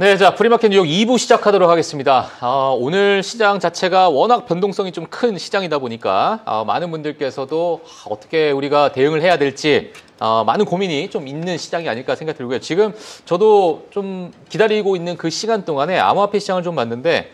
네, 자, 프리마켓 뉴욕 2부 시작하도록 하겠습니다. 오늘 시장 자체가 워낙 변동성이 좀 큰 시장이다 보니까 많은 분들께서도 어떻게 우리가 대응을 해야 될지 많은 고민이 좀 있는 시장이 아닐까 생각이 들고요. 지금 저도 좀 기다리고 있는 그 시간 동안에 암호화폐 시장을 좀 봤는데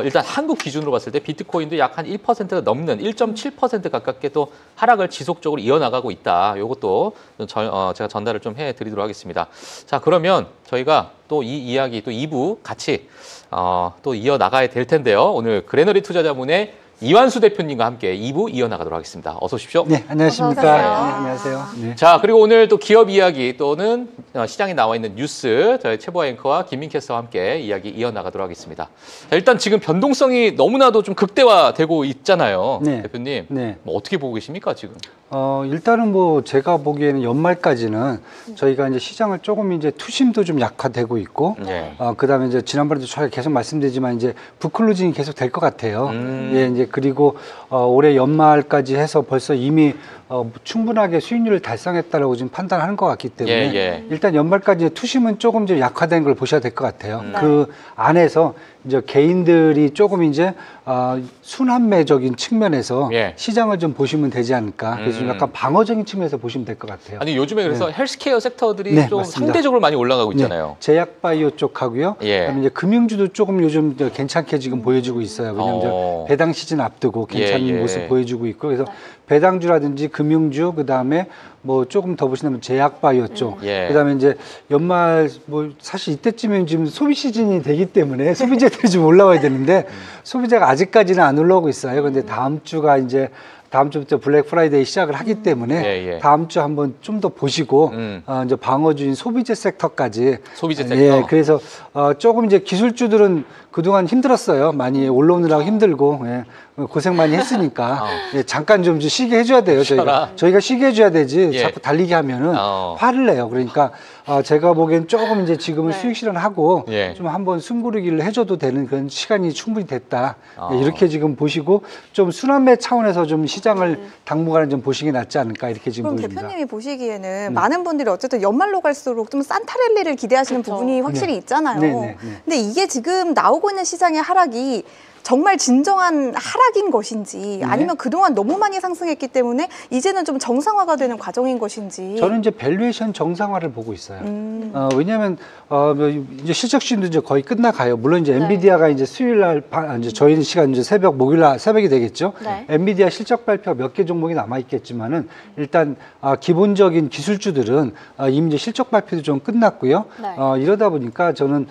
일단 한국 기준으로 봤을 때 비트코인도 약 한 1%가 넘는 1.7% 가깝게 또 하락을 지속적으로 이어나가고 있다. 이것도 제가 전달을 좀 해드리도록 하겠습니다. 자, 그러면 저희가 또 이 이야기 또 2부 같이 또 이어나가야 될 텐데요. 오늘 그레너리 투자자문의 이완수 대표님과 함께 2부 이어나가도록 하겠습니다. 어서 오십시오. 네, 안녕하십니까. 어서 오세요. 네, 안녕하세요. 네. 자, 그리고 오늘 또 기업 이야기 또는 시장에 나와 있는 뉴스 저희 최보아 앵커와 김민 캐스터와 함께 이야기 이어나가도록 하겠습니다. 자, 일단 지금 변동성이 너무나도 좀 극대화되고 있잖아요. 네. 대표님. 네. 뭐 어떻게 보고 계십니까, 지금? 일단은 뭐 제가 보기에는 연말까지는 저희가 이제 시장을 조금 이제 투심도 좀 약화되고 있고, 네. 그다음에 이제 지난번에도 저희가 계속 말씀드리지만 이제 부클로징이 계속 될 것 같아요. 예, 이제 그리고 올해 연말까지 해서 벌써 이미 충분하게 수익률을 달성했다라고 지금 판단하는 것 같기 때문에 일단 연말까지 투심은 조금 좀 약화된 걸 보셔야 될 것 같아요. 그 안에서 이제 개인들이 조금 이제 순환매적인 측면에서 시장을 좀 보시면 되지 않을까. 그래서 좀 약간 방어적인 측면에서 보시면 될 것 같아요. 아니 요즘에 그래서 헬스케어 섹터들이 좀 맞습니다. 상대적으로 많이 올라가고 있잖아요. 네, 제약바이오 쪽하고요. 그다음에 이제 금융주도 조금 요즘 괜찮게 지금 보여지고 있어요. 왜냐하면 배당 시즌 앞두고 괜찮은 모습 보여주고 있고, 그래서 배당주라든지 금융주, 그다음에 뭐 조금 더 보시면 제약바이오 쪽, 그다음에 이제 연말 뭐 사실 이때쯤엔 지금 소비 시즌이 되기 때문에 소비재들이 좀 올라와야 되는데 소비재가 아직까지는 안 올라오고 있어요. 근데 다음 주가 이제 다음 주부터 블랙 프라이데이 시작을 하기 때문에 다음 주 한번 좀 더 보시고 이제 방어주인 소비재 섹터까지. 소비재 섹터. 예, 그래서 조금 이제 기술주들은 그동안 힘들었어요. 많이 올라오느라고 힘들고 고생 많이 했으니까 잠깐 좀 쉬게 해줘야 돼요. 저희가 쉬게 해줘야 되지 자꾸 달리게 하면은 화를 내요. 그러니까 제가 보기엔 조금 이제 지금은 수익 실현하고 좀 한번 숨고르기를 해줘도 되는 그런 시간이 충분히 됐다. 이렇게 지금 보시고 좀 순환매 차원에서 좀 시장을 당분간은 좀 보시는 게 낫지 않을까 이렇게 지금 그럼 보입니다. 대표님이 보시기에는 많은 분들이 어쨌든 연말로 갈수록 좀 산타랠리를 기대하시는 부분이 확실히 있잖아요. 근데 이게 지금 나오고 있는 시장의 하락이 정말 진정한 하락인 것인지 아니면 그동안 너무 많이 상승했기 때문에 이제는 좀 정상화가 되는 과정인 것인지. 저는 이제 밸류에이션 정상화를 보고 있어요. 왜냐하면 이제 실적 시즌도 이제 거의 끝나가요. 물론 이제 엔비디아가 이제 수요일 날 이제 저희 시간 이제 목요일 날 새벽이 되겠죠. 엔비디아 실적 발표 몇 개 종목이 남아 있겠지만은 일단 기본적인 기술주들은 이미 이제 실적 발표도 좀 끝났고요. 이러다 보니까 저는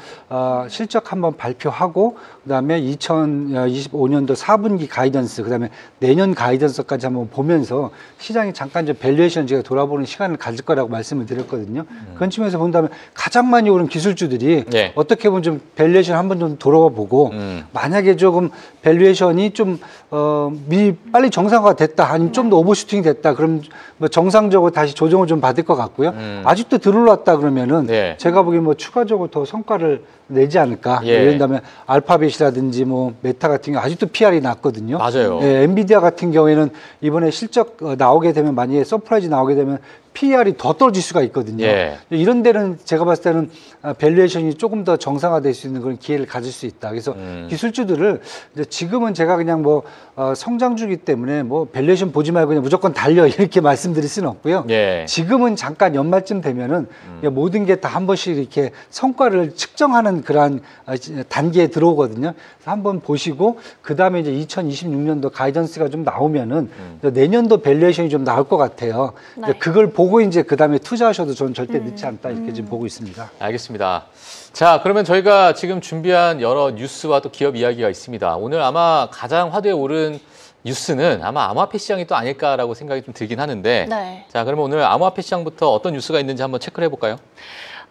실적 한번 발표하고 그다음에 2025년도 4분기 가이던스, 그다음에 내년 가이던스까지 한번 보면서 시장이 잠깐 좀 밸류에이션 제가 돌아보는 시간을 가질 거라고 말씀을 드렸거든요. 그런 측면에서 본다면 가장 많이 오른 기술주들이 어떻게 보면 좀 밸류에이션 한번 좀 돌아보고 만약에 조금 밸류에이션이 좀 빨리 정상화가 됐다, 아니면 좀 더 오버슈팅이 됐다, 그럼 뭐 정상적으로 다시 조정을 좀 받을 것 같고요. 아직도 들어올랐다 그러면은 제가 보기엔 뭐 추가적으로 더 성과를 내지 않을까. 예를 들면 알파벳이라든지 뭐 메타 같은 경우 아직도 PR이 낮거든요. 맞아요. 엔비디아 같은 경우에는 이번에 실적 나오게 되면 만약에 서프라이즈 나오게 되면 PR이 더 떨어질 수가 있거든요. 이런 데는 제가 봤을 때는 밸류에이션이 조금 더 정상화될 수 있는 그런 기회를 가질 수 있다. 그래서 기술주들을 이제 지금은 제가 그냥 뭐 성장주기 때문에 뭐 밸류에이션 보지 말고 그냥 무조건 달려 이렇게 말씀드릴 수는 없고요. 지금은 잠깐 연말쯤 되면은 모든 게 다 한 번씩 이렇게 성과를 측정하는 그러한 단계에 들어오거든요. 그래서 한번 보시고 그 다음에 이제 2026년도 가이던스가 좀 나오면은 내년도 밸류에이션이 좀 나올 것 같아요. 그걸 보고 이제 그 다음에 투자하셔도 저는 절대 늦지 않다 이렇게 지금 보고 있습니다. 알겠습니다. 자, 그러면 저희가 지금 준비한 여러 뉴스와 또 기업 이야기가 있습니다. 오늘 아마 가장 화두에 오른 뉴스는 아마 암호화폐 시장이 또 아닐까라고 생각이 좀 들긴 하는데 자, 그러면 오늘 암호화폐 시장부터 어떤 뉴스가 있는지 한번 체크를 해볼까요?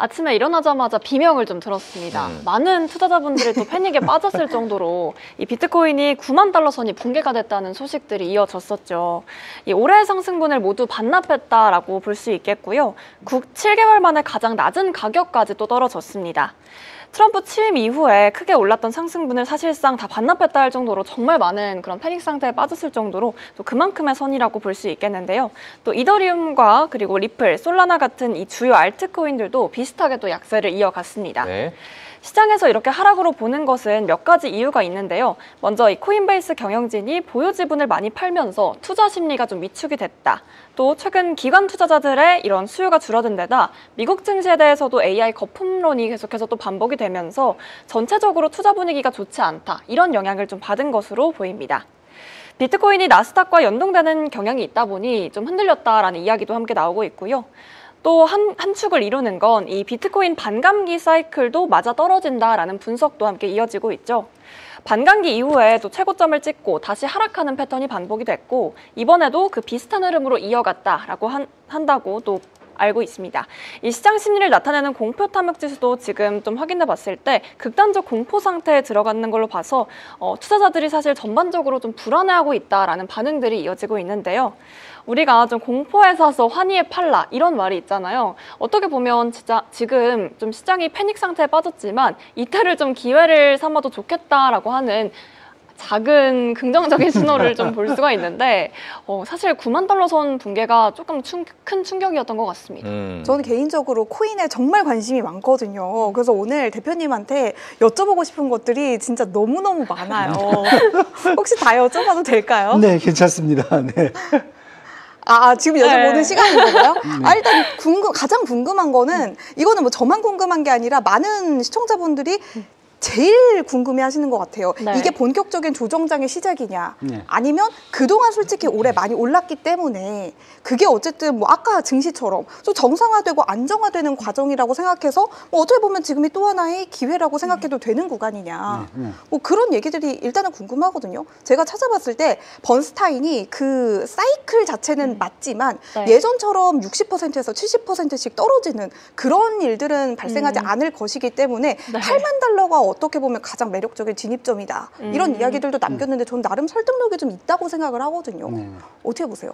아침에 일어나자마자 비명을 좀 들었습니다. 많은 투자자분들이 또 패닉에 빠졌을 정도로 이 비트코인이 9만 달러 선이 붕괴가 됐다는 소식들이 이어졌었죠. 이 올해의 상승분을 모두 반납했다라고 볼 수 있겠고요. 7개월 만에 가장 낮은 가격까지 또 떨어졌습니다. 트럼프 취임 이후에 크게 올랐던 상승분을 사실상 다 반납했다 할 정도로 정말 많은 그런 패닉 상태에 빠졌을 정도로 또 그만큼의 선이라고 볼 수 있겠는데요. 또 이더리움과 그리고 리플, 솔라나 같은 이 주요 알트코인들도 비슷한 비슷하게 또 약세를 이어갔습니다. 네. 시장에서 이렇게 하락으로 보는 것은 몇 가지 이유가 있는데요. 먼저 이 코인베이스 경영진이 보유 지분을 많이 팔면서 투자 심리가 좀 위축이 됐다. 또 최근 기관 투자자들의 이런 수요가 줄어든 데다 미국 증시에 대해서도 AI 거품론이 계속해서 또 반복이 되면서 전체적으로 투자 분위기가 좋지 않다. 이런 영향을 좀 받은 것으로 보입니다. 비트코인이 나스닥과 연동되는 경향이 있다 보니 좀 흔들렸다라는 이야기도 함께 나오고 있고요. 또 한 축을 이루는 건 이 비트코인 반감기 사이클도 맞아 떨어진다라는 분석도 함께 이어지고 있죠. 반감기 이후에 또 최고점을 찍고 다시 하락하는 패턴이 반복이 됐고 이번에도 그 비슷한 흐름으로 이어갔다라고 한다고 또 알고 있습니다. 이 시장 심리를 나타내는 공포 탐욕 지수도 지금 좀 확인해 봤을 때 극단적 공포 상태에 들어가는 걸로 봐서 투자자들이 사실 전반적으로 좀 불안해하고 있다라는 반응들이 이어지고 있는데요. 우리가 좀 공포에 사서 환희에 팔라 이런 말이 있잖아요. 어떻게 보면 진짜 지금 좀 시장이 패닉 상태에 빠졌지만 이때를 좀 기회를 삼아도 좋겠다라고 하는 작은 긍정적인 신호를 좀 볼 수가 있는데 사실 9만 달러 선 붕괴가 조금 큰 충격이었던 것 같습니다. 저는 개인적으로 코인에 정말 관심이 많거든요. 그래서 오늘 대표님한테 여쭤보고 싶은 것들이 진짜 너무너무 많아요. 혹시 다 여쭤봐도 될까요? 네, 괜찮습니다. 네. 지금 여쭤보는 시간인 건가요? 일단 가장 궁금한 거는 이거는 뭐 저만 궁금한 게 아니라 많은 시청자분들이 제일 궁금해 하시는 것 같아요. 네. 이게 본격적인 조정장의 시작이냐 네. 아니면 그동안 솔직히 올해 많이 올랐기 때문에 그게 어쨌든 뭐 아까 증시처럼 좀 정상화되고 안정화되는 과정이라고 생각해서 뭐 어떻게 보면 지금이 또 하나의 기회라고 생각해도 되는 구간이냐 뭐 그런 얘기들이 일단은 궁금하거든요. 제가 찾아봤을 때 번스타인이 그 사이클 자체는 맞지만 네. 예전처럼 60%에서 70%씩 떨어지는 그런 일들은 발생하지 않을 것이기 때문에 네. 8만 달러가 어떻게 보면 가장 매력적인 진입점이다. 이런 이야기들도 남겼는데 저는 나름 설득력이 좀 있다고 생각을 하거든요. 네. 어떻게 보세요?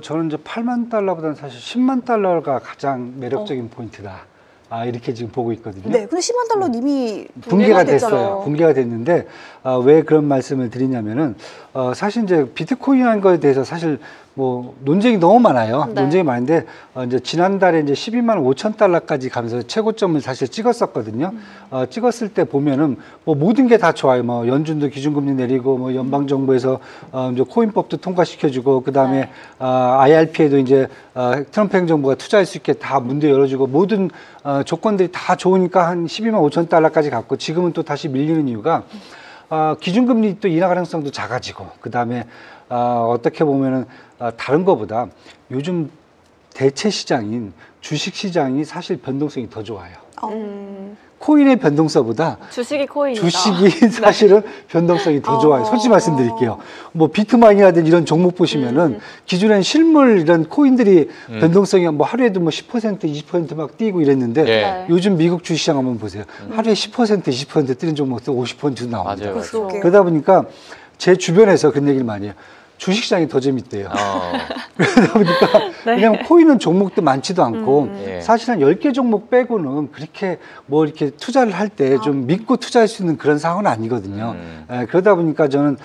저는 이제 8만 달러보다는 사실 10만 달러가 가장 매력적인 포인트다. 이렇게 지금 보고 있거든요. 네, 근데 10만 달러 이미 붕괴가 됐잖아요. 됐어요. 붕괴가 됐는데 왜 그런 말씀을 드리냐면은 사실 이제 비트코인이라는 거에 대해서 사실 뭐 논쟁이 너무 많아요. 네. 논쟁이 많은데 이제 지난달에 이제 12만 5천 달러까지 가면서 최고점을 사실 찍었었거든요. 찍었을 때 보면은 뭐 모든 게 다 좋아요. 뭐 연준도 기준금리 내리고 뭐 연방 정부에서 이제 코인법도 통과시켜주고 그 다음에 IRP에도 이제 트럼프 행정부가 투자할 수 있게 다 문도 열어주고 모든 조건들이 다 좋으니까 한 12만 5천 달러까지 갔고 지금은 또 다시 밀리는 이유가 기준금리 또 인하 가능성도 작아지고 그 다음에 어떻게 보면은 다른 것보다 요즘 대체 시장인 주식 시장이 사실 변동성이 더 좋아요. 코인의 변동성보다 주식이 코인이다. 주식이 사실은 변동성이 더 좋아요. 솔직히 말씀드릴게요. 뭐 비트마인이라든지 이런 종목 보시면은 기존엔 실물 이런 코인들이 변동성이 뭐 하루에도 뭐 10%, 20% 막 뛰고 이랬는데 네. 요즘 미국 주식시장 한번 보세요. 하루에 10%, 20% 뛰는 종목도 50% 나옵니다. 맞아요. 그러게요. 그러다 보니까 제 주변에서 그런 얘기를 많이 해요. 주식시장이 더 재밌대요. 그러다 보니까 네. 그냥 코인은 종목도 많지도 않고 예. 사실 한 10개 종목 빼고는 그렇게 뭐 이렇게 투자를 할 때 좀 믿고 투자할 수 있는 그런 상황은 아니거든요. 그러다 보니까 저는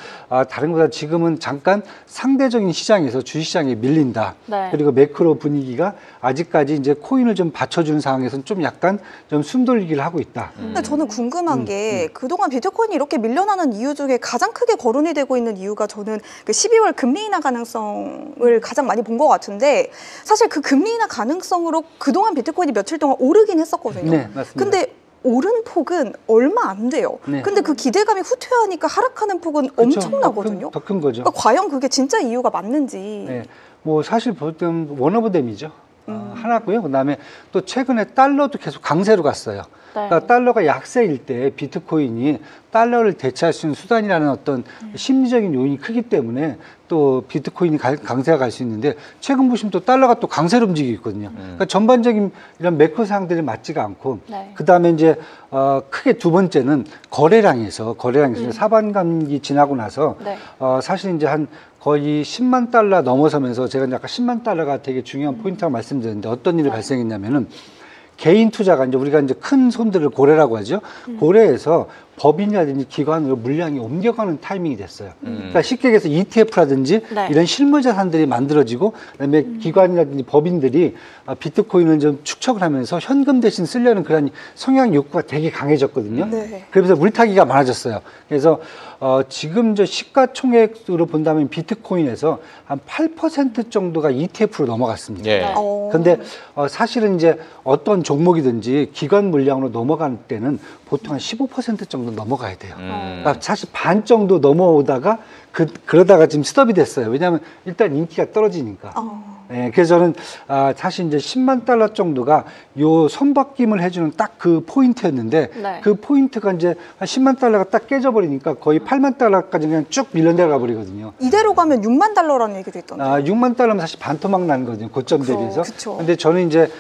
다른 것보다 지금은 잠깐 상대적인 시장에서 주식시장에 밀린다. 네. 그리고 매크로 분위기가 아직까지 이제 코인을 좀 받쳐주는 상황에서는 좀 약간 좀 숨돌리기를 하고 있다. 근데 저는 궁금한 게 그동안 비트코인이 이렇게 밀려나는 이유 중에 가장 크게 거론이 되고 있는 이유가 저는 그 12월 금리 인하 가능성을 가장 많이 본 것 같은데 사실 그 금리 인하 가능성으로 그동안 비트코인이 며칠 동안 오르긴 했었거든요. 네, 맞습니다. 근데 오른 폭은 얼마 안 돼요. 네. 근데 그 기대감이 후퇴하니까 하락하는 폭은 그렇죠. 엄청나거든요. 더 큰 거죠. 그러니까 과연 그게 진짜 이유가 맞는지. 네, 뭐 사실 보통 원오브댐이죠. 하나고요. 그다음에 또 최근에 달러도 계속 강세로 갔어요. 네. 그러니까 달러가 약세일 때 비트코인이 달러를 대체할 수 있는 수단이라는 어떤 심리적인 요인이 크기 때문에 또 비트코인이 강세가 갈 수 있는데 최근 보시면 또 달러가 또 강세로 움직이고 있거든요. 그러니까 전반적인 이런 매크로 사항들이 맞지가 않고 네. 그다음에 이제 크게 두 번째는 거래량에서 사반감기 지나고 나서 네. 사실 이제 한 거의 10만 달러 넘어서면서 제가 아까 10만 달러가 되게 중요한 포인트라고 말씀드렸는데 어떤 일이 발생했냐면은 개인 투자가 이제 우리가 이제 큰 손들을 고래라고 하죠. 고래에서 법인이라든지 기관으로 물량이 옮겨가는 타이밍이 됐어요. 그러니까 쉽게 얘기해서 ETF라든지 네. 이런 실물 자산들이 만들어지고 그다음에 기관이라든지 법인들이 비트코인을 좀 축적을 하면서 현금 대신 쓰려는 그런 성향 욕구가 되게 강해졌거든요. 네. 그러면서 물타기가 많아졌어요. 그래서 지금 저 시가총액으로 본다면 비트코인에서 한 8% 정도가 ETF로 넘어갔습니다. 예. 근데 사실은 이제 어떤 종목이든지 기관 물량으로 넘어갈 때는 보통 한 15% 정도 넘어가야 돼요. 그러니까 사실 반 정도 넘어오다가 그러다가 지금 스톱이 됐어요. 왜냐하면 일단 인기가 떨어지니까. 예, 그래서 저는 사실 이제 10만 달러 정도가 요 손바뀜을 해주는 딱 그 포인트였는데 네. 그 포인트가 이제 한 10만 달러가 딱 깨져버리니까 거의 8만 달러까지 그냥 쭉 밀려 내려가 버리거든요. 이대로 가면 6만 달러라는 얘기도 있던데. 6만 달러면 사실 반토막 나는 거거든요. 고점 대비해서. 그쵸. 근데 저는 이제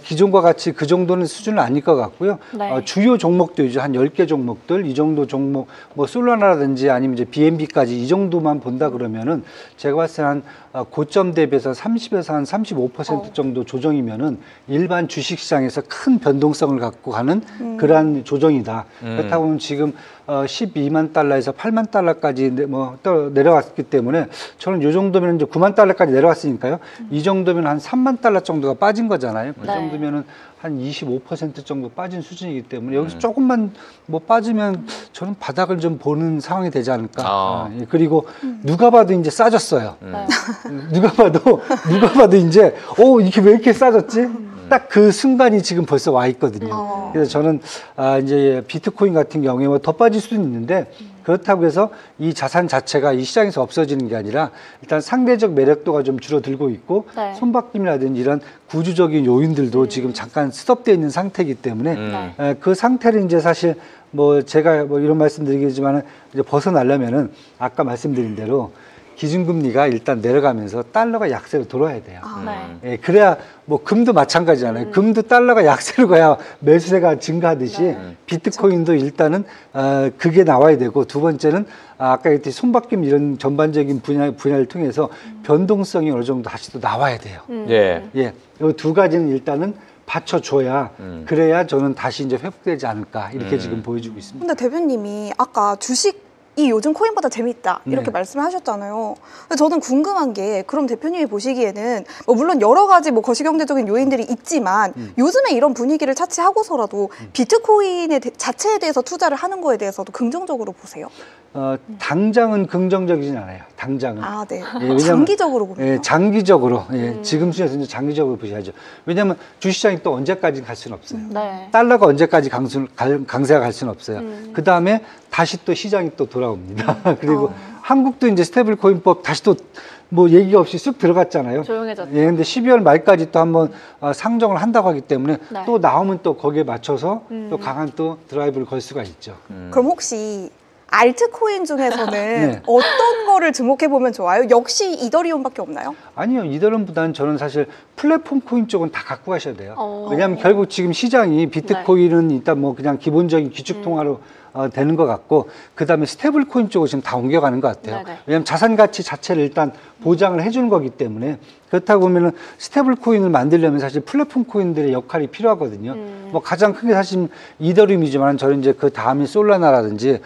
기존과 같이 그 정도는 수준은 아닐 것 같고요. 네. 주요 종목도 이제 한 10개 종목들, 이 정도 종목, 뭐 솔라나라든지 아니면 이제 BNB까지 이 정도만 본다 그러면은 제가 봤을 때 한 고점 대비해서 30에서 한 35% 정도 조정이면은 일반 주식시장에서 큰 변동성을 갖고 가는 그러한 조정이다. 그렇다고 보면 지금 12만 달러에서 8만 달러까지 또 내려왔기 때문에 저는 이 정도면 이제 9만 달러까지 내려왔으니까요. 이 정도면 한 3만 달러 정도가 빠진 거잖아요. 그 네. 정도면은 한 25% 정도 빠진 수준이기 때문에 여기서 조금만 뭐 빠지면 저는 바닥을 좀 보는 상황이 되지 않을까. 예. 그리고 누가 봐도 이제 싸졌어요. 네. 누가 봐도 이제 이게 왜 이렇게 싸졌지? 딱 그 순간이 지금 벌써 와 있거든요. 그래서 저는 이제 비트코인 같은 경우에 뭐 더 빠질 수는 있는데 그렇다고 해서 이 자산 자체가 이 시장에서 없어지는 게 아니라 일단 상대적 매력도가 좀 줄어들고 있고 네. 손바뀜이라든지 이런 구조적인 요인들도 지금 잠깐 스톱되어 있는 상태이기 때문에 그 상태를 이제 사실 뭐 제가 뭐 이런 말씀드리겠지만 이제 벗어나려면은 아까 말씀드린 대로 기준금리가 일단 내려가면서 달러가 약세로 돌아야 돼요. 네. 예, 그래야 뭐 금도 마찬가지잖아요. 금도 달러가 약세로 가야 매수세가 증가하듯이 비트코인도 일단은 그게 나와야 되고 두 번째는 아까 얘기했듯이 손바뀜 이런 전반적인 분야를 통해서 변동성이 어느 정도 다시 또 나와야 돼요. 예. 예, 이 두 가지는 일단은 받쳐줘야 그래야 저는 다시 이제 회복되지 않을까 이렇게 지금 보여주고 있습니다. 근데 대표님이 아까 주식이 요즘 코인보다 재밌다 이렇게 네. 말씀을 하셨잖아요. 근데 저는 궁금한 게 그럼 대표님이 보시기에는 뭐 물론 여러 가지 뭐 거시경제적인 요인들이 있지만 요즘에 이런 분위기를 차치하고서라도 비트코인의 자체에 대해서 투자를 하는 거에 대해서도 긍정적으로 보세요? 당장은 긍정적이진 않아요. 당장은. 아, 네. 예, 왜냐면, 장기적으로 보면. 예, 장기적으로. 예, 지금 순에서 이제 장기적으로 보셔야죠. 왜냐하면 주식시장이 또 언제까지 갈 수는 없어요. 네. 달러가 언제까지 강세가 갈 수는 없어요. 그 다음에 다시 또 시장이 또 돌아옵니다. 그리고 한국도 이제 스테이블 코인법 다시 또 뭐 얘기가 없이 쑥 들어갔잖아요. 조용해졌죠. 예, 근데 12월 말까지 또 한번 상정을 한다고 하기 때문에 네. 또 나오면 또 거기에 맞춰서 또 강한 또 드라이브를 걸 수가 있죠. 그럼 혹시 알트코인 중에서는 네. 어떤 거를 주목해 보면 좋아요? 역시 이더리움밖에 없나요? 아니요, 이더리움보다는 저는 사실 플랫폼 코인 쪽은 다 갖고 가셔야 돼요. 어. 왜냐하면 결국 지금 시장이 비트코인은 일단 뭐 그냥 기본적인 기축통화로 되는 것 같고, 그 다음에 스테이블 코인 쪽으로 지금 다 옮겨가는 것 같아요. 네네. 왜냐하면 자산 가치 자체를 일단 보장을 해주는 거기 때문에, 그렇다고 보면은 스테이블 코인을 만들려면 사실 플랫폼 코인들의 역할이 필요하거든요. 뭐 가장 크게 사실 이더리움이지만 저는 이제 그 다음이 솔라나라든지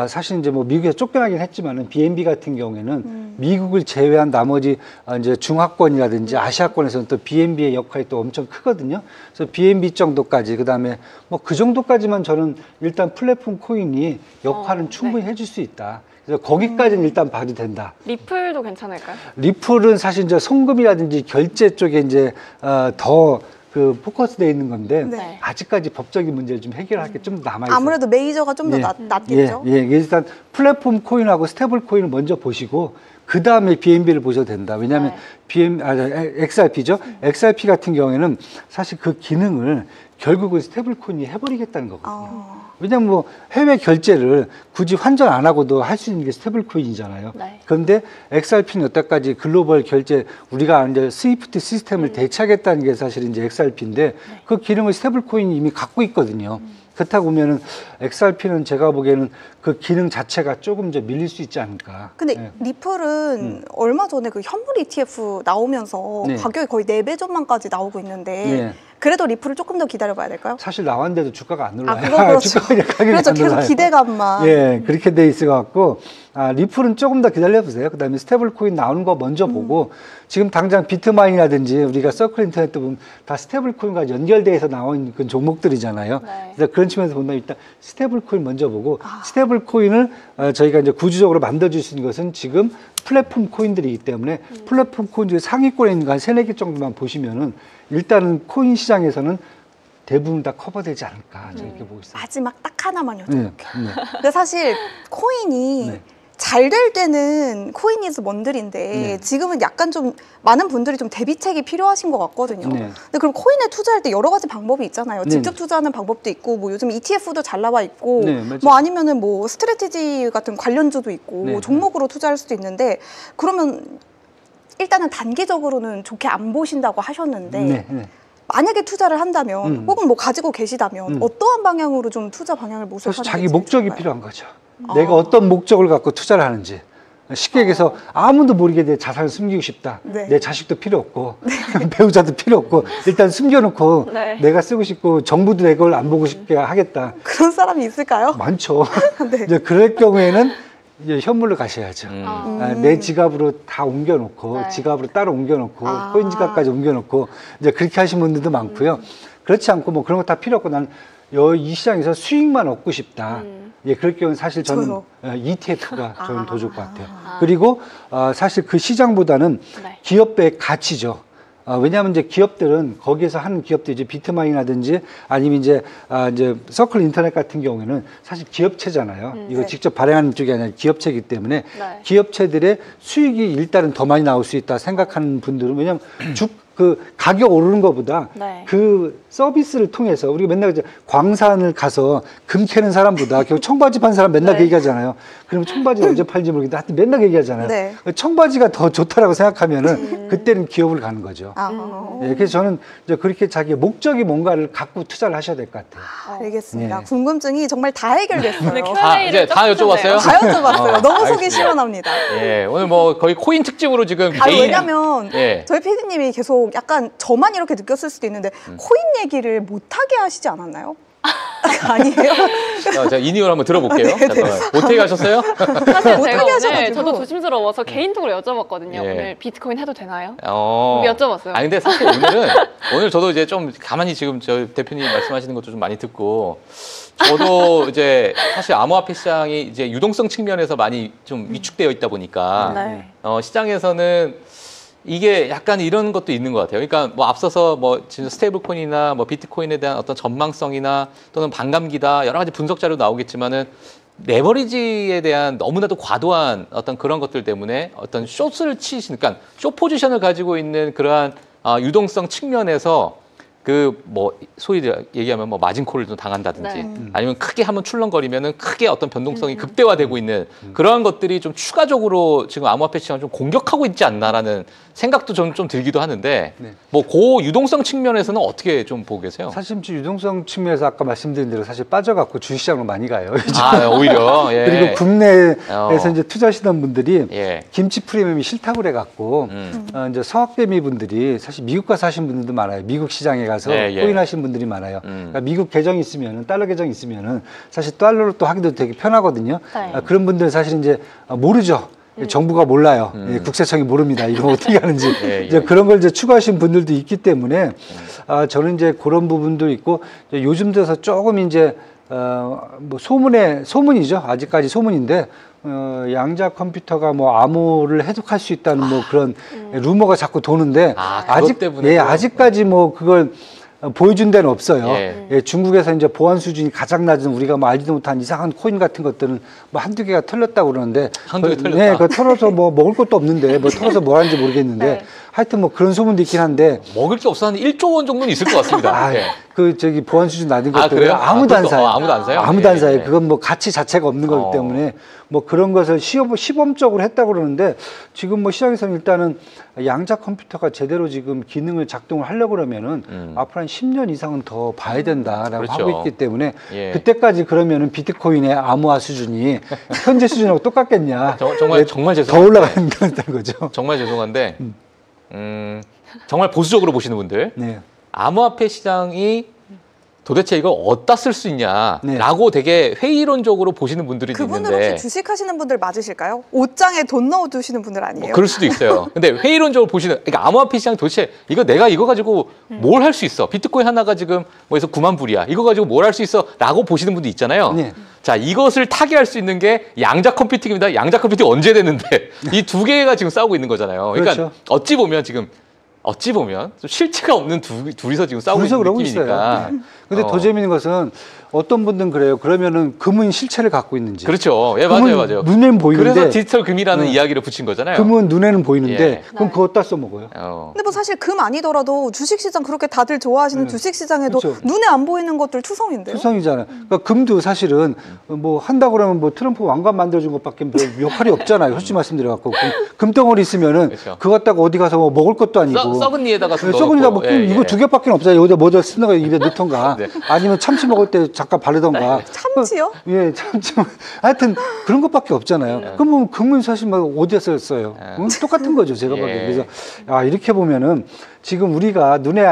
사실 이제 뭐 미국에서 쫓겨나긴 했지만은 BNB 같은 경우에는 미국을 제외한 나머지 이제 중화권이라든지 아시아권에서는 또 BNB의 역할이 또 엄청 크거든요. 그래서 BNB 정도까지, 그 다음에 뭐 그 정도까지만 저는 일단 플랫폼 코인이 역할은 충분히 해줄 수 있다. 그래서 거기까지는 일단 봐도 된다. 리플도 괜찮을까요? 리플은 사실 이제 송금이라든지 결제 쪽에 이제 더 그 포커스되어 있는 건데 네. 아직까지 법적인 문제를 좀 해결할 게 좀 남아 있어요. 아무래도 메이저가 좀 더 낫겠죠? 예, 일단 플랫폼 코인하고 스테이블 코인을 먼저 보시고 그 다음에 BNB를 보셔도 된다. 왜냐하면 XRP죠. XRP 같은 경우에는 사실 그 기능을 결국은 스테이블 코인이 해버리겠다는 거거든요. 왜냐면 뭐 해외 결제를 굳이 환전 안 하고도 할 수 있는 게 스테이블 코인이잖아요. 네. 그런데 XRP는 여태까지 글로벌 결제, 우리가 이제 스위프트 시스템을 대체하겠다는 게 사실 이제 XRP인데 그 기능을 스테이블 코인이 이미 갖고 있거든요. 그렇다고 보면은 XRP는 제가 보기에는 그 기능 자체가 조금 이제 밀릴 수 있지 않을까. 근데 예. 리플은 얼마 전에 그 현물 ETF 나오면서 네. 가격이 거의 4배 전망까지 나오고 있는데 네. 그래도 리플을 조금 더 기다려봐야 될까요? 사실 나왔는데도 주가가 안 올라요. 그거 그렇죠. 주가가 가격이 그렇죠. 안 계속 올라요. 기대감만. 예, 그렇게 돼 있어 갖고 리플은 조금 더 기다려보세요. 그다음에 스테이블 코인 나오는 거 먼저 보고 지금 당장 비트마인이라든지 우리가 서클 인터넷 보면 다 스테이블 코인과 연결돼서 나온 그 종목들이잖아요. 네. 그래서 그런 측면에서 본다면 일단 스테이블 코인 먼저 보고 스테이블 코인을 저희가 이제 구조적으로 만들어줄 수 있는 것은 지금 플랫폼 코인들이기 때문에 플랫폼 코인 중에 상위권에 있는 거 한 3-4개 정도만 보시면은 일단은 코인 시장에서는 대부분 다 커버되지 않을까 저는 이렇게 보고 있습니다. 마지막 딱 하나만 여쭤볼게요. 네. 근데 사실 코인이 네. 잘 될 때는 코인 이즈 원들인데 네. 지금은 약간 좀 많은 분들이 좀 대비책이 필요하신 것 같거든요. 네. 근데 그럼 코인에 투자할 때 여러 가지 방법이 있잖아요. 네. 직접 투자하는 방법도 있고 뭐 요즘 ETF도 잘 나와 있고 네, 맞아요. 뭐 아니면은 뭐 스트래티지 같은 관련주도 있고 네. 종목으로 투자할 수도 있는데 그러면 일단은 단기적으로는 좋게 안 보신다고 하셨는데 네, 네. 만약에 투자를 한다면 혹은 뭐 가지고 계시다면 어떠한 방향으로 좀 투자 방향을 모색하는 사실 게 자기 제일 목적이 좋을까요? 필요한 거죠. 내가 어떤 목적을 갖고 투자를 하는지. 쉽게 얘기해서 아무도 모르게 내 자산을 숨기고 싶다. 네. 내 자식도 필요 없고 배우자도 필요 없고 일단 숨겨놓고 네. 내가 쓰고 싶고 정부도 내 걸 안 보고 싶게 하겠다. 그런 사람이 있을까요? 많죠. 네. 이제 그럴 경우에는 이제 현물로 가셔야죠. 내 지갑으로 다 옮겨놓고 네. 지갑으로 따로 옮겨놓고 아. 코인 지갑까지 옮겨놓고 이제 그렇게 하신 분들도 많고요. 그렇지 않고 뭐 그런 거 다 필요 없고 난 이 시장에서 수익만 얻고 싶다. 예, 그럴 경우는 사실 저는 저요. ETF가 저는 더 좋을 것 같아요. 아. 그리고 사실 그 시장보다는 네. 기업의 가치죠. 왜냐하면 이제 기업들은 거기에서 하는 기업들이 이제 비트마인이라든지 아니면 이제 서클 인터넷 같은 경우에는 사실 기업체잖아요. 이거 네. 직접 발행하는 쪽이 아니라 기업체이기 때문에 네. 기업체들의 수익이 일단은 더 많이 나올 수 있다 생각하는 분들은 왜냐하면 그 가격 오르는 것보다 네. 그 서비스를 통해서 우리가 맨날 이제 광산을 가서 금 캐는 사람보다 결국 청바지 판 사람 맨날 네. 그 얘기하잖아요. 그럼 청바지 언제 팔지 모르겠는데 하여튼 맨날 그 얘기하잖아요. 네. 청바지가 더 좋다라고 생각하면은 그때는 기업을 가는 거죠. 예, 그래서 저는 이제 그렇게 자기의 목적이 뭔가를 갖고 투자를 하셔야 될 것 같아요. 알겠습니다. 네. 궁금증이 정말 다 해결됐어요. 네, 이제 다 여쭤봤어요? 다 여쭤봤어요. 너무 속이 알겠습니다. 시원합니다. 예, 오늘 뭐 거의 코인 특집으로 지금 왜냐면 예. 저희 PD님이 계속 약간 저만 이렇게 느꼈을 수도 있는데 코인 얘기를 못하게 하시지 않았나요? 아니에요? 제가 이니얼 한번 들어볼게요. 잠깐만. 어떻게 가셨어요? 사실 못하게 제가 오늘 하셔가지고. 저도 조심스러워서 개인톡으로 여쭤봤거든요. 예. 오늘 비트코인 해도 되나요? 어. 여쭤봤어요. 아 근데 사실 오늘 저도 이제 좀 가만히 지금 저 대표님 말씀하시는 것도 좀 많이 듣고 저도 이제 사실 암호화폐 시장이 이제 유동성 측면에서 많이 좀 위축되어 있다 보니까 네. 시장에서는 이게 약간 이런 것도 있는 것 같아요. 그러니까 뭐 앞서서 뭐 진짜 스테이블 코인이나 뭐 비트코인에 대한 어떤 전망성이나 또는 반감기다 여러 가지 분석 자료 나오겠지만은 레버리지에 대한 너무나도 과도한 어떤 그런 것들 때문에 어떤 숏을 치시는, 그러니까 숏 포지션을 가지고 있는 그러한 유동성 측면에서 그 뭐 소위 얘기하면 뭐 마진콜을 좀 당한다든지 네. 아니면 크게 한번 출렁거리면은 크게 어떤 변동성이 극대화되고 있는 그러한 것들이 좀 추가적으로 지금 암호화폐 시장을 좀 공격하고 있지 않나라는 생각도 좀 들기도 하는데 네. 뭐 그 유동성 측면에서는 어떻게 좀 보고 계세요? 사실 지금 유동성 측면에서 아까 말씀드린 대로 사실 빠져갖고 주식시장으로 많이 가요. 아 오히려 예. 그리고 국내에서 이제 투자하시던 분들이 예. 김치 프리미엄이 싫다고 그래갖고 이제 서학대미 분들이 사실 미국 가서 하신 분들도 많아요. 미국 시장에 가서 예, 예. 코인 하신 분들이 많아요. 그러니까 미국 계정이 있으면은 달러 계정이 있으면은 사실 달러로 또 하기도 되게 편하거든요. 네. 그런 분들은 사실 이제 모르죠. 정부가 몰라요. 예, 국세청이 모릅니다. 이거 어떻게 하는지. 예, 예. 이제 그런 걸 이제 추구하신 분들도 있기 때문에 저는 이제 그런 부분도 있고 이제 요즘 들어서 조금 이제 뭐 소문이죠. 아직까지 소문인데 양자 컴퓨터가 뭐 암호를 해독할 수 있다는 뭐 그런 루머가 자꾸 도는데 그것 때문에 아직까지 뭐 그걸 보여준 데는 없어요. 예. 예, 중국에서 이제 보안 수준이 가장 낮은 우리가 뭐 알지도 못한 이상한 코인 같은 것들은 뭐 한두 개가 털렸다고 그러는데 한두 개 털렸다. 네, 그거 털어서 뭐 먹을 것도 없는데 뭐 털어서 뭘 하는지 모르겠는데 네. 하여튼 뭐 그런 소문도 있긴 한데 먹을 게 없어 한 1조 원 정도는 있을 것 같습니다. 예. 그 저기 보안 수준 낮은 아, 것들 그래요? 아무도 안 그것도, 사요. 아무도 안 사요? 아무도 안 예, 사요. 예. 그건 뭐 가치 자체가 없는 거기 때문에 뭐 그런 것을 시범적으로 했다고 그러는데 지금 뭐 시장에서는 일단은 양자 컴퓨터가 제대로 지금 기능을 작동을 하려고 그러면은 앞으로 한 10년 이상은 더 봐야 된다라고 그렇죠. 하고 있기 때문에 예. 그때까지 그러면은 비트코인의 암호화 수준이 현재 수준하고 똑같겠냐. 정말 더 죄송한데 올라가는 거죠. 정말 죄송한데 정말 보수적으로 보시는 분들 네. 암호화폐 시장이 도대체 이걸 어디다 쓸 수 있냐라고 되게 회의론적으로 보시는 분들이 그분들 있는데 혹시 주식하시는 분들 맞으실까요? 옷장에 돈 넣어두시는 분들 아니에요? 그럴 수도 있어요. 근데 회의론적으로 보시는, 그러니까 암호화폐 시장 도대체 내가 이거 가지고 뭘 할 수 있어? 비트코인 하나가 지금 뭐해서 9만 불이야. 이거 가지고 뭘 할 수 있어? 라고 보시는 분도 있잖아요. 네. 자, 이것을 타개할 수 있는 게 양자 컴퓨팅입니다. 양자 컴퓨팅 언제 됐는데 이 두 개가 지금 싸우고 있는 거잖아요. 그러니까 그렇죠. 어찌 보면 좀 실체가 없는 둘이서 지금 싸우고 있는 느낌이니까. 있어요. 근데 더 재밌는 것은 어떤 분들은 그래요. 그러면은 금은 실체를 갖고 있는지. 그렇죠. 예, 금은 맞아요. 눈에는 보이는데. 그래서 디지털 금이라는 이야기를 붙인 거잖아요. 금은 눈에는 보이는데 예. 그럼 그거 어디다 써먹어요? 근데 뭐 사실 금 아니더라도 주식시장 그렇게 다들 좋아하시는 주식시장에도 그렇죠. 눈에 안 보이는 것들 투성인데요? 투성이잖아요. 그러니까 금도 사실은 뭐 한다고 그러면 뭐 트럼프 왕관 만들어준 것밖에 별 역할이 없잖아요. 솔직히 말씀드려갖고 금덩어리 있으면은 그렇죠. 그거 갖다가 어디 가서 뭐 먹을 것도 아니고 썩은 이에다가 썩은 이에다 뭐 이거 두 개밖에 없잖아요. 여기다 뭐다 쓰다가 입에 넣던가 네. 아니면 참치 먹을 때 잠깐 바르던가. 참치요? 예, 참치. 하여튼 그런 것밖에 없잖아요. 그러면 금은 사실 막 어디에 써요? 똑같은 거죠, 제가 보기에. 그래서 이렇게 보면은 지금 우리가 눈에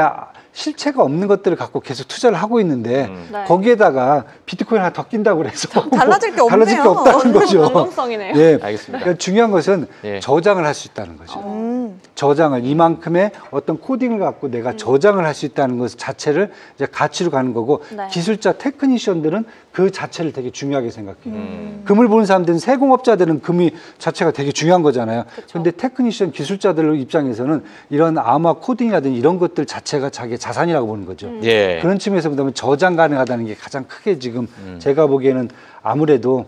실체가 없는 것들을 갖고 계속 투자를 하고 있는데 네. 거기에다가 비트코인 하나 더 낀다고 그래서 달라질 게 달라질 게 없네요. 없다는 거죠. 변동성이네요. 예, 알겠습니다. 그러니까 중요한 것은 예. 저장을 할 수 있다는 거죠. 저장을 이만큼의 어떤 코딩을 갖고 내가 저장을 할 수 있다는 것 자체를 이제 가치로 가는 거고 네. 기술자 테크니션들은 그 자체를 되게 중요하게 생각해요. 금을 보는 사람들은 세공업자들은 금이 자체가 되게 중요한 거잖아요. 그런데 테크니션 기술자들 입장에서는 이런 암호화 코딩이라든지 이런 것들 자체가 자기의 자산이라고 보는 거죠. 예. 그런 측면에서 보면 저장 가능하다는 게 가장 크게 지금 제가 보기에는 아무래도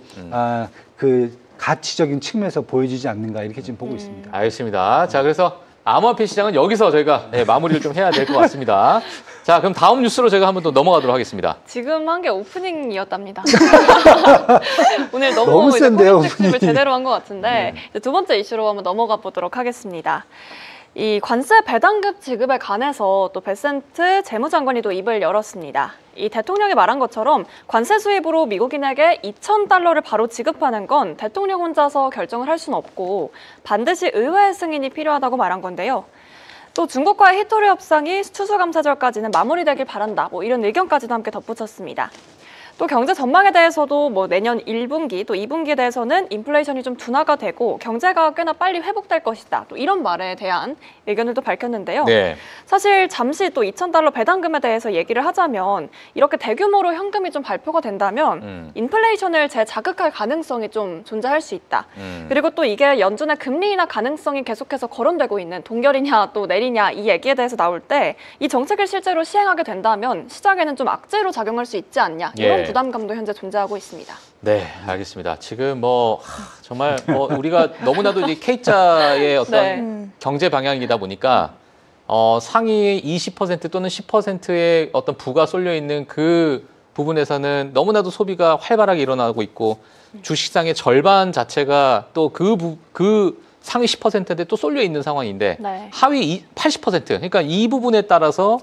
그 가치적인 측면에서 보여지지 않는가 이렇게 지금 보고 있습니다. 알겠습니다. 자, 그래서 암호화폐 시장은 여기서 저희가 마무리를 좀 해야 될 것 같습니다. 자, 그럼 다음 뉴스로 제가 한번 더 넘어가도록 하겠습니다. 지금 한 게 오프닝이었답니다. 오늘 너무 이제 센데요, 코믹 특집을 오프닝이. 제대로 한 것 같은데 이제 두 번째 이슈로 한번 넘어가 보도록 하겠습니다. 이 관세 배당급 지급에 관해서 또 베센트 재무장관이 또 입을 열었습니다. 이 대통령이 말한 것처럼 관세 수입으로 미국인에게 2,000달러를 바로 지급하는 건 대통령 혼자서 결정을 할 수는 없고 반드시 의회 승인이 필요하다고 말한 건데요. 또 중국과의 히토리 협상이 추수감사절까지는 마무리되길 바란다. 뭐 이런 의견까지도 함께 덧붙였습니다. 또 경제 전망에 대해서도 뭐 내년 1분기 또 2분기에 대해서는 인플레이션이 좀 둔화가 되고 경제가 꽤나 빨리 회복될 것이다. 또 이런 말에 대한 의견을 또 밝혔는데요. 네. 사실 잠시 또 2,000달러 배당금에 대해서 얘기를 하자면 이렇게 대규모로 현금이 좀 발표가 된다면 인플레이션을 재자극할 가능성이 좀 존재할 수 있다. 그리고 또 이게 연준의 금리 인하 가능성이 계속해서 거론되고 있는 동결이냐 또 내리냐 이 얘기에 대해서 나올 때 이 정책을 실제로 시행하게 된다면 시장에는 좀 악재로 작용할 수 있지 않냐 이런 부담감도 현재 존재하고 있습니다. 네, 알겠습니다. 지금 정말 우리가 너무나도 이제 K자의 어떤 경제 방향이다 보니까 상위 20% 또는 10%의 어떤 부가 쏠려 있는 그 부분에서는 너무나도 소비가 활발하게 일어나고 있고 주식시장의 절반 자체가 또 그 상위 10%인데 또 쏠려 있는 상황인데 하위 80% 그러니까 이 부분에 따라서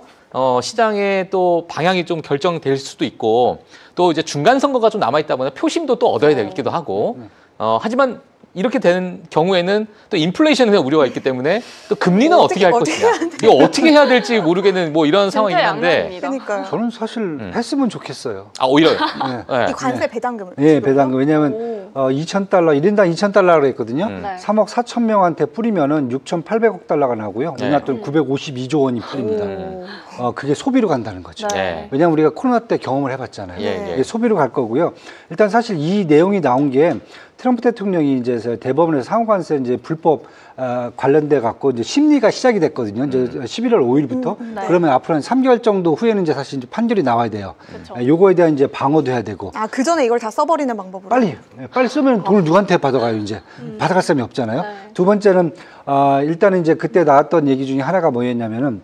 시장의 또 방향이 좀 결정될 수도 있고 또 이제 중간 선거가 좀 남아 있다 보면 표심도 또 얻어야 되기도 하고 하지만 이렇게 되는 경우에는 또 인플레이션에 대한 우려가 있기 때문에 또 금리는 어떻게 할 것이냐 이거 어떻게 해야 될지 모르겠는 뭐 이런 상황이긴 한데 그러니까요. 저는 사실 했으면 좋겠어요. 오히려요. 네. 이 관세 배당금을. 예, 배당금. 왜냐하면 2,000달러, 1인당 2,000달러라고 했거든요. 3억 4천 명한테 뿌리면은 6,800억 달러가 나고요. 우리나라 돈 952조 원이 뿌립니다. 그게 소비로 간다는 거죠. 왜냐하면 우리가 코로나 때 경험을 해봤잖아요. 이게 소비로 갈 거고요. 일단 사실 이 내용이 나온 게 트럼프 대통령이 이제 대법원에서 상호관세 이제 불법 관련돼 갖고 이제 심리가 시작이 됐거든요. 이제 11월 5일부터. 그러면 앞으로 한 3개월 정도 후에는 이제 사실 이제 판결이 나와야 돼요. 요거에 대한 이제 방어도 해야 되고. 그 전에 이걸 다 써버리는 방법으로. 빨리 쓰면 돈을 누구한테 받아가요, 이제. 받아갈 사람이 없잖아요. 두 번째는, 일단은 이제 그때 나왔던 얘기 중에 하나가 뭐였냐면은,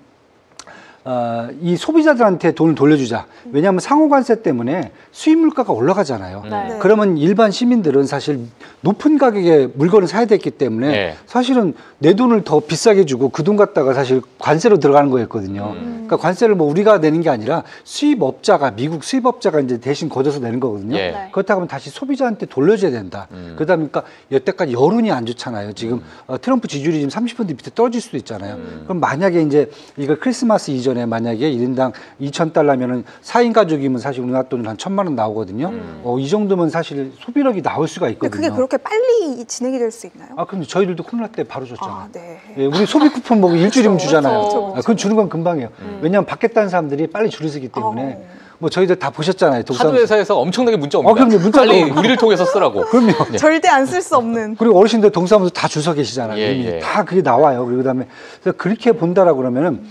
이 소비자들한테 돈을 돌려주자. 왜냐하면 상호관세 때문에 수입 물가가 올라가잖아요. 그러면 일반 시민들은 사실 높은 가격에 물건을 사야 됐기 때문에 사실은 내 돈을 더 비싸게 주고 그 돈 갖다가 사실 관세로 들어가는 거였거든요. 그러니까 관세를 뭐 우리가 내는 게 아니라 수입업자가 미국 수입업자가 이제 대신 걷어서 내는 거거든요. 그렇다고 하면 다시 소비자한테 돌려줘야 된다. 그러다 보니까 여태까지 여론이 안 좋잖아요. 지금 트럼프 지지율이 지금 30% 밑에 떨어질 수도 있잖아요. 그럼 만약에 이제 이거 크리스마스 이전 전에 만약에 1인당 2,000달러면은 4인 가족이면 사실 우리나라 돈은 한 1,000만 원 나오거든요. 이 정도면 사실 소비력이 나올 수가 있거든요. 근데 그게 그렇게 빨리 진행이 될 수 있나요? 근데 저희들도 코로나 때 바로 줬잖아요. 네. 예, 우리 소비 쿠폰 뭐 일주일이면 주잖아요. 그렇죠. 그건 주는 건 금방이에요. 왜냐하면 밖에 있다는 사람들이 빨리 줄을 서기 때문에 뭐 저희들 다 보셨잖아요. 하도 회사에서 엄청나게 문자 옵니다. 그럼요. 문자가 빨리 우리를 통해서 쓰라고. 그럼요. 절대 안 쓸 수 없는. 그리고 어르신들 동사무소 다 줄 서 계시잖아요. 예, 이미 예. 다 그게 나와요. 그다음에 그래서 그렇게 본다라고 그러면은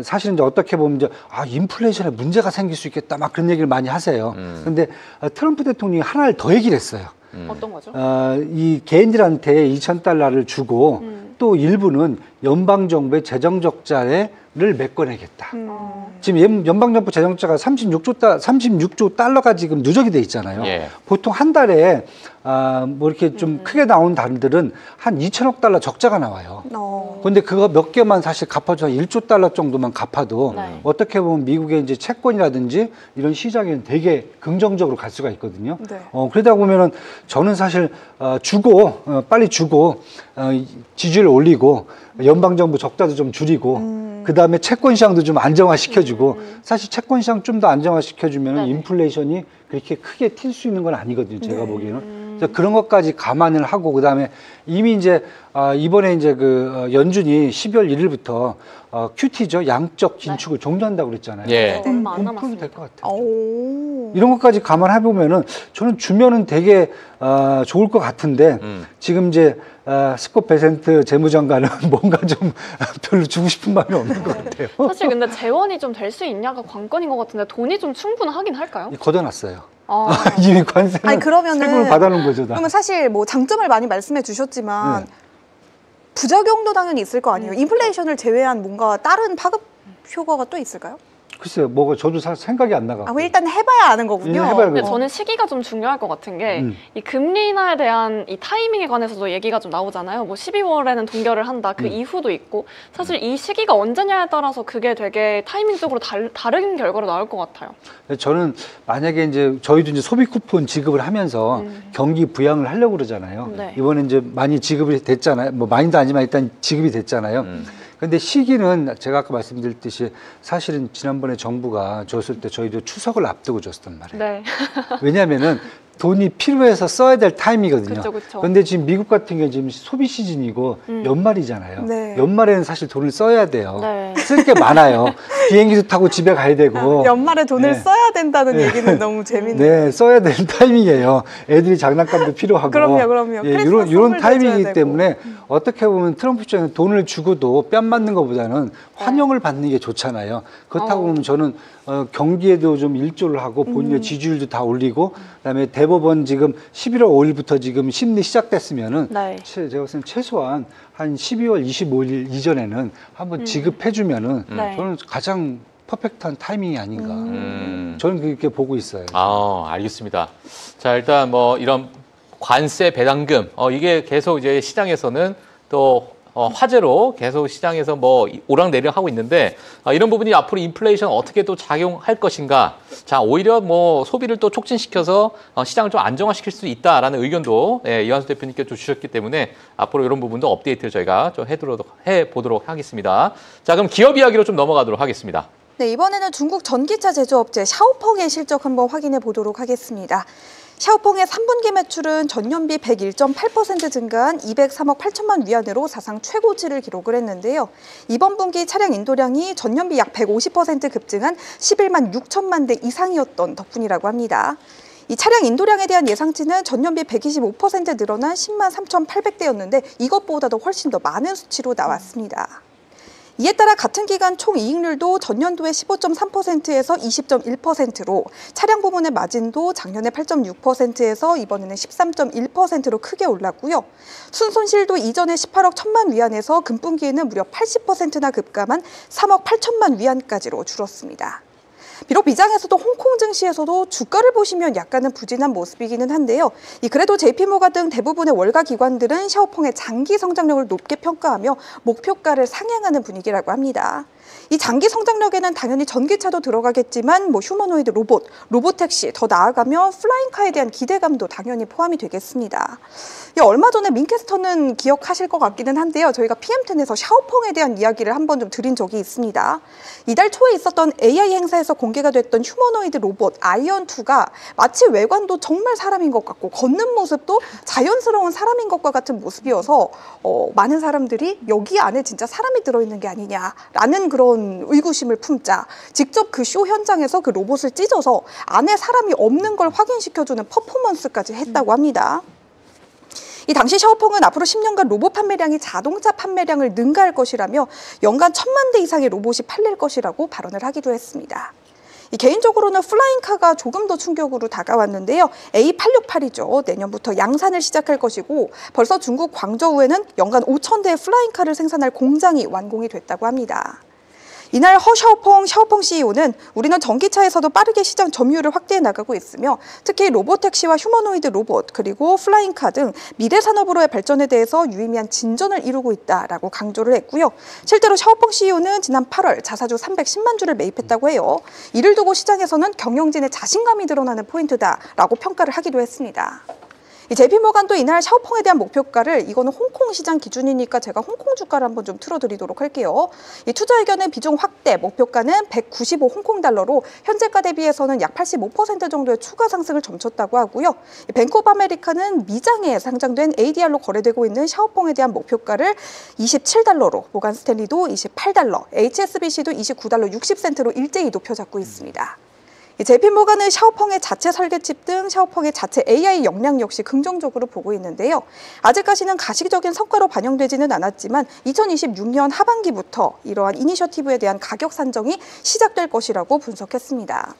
사실은 이제 어떻게 보면 이제 인플레이션에 문제가 생길 수 있겠다 막 그런 얘기를 많이 하세요. 근데 트럼프 대통령이 하나를 더 얘기를 했어요. 어떤 거죠? 이 개인들한테 2,000달러를 주고 또 일부는 연방 정부의 재정 적자를 메꿔내겠다. 지금 연방 정부 재정 적자가 36조 달러가 지금 누적이 돼 있잖아요. 예. 보통 한 달에 뭐 이렇게 좀 크게 나온 달들은 한 2천억 달러 적자가 나와요. 근데 그거 몇 개만 사실 갚아줘 1조 달러 정도만 갚아도 네. 어떻게 보면 미국의 이제 채권이라든지 이런 시장에는 되게 긍정적으로 갈 수가 있거든요. 네. 그러다 보면은 저는 사실 빨리 주고 지지율 올리고 연방정부 적자도 좀 줄이고 그 다음에 채권 시장도 좀 안정화시켜주고 사실 채권 시장 좀 더 안정화시켜주면 네네. 인플레이션이 그렇게 크게 튈 수 있는 건 아니거든요. 제가 네. 보기에는. 그래서 그런 것까지 감안을 하고 그 다음에 이미 이제 이번에 이제 연준이 12월 1일부터 QT죠. 양적 긴축을 종료한다고 그랬잖아요. 예. 얼마 안 그럼 풀면 남았습니다. 될 것 같아요. 오. 이런 것까지 감안해 보면은 저는 주면은 되게 좋을 것 같은데 지금 이제 스콧 베센트 재무장관은 뭔가 좀 별로 주고 싶은 마음이 없는 것 같아요. 사실 근데 재원이 좀 될 수 있냐가 관건인 것 같은데 돈이 좀 충분하긴 할까요? 걷어놨어요. 아, 이미 관세는 아니, 그러면은 세금을 받아놓은 거죠. 다. 그러면 사실 뭐 장점을 많이 말씀해 주셨지만 네. 부작용도 당연히 있을 거 아니에요. 인플레이션을 제외한 뭔가 다른 파급 효과가 또 있을까요? 글쎄요, 뭐가 저도 생각이 안 나가. 일단 해봐야 아는 거군요. 해봐야 근데 그래요. 저는 시기가 좀 중요할 것 같은 게 이 음. 금리 인하에 대한 이 타이밍에 관해서도 얘기가 좀 나오잖아요. 뭐 12월에는 동결을 한다. 그 이후도 있고 사실 이 시기가 언제냐에 따라서 그게 되게 타이밍적으로 다른 결과로 나올 것 같아요. 저는 만약에 이제 저희도 이제 소비 쿠폰 지급을 하면서 경기 부양을 하려고 그러잖아요. 네. 이번에 이제 많이 지급이 됐잖아요. 뭐 많이도 아니지만 일단 지급이 됐잖아요. 근데 시기는 제가 아까 말씀드렸듯이 사실은 지난번에 정부가 줬을 때 저희도 추석을 앞두고 줬단 말이에요. 네. 왜냐하면은 돈이 필요해서 써야 될 타임이거든요. 그쵸, 그쵸. 근데 지금 미국 같은 경우는 지금 소비 시즌이고 연말이잖아요. 네. 연말에는 사실 돈을 써야 돼요. 네. 쓸 게 많아요. 비행기도 타고 집에 가야 되고. 연말에 돈을 네. 써야 된다는 얘기는 너무 재밌네요. 네, 써야 되는 타이밍이에요. 애들이 장난감도 필요하고. 그럼요. 예, 크리스마스 이런 선물도 타이밍이기 해줘야 되고. 때문에 어떻게 보면 트럼프 쪽에는 돈을 주고도 뺨 맞는 것보다는 환영을 받는 게 좋잖아요. 그렇다고 보면 저는 경기에도 좀 일조를 하고 본인의 지지율도 다 올리고 그다음에 대법원 지금 11월 5일부터 지금 심리 시작됐으면은 네. 제가 봤을 때 최소한 한 12월 25일 이전에는 한번 지급해주면은 네. 저는 가장 퍼펙트한 타이밍이 아닌가. 저는 그렇게 보고 있어요. 알겠습니다. 자, 일단 뭐 이런 관세 배당금, 이게 계속 이제 시장에서는 또 화제로 계속 시장에서 뭐 오락내락 하고 있는데 이런 부분이 앞으로 인플레이션 어떻게 또 작용할 것인가. 자, 오히려 뭐 소비를 또 촉진시켜서 시장을 좀 안정화시킬 수 있다라는 의견도 이완수 대표님께 좀 주셨기 때문에 앞으로 이런 부분도 업데이트를 저희가 좀 해보도록 하겠습니다. 자, 그럼 기업 이야기로 좀 넘어가도록 하겠습니다. 네, 이번에는 중국 전기차 제조업체 샤오펑의 실적 한번 확인해 보도록 하겠습니다. 샤오펑의 3분기 매출은 전년비 101.8% 증가한 203억 8천만 위안으로 사상 최고치를 기록을 했는데요. 이번 분기 차량 인도량이 전년비 약 150% 급증한 11만 6천만 대 이상이었던 덕분이라고 합니다. 이 차량 인도량에 대한 예상치는 전년비 125% 늘어난 10만 3,800대였는데 이것보다도 훨씬 더 많은 수치로 나왔습니다. 이에 따라 같은 기간 총 이익률도 전년도의 15.3%에서 20.1%로 차량 부문의 마진도 작년에 8.6%에서 이번에는 13.1%로 크게 올랐고요. 순손실도 이전에 18억 1천만 위안에서 금분기에는 무려 80%나 급감한 3억 8천만 위안까지로 줄었습니다. 비록 미장에서도 홍콩 증시에서도 주가를 보시면 약간은 부진한 모습이기는 한데요. 그래도 JP모가 등 대부분의 월가 기관들은 샤오펑의 장기 성장력을 높게 평가하며 목표가를 상향하는 분위기라고 합니다. 이 장기 성장력에는 당연히 전기차도 들어가겠지만 뭐 휴머노이드 로봇, 로보택시, 더 나아가면 플라잉카에 대한 기대감도 당연히 포함이 되겠습니다. 얼마 전에 민캐스터는 기억하실 것 같기는 한데요. 저희가 PM10에서 샤오펑에 대한 이야기를 한번 좀 드린 적이 있습니다. 이달 초에 있었던 AI 행사에서 공개가 됐던 휴머노이드 로봇 아이언2가 마치 외관도 정말 사람인 것 같고 걷는 모습도 자연스러운 사람인 것과 같은 모습이어서 많은 사람들이 여기 안에 진짜 사람이 들어있는 게 아니냐라는 그런 의구심을 품자 직접 그 쇼 현장에서 그 로봇을 찢어서 안에 사람이 없는 걸 확인시켜주는 퍼포먼스까지 했다고 합니다. 이 당시 샤오펑은 앞으로 10년간 로봇 판매량이 자동차 판매량을 능가할 것이라며 연간 1000만 대 이상의 로봇이 팔릴 것이라고 발언을 하기도 했습니다. 개인적으로는 플라잉카가 조금 더 충격으로 다가왔는데요. A868이죠. 내년부터 양산을 시작할 것이고 벌써 중국 광저우에는 연간 5000대의 플라잉카를 생산할 공장이 완공이 됐다고 합니다. 이날 샤오펑 CEO는 우리는 전기차에서도 빠르게 시장 점유율을 확대해 나가고 있으며 특히 로보택시와 휴머노이드 로봇 그리고 플라잉카 등 미래 산업으로의 발전에 대해서 유의미한 진전을 이루고 있다라고 강조를 했고요. 실제로 샤오펑 CEO는 지난 8월 자사주 310만 주를 매입했다고 해요. 이를 두고 시장에서는 경영진의 자신감이 드러나는 포인트다라고 평가를 하기도 했습니다. 이 JP모간도 이날 샤오펑에 대한 목표가를 이거는 홍콩 시장 기준이니까 제가 홍콩 주가를 한번 좀 틀어드리도록 할게요. 이 투자 의견은 비중 확대, 목표가는 195 홍콩 달러로 현재가 대비해서는 약 85% 정도의 추가 상승을 점쳤다고 하고요. 뱅크 오브 아메리카는 미장에 상장된 ADR로 거래되고 있는 샤오펑에 대한 목표가를 27달러로, 모간 스탠리도 28달러, HSBC도 29달러 60센트로 일제히 높여잡고 있습니다. JP모간은 샤오펑의 자체 설계칩 등 샤오펑의 자체 AI 역량 역시 긍정적으로 보고 있는데요. 아직까지는 가시적인 성과로 반영되지는 않았지만 2026년 하반기부터 이러한 이니셔티브에 대한 가격 산정이 시작될 것이라고 분석했습니다.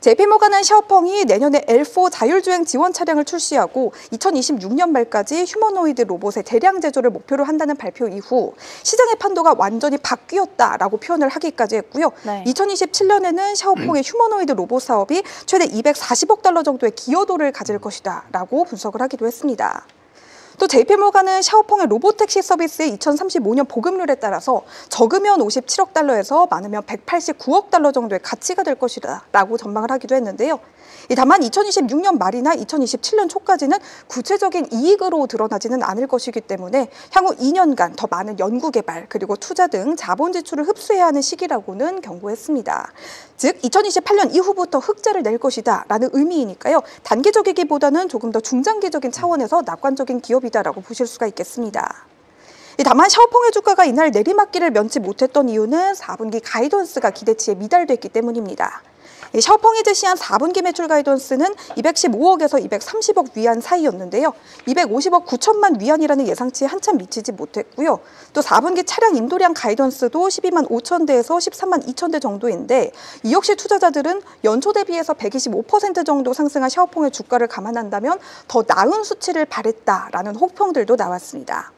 JP모간은 샤오펑이 내년에 L4 자율주행 지원 차량을 출시하고 2026년 말까지 휴머노이드 로봇의 대량 제조를 목표로 한다는 발표 이후 시장의 판도가 완전히 바뀌었다라고 표현을 하기까지 했고요. 네. 2027년에는 샤오펑의 휴머노이드 로봇 사업이 최대 240억 달러 정도의 기여도를 가질 것이다라고 분석을 하기도 했습니다. 또 JP모간은 샤오펑의 로보택시 서비스의 2035년 보급률에 따라서 적으면 57억 달러에서 많으면 189억 달러 정도의 가치가 될 것이라고 전망을 하기도 했는데요. 다만 2026년 말이나 2027년 초까지는 구체적인 이익으로 드러나지는 않을 것이기 때문에 향후 2년간 더 많은 연구개발 그리고 투자 등 자본 지출을 흡수해야 하는 시기라고는 경고했습니다. 즉 2028년 이후부터 흑자를 낼 것이다 라는 의미이니까요. 단기적이기보다는 조금 더 중장기적인 차원에서 낙관적인 기업이다라고 보실 수가 있겠습니다. 다만 샤오펑의 주가가 이날 내리막길을 면치 못했던 이유는 4분기 가이던스가 기대치에 미달됐기 때문입니다. 샤오펑이 제시한 4분기 매출 가이던스는 215억에서 230억 위안 사이였는데요. 250억 9천만 위안이라는 예상치에 한참 미치지 못했고요. 또 4분기 차량 인도량 가이던스도 12만 5천 대에서 13만 2천 대 정도인데 이 역시 투자자들은 연초 대비해서 125% 정도 상승한 샤오펑의 주가를 감안한다면 더 나은 수치를 바랬다라는 혹평들도 나왔습니다.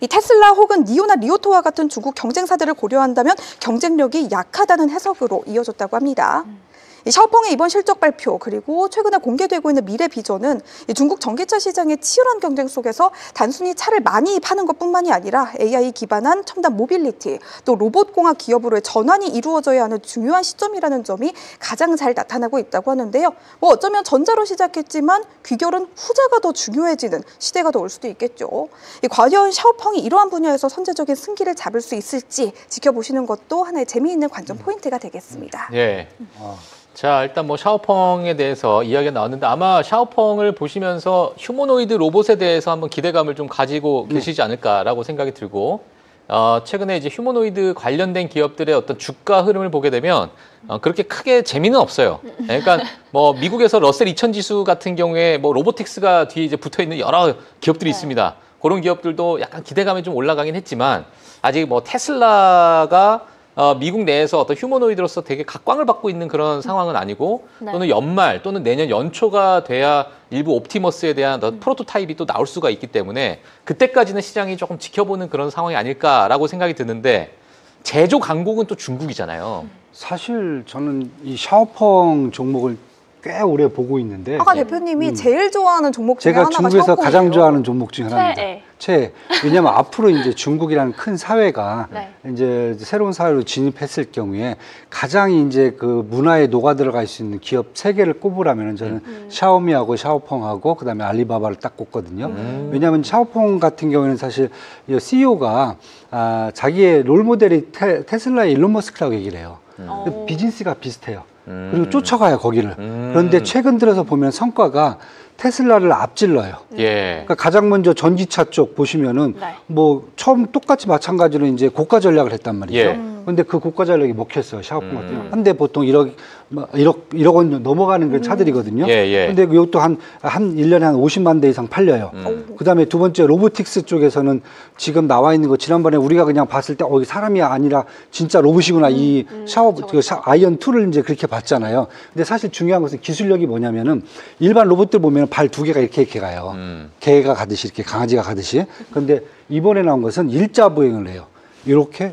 이 테슬라 혹은 니오나 리오토와 같은 중국 경쟁사들을 고려한다면 경쟁력이 약하다는 해석으로 이어졌다고 합니다. 이 샤오펑의 이번 실적 발표 그리고 최근에 공개되고 있는 미래 비전은 이 중국 전기차 시장의 치열한 경쟁 속에서 단순히 차를 많이 파는 것뿐만이 아니라 AI 기반한 첨단 모빌리티 또 로봇공학 기업으로의 전환이 이루어져야 하는 중요한 시점이라는 점이 가장 잘 나타나고 있다고 하는데요. 어쩌면 전자로 시작했지만 귀결은 후자가 더 중요해지는 시대가 더 올 수도 있겠죠. 과연 샤오펑이 이러한 분야에서 선제적인 승기를 잡을 수 있을지 지켜보시는 것도 하나의 재미있는 관전 포인트가 되겠습니다. 예. 자, 일단 뭐 샤오펑에 대해서 이야기가 나왔는데 아마 샤오펑을 보시면서 휴머노이드 로봇에 대해서 한번 기대감을 좀 가지고 계시지 않을까라고 생각이 들고 최근에 이제 휴머노이드 관련된 기업들의 어떤 주가 흐름을 보게 되면 그렇게 크게 재미는 없어요. 그러니까 뭐 미국에서 러셀 2000 지수 같은 경우에 뭐 로보틱스가 뒤에 이제 붙어 있는 여러 기업들이 있습니다. 그런 기업들도 약간 기대감이 좀 올라가긴 했지만 아직 뭐 테슬라가 미국 내에서 어떤 휴머노이드로서 되게 각광을 받고 있는 그런 상황은 아니고 또는 연말 또는 내년 연초가 돼야 일부 옵티머스에 대한 프로토타입이 또 나올 수가 있기 때문에 그때까지는 시장이 조금 지켜보는 그런 상황이 아닐까라고 생각이 드는데 제조 강국은 또 중국이잖아요. 사실 저는 이 샤오펑 종목을 꽤 오래 보고 있는데 아까 대표님이 제일 좋아하는 종목 중에 제가 하나가 중국에서 샤오퐁이에요. 가장 좋아하는 종목 중에 하나입니다. 최애. 최애. 왜냐하면 앞으로 이제 중국이라는 큰 사회가 네. 이제 새로운 사회로 진입했을 경우에 가장 이제 그 문화에 녹아 들어갈 수 있는 기업 세 개를 꼽으라면 저는 샤오미하고 샤오펑하고 그다음에 알리바바를 딱 꼽거든요. 왜냐하면 샤오펑 같은 경우에는 사실 CEO가 자기의 롤 모델이 테슬라의 일론 머스크라고 얘기를 해요. 근데 비즈니스가 비슷해요. 그리고 쫓아가요 거기를. 그런데 최근 들어서 보면 성과가 테슬라를 앞질러요. 예. 그러니까 가장 먼저 전기차 쪽 보시면은 네. 뭐 처음 똑같이 마찬가지로 이제 고가 전략을 했단 말이죠. 예. 근데 그 고가 전략이 먹혔어요. 샤오펑 같은 경우. 한 대 보통 1억 원 넘어가는 그 차들이거든요. 예, 예. 근데 이것도 한 1년에 한 50만 대 이상 팔려요. 그다음에 두 번째 로보틱스 쪽에서는 지금 나와 있는 거 지난번에 우리가 그냥 봤을 때 이게 사람이 아니라 진짜 로봇이구나 이 아이언 2를 이제 그렇게 봤잖아요. 근데 사실 중요한 것은 기술력이 뭐냐면은 일반 로봇들 보면 발 두 개가 이렇게 가요. 개가 가듯이 이렇게 강아지가 가듯이. 근데 이번에 나온 것은 일자 보행을 해요. 이렇게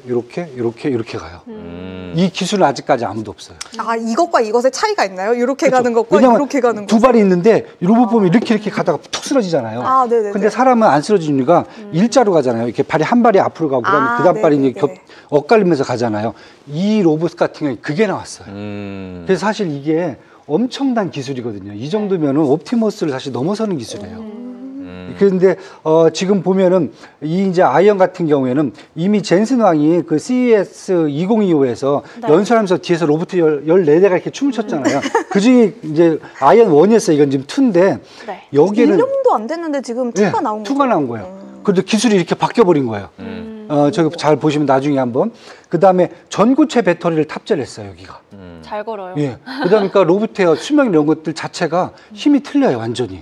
가요. 이 기술은 아직까지 아무도 없어요. 아, 이것과 이것의 차이가 있나요? 이렇게 가는 것과 왜냐면 이렇게 가는 두 것. 발이 있는데 이 로봇 보면 이렇게 가다가 툭 쓰러지잖아요. 아, 네네네. 근데 사람은 안 쓰러지는 이유가 일자로 가잖아요. 이렇게 발이 한 발이 앞으로 가고 그다음에 그다음 발이 이제 네네네. 엇갈리면서 가잖아요. 이 로봇 같은 경우에 그게 나왔어요. 그래서 사실 이게 엄청난 기술이거든요. 이 정도면은 옵티머스를 사실 넘어서는 기술이에요. 그런데 지금 보면은 이 이제 아이언 같은 경우에는 이미 젠슨 왕이 그 CES 2025에서 연설하면서 뒤에서 로봇 14대가 이렇게 춤을 췄잖아요. 그 중에 이제 아이언 1이었어요. 이건 지금 2인데 네. 여기는 1년도 안 됐는데 지금 2가 나온 거죠. 2가 나온 거예요. 그런데 기술이 이렇게 바뀌어버린 거예요. 저기 잘 보시면 나중에 한번. 그 다음에 전구체 배터리를 탑재를 했어요, 여기가. 잘 걸어요. 예. 그다음에 그러니까 로봇의 수명 이런 것들 자체가 힘이 틀려요, 완전히.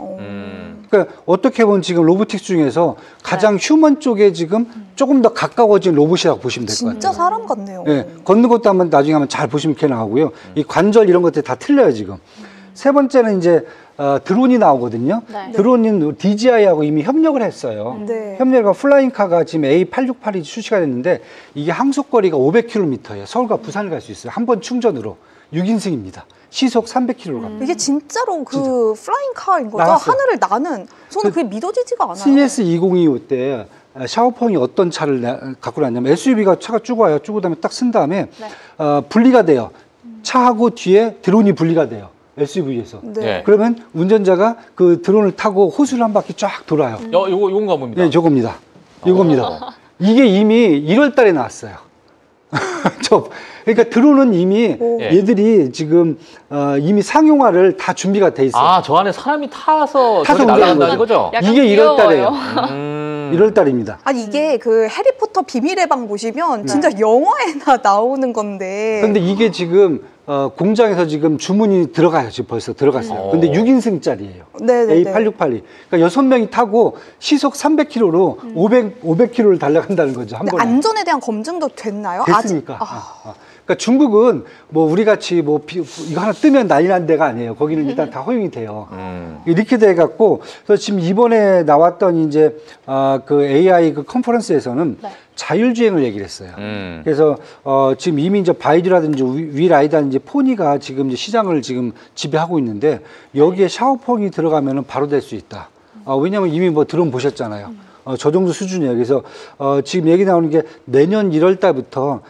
그러니까 어떻게 보면 지금 로보틱스 중에서 가장 휴먼 쪽에 지금 조금 더 가까워진 로봇이라고 보시면 될 것 같아요. 진짜 사람 같네요. 예. 걷는 것도 한번 나중에 한번 잘 보시면 이렇게 나오고요. 이 관절 이런 것들이 다 틀려요, 지금. 세 번째는 이제 드론이 나오거든요. 네. 드론은 DJI하고 이미 협력을 했어요. 네. 협력과 플라잉카가 지금 A868이 출시가 됐는데 이게 항속거리가 500km예요. 서울과 부산을 갈 수 있어요. 한 번 충전으로 6인승입니다. 시속 300km로 갑니다. 이게 진짜로 그 플라잉 카인 거죠? 나왔어요. 하늘을 나는. 저는 그게 믿어지지가 않아요. CES 2025 때 샤오펑이 어떤 차를 갖고 나왔냐면 SUV가 차가 쭉 와요. 쭉 오다음에 딱 쓴 다음에 분리가 돼요. 차하고 뒤에 드론이 분리가 돼요. SUV에서. 네. 예. 그러면 운전자가 그 드론을 타고 호수를 한 바퀴 쫙 돌아요. 요건가 봅니다. 네, 저겁니다. 이겁니다. 이게 이미 1월 달에 나왔어요. 그러니까 드론은 이미 얘들이 지금 이미 상용화를 다 준비가 돼 있어요. 아, 저 안에 사람이 타서 타서 저렇게 날아간다는 움직이는 거죠? 약간 이게 1월 달에요. 귀여워요. 1월 달입니다. 아니 이게 그 해리포터 비밀의 방 보시면 진짜 영화에나 나오는 건데. 근데 이게 지금 공장에서 지금 주문이 들어가요. 지금 벌써 들어갔어요. 근데 6인승짜리예요. 네네네. A868이. 그러니까 6명이 타고 시속 300km로 500km를 달려간다는 거죠. 한 근데 번에. 안전에 대한 검증도 됐나요? 됐으니까. 아직. 그러니까 중국은 뭐 우리 같이 뭐 이거 하나 뜨면 난리 난 데가 아니에요. 거기는 일단 다 허용이 돼요. 이렇게 돼 갖고 그래서 지금 이번에 나왔던 이제 그 AI 그 컨퍼런스에서는 자율주행을 얘기를 했어요. 그래서 지금 이미 이제 바이두라든지 위라이다든지 포니가 지금 이제 시장을 지금 지배하고 있는데 여기에 샤오펑이 들어가면은 바로 될 수 있다. 왜냐하면 이미 뭐 드론 보셨잖아요. 저 정도 수준이에요. 그래서 지금 얘기 나오는 게 내년 1월 달부터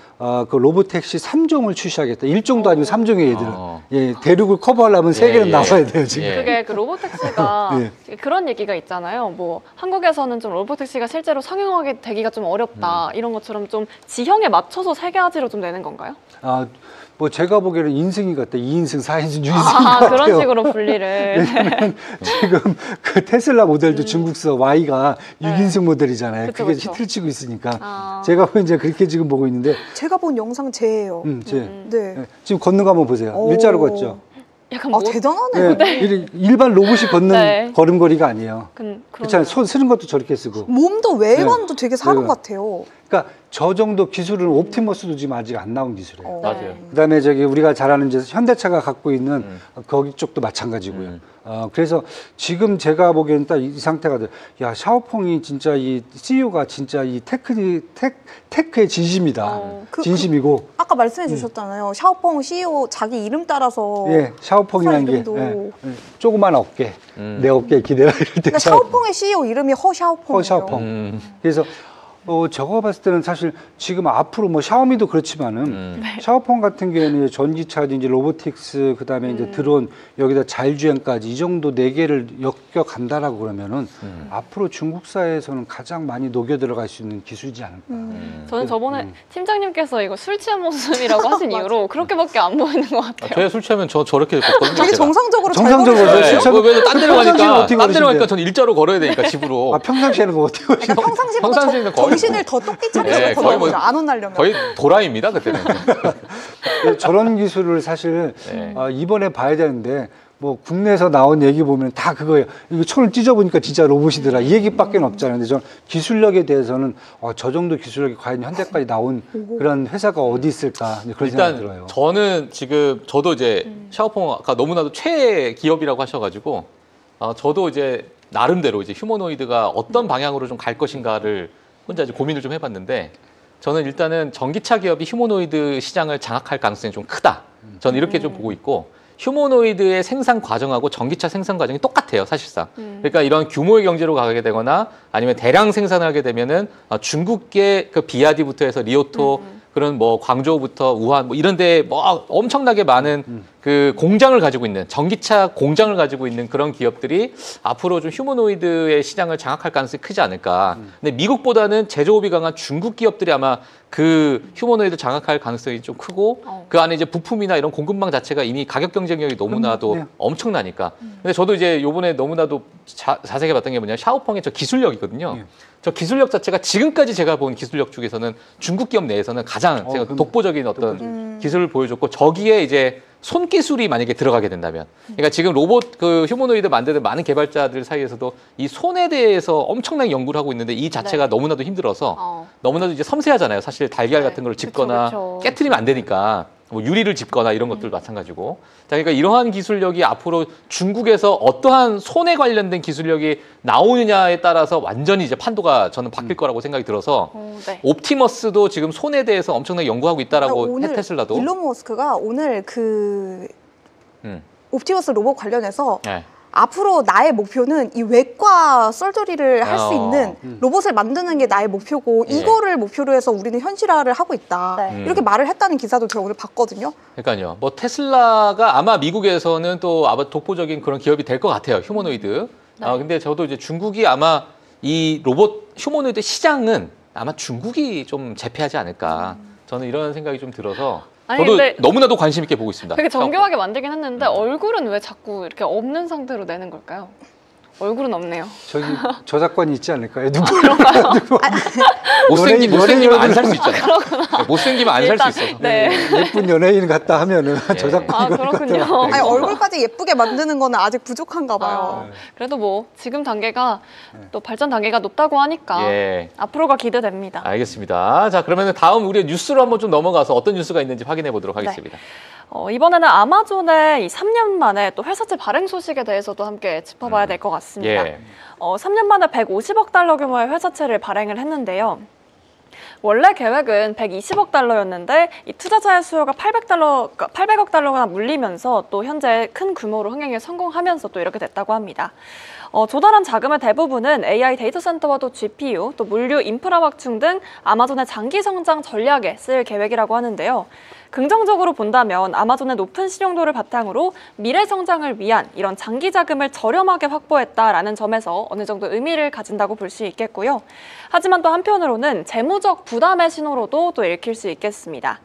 그 로보택시 3종을 출시하겠다. 1종도 아니고 3종의 얘들은. 예, 대륙을 커버하려면 3개는 나와야 돼요, 지금. 그게 그 로보택시가 그런 얘기가 있잖아요. 뭐 한국에서는 좀 로보택시가 실제로 상용하게 되기가 좀 어렵다. 이런 것처럼 좀 지형에 맞춰서 세 가지로 좀 내는 건가요? 뭐 제가 보기에는 인승이 같다. 2인승, 4인승, 6인승 아, 같아요. 그런 식으로 분리를. 왜냐면 지금 그 테슬라 모델도 중국서 Y가 6인승 모델이잖아요. 그쵸, 그게 그쵸. 히트를 치고 있으니까 제가 이제 그렇게 지금 보고 있는데 제가 본 영상 제예요. 네. 지금 걷는 거 한번 보세요. 오. 일자로 걷죠. 약간 뭐 대단하네요. 일반 로봇이 걷는 걸음걸이가 아니에요. 그러네요. 그렇잖아요. 손 쓰는 것도 저렇게 쓰고. 몸도 외관도 되게 사람 같아요. 그러니까 저 정도 기술은 옵티머스도 지금 아직 안 나온 기술이에요. 맞아요. 그다음에 저기 우리가 잘 아는 이제 현대차가 갖고 있는 거기 쪽도 마찬가지고요. 그래서 지금 제가 보기에는 딱 이 상태가 돼. 야, 샤오펑이 진짜 이 CEO가 진짜 이 테크의 진심이다. 진심이고. 아까 말씀해 주셨잖아요. 샤오펑 CEO 자기 이름 따라서 예, 샤오펑이라는 게 조그만 어깨, 내 어깨에 기대라 이럴 때. 그러니까 샤오펑의 CEO 이름이 허샤오펑이에요. 허샤오펑. 그래서 저거 봤을 때는 사실 지금 앞으로 뭐 샤오미도 그렇지만은 샤오펑 같은 경우에는 이제 전기차든지 로보틱스 그다음에 이제 드론 여기다 자율주행까지 이 정도 4개를 엮여 간다라고 그러면은 앞으로 중국사에서는 가장 많이 녹여 들어갈 수 있는 기술이지 않을까. 저는 저번에 팀장님께서 이거 술 취한 모습이라고 하신 이후로 그렇게밖에 안 보이는 것 같아요. 저희 술 취하면 저렇게 걷거든요. 되게 정상적으로 정상적으로 네, 술 딴 데로 가니까 저는 일자로 걸어야 되니까 집으로. 아, 평상시에는 거 어떻게 그러니까 평상시보다 정신을 더 똑띠 차리고 거의 뭐 안 혼나려면 거의 도라이입니다 그때는. 저런 기술을 사실 이번에 봐야 되는데 뭐 국내에서 나온 얘기 보면 다 그거예요. 이거 손을 찢어보니까 진짜 로봇이더라. 이 얘기밖에 없잖아요. 근데 저는 기술력에 대해서는 저 정도 기술력이 과연 현대까지 나온 그런 회사가 어디 있을까 그런 생각이 들어요. 저는 지금 저도 이제 샤오펑 아까 너무나도 최애 기업이라고 하셔가지고 저도 이제 나름대로 이제 휴머노이드가 어떤 방향으로 좀 갈 것인가를 혼자 이제 고민을 좀 해봤는데 저는 일단은 전기차 기업이 휴머노이드 시장을 장악할 가능성이 좀 크다. 저는 이렇게 좀 보고 있고 휴머노이드의 생산 과정하고 전기차 생산 과정이 똑같아요, 사실상. 그러니까 이런 규모의 경제로 가게 되거나 아니면 대량 생산을 하게 되면은 중국계 그 비아디부터 해서 리오토 그런 뭐 광저우부터 우한 뭐 이런 데 뭐 엄청나게 많은 그 공장을 가지고 있는 전기차 공장을 가지고 있는 그런 기업들이 앞으로 좀 휴머노이드의 시장을 장악할 가능성이 크지 않을까. 근데 미국보다는 제조업이 강한 중국 기업들이 아마 그 휴머노이드 장악할 가능성이 좀 크고 그 안에 이제 부품이나 이런 공급망 자체가 이미 가격 경쟁력이 너무나도 엄청나니까. 근데 저도 이제 요번에 너무나도 자세히 봤던 게 뭐냐 샤오펑의 저 기술력이거든요. 저 기술력 자체가 지금까지 제가 본 기술력 중에서는 중국 기업 내에서는 가장 제가 독보적인 어떤 기술을 보여줬고 저기에 이제 손기술이 만약에 들어가게 된다면 그러니까 지금 로봇 그 휴머노이드 만드는 많은 개발자들 사이에서도 이 손에 대해서 엄청나게 연구를 하고 있는데 이 자체가 너무나도 힘들어서 너무나도 이제 섬세하잖아요. 사실 달걀 같은 걸 짚거나 깨트리면 안 되니까 뭐 유리를 짚거나 이런 것들 마찬가지고. 자, 그러니까 이러한 기술력이 앞으로 중국에서 어떠한 손에 관련된 기술력이 나오느냐에 따라서 완전히 이제 판도가 저는 바뀔 거라고 생각이 들어서 옵티머스도 지금 손에 대해서 엄청나게 연구하고 있다라고 테슬라도. 일론 머스크가 오늘 그 옵티머스 로봇 관련해서 앞으로 나의 목표는 이 외과 설저리를 할 수 있는 로봇을 만드는 게 나의 목표고 이거를 목표로 해서 우리는 현실화를 하고 있다. 이렇게 말을 했다는 기사도 제가 오늘 봤거든요. 그러니까요. 뭐 테슬라가 아마 미국에서는 또 아마 독보적인 그런 기업이 될 것 같아요. 휴머노이드. 근데 저도 이제 중국이 아마 이 로봇 휴머노이드 시장은 아마 중국이 좀 제패하지 않을까. 저는 이런 생각이 좀 들어서 아니, 저도 너무나도 관심 있게 보고 있습니다. 되게 정교하게 만들긴 했는데 얼굴은 왜 자꾸 이렇게 없는 상태로 내는 걸까요? 얼굴은 없네요. 저기 저작권이 있지 않을까요? 못생기면 안 살 수 있잖아요. 못생기면 안 살 수 있어서. 예쁜 연예인 같다 하면은 저작권이 그렇군요. 아니, 얼굴까지 예쁘게 만드는 거는 아직 부족한가 봐요. 그래도 뭐 지금 단계가 또 발전 단계가 높다고 하니까 앞으로가 기대됩니다. 알겠습니다. 자, 그러면 다음 우리 뉴스로 한번 좀 넘어가서 어떤 뉴스가 있는지 확인해 보도록 하겠습니다. 이번에는 아마존의 이 3년 만에 또 회사채 발행 소식에 대해서도 함께 짚어봐야 될 것 같습니다. 3년 만에 150억 달러 규모의 회사채를 발행을 했는데요. 원래 계획은 120억 달러였는데 이 투자자의 수요가 800억 달러가 물리면서 또 현재 큰 규모로 흥행에 성공하면서 또 이렇게 됐다고 합니다. 조달한 자금의 대부분은 AI 데이터 센터와 또 GPU, 또 물류, 인프라 확충 등 아마존의 장기 성장 전략에 쓰일 계획이라고 하는데요. 긍정적으로 본다면 아마존의 높은 신용도를 바탕으로 미래 성장을 위한 이런 장기 자금을 저렴하게 확보했다라는 점에서 어느 정도 의미를 가진다고 볼 수 있겠고요. 하지만 또 한편으로는 재무적 부담의 신호로도 또 읽힐 수 있겠습니다.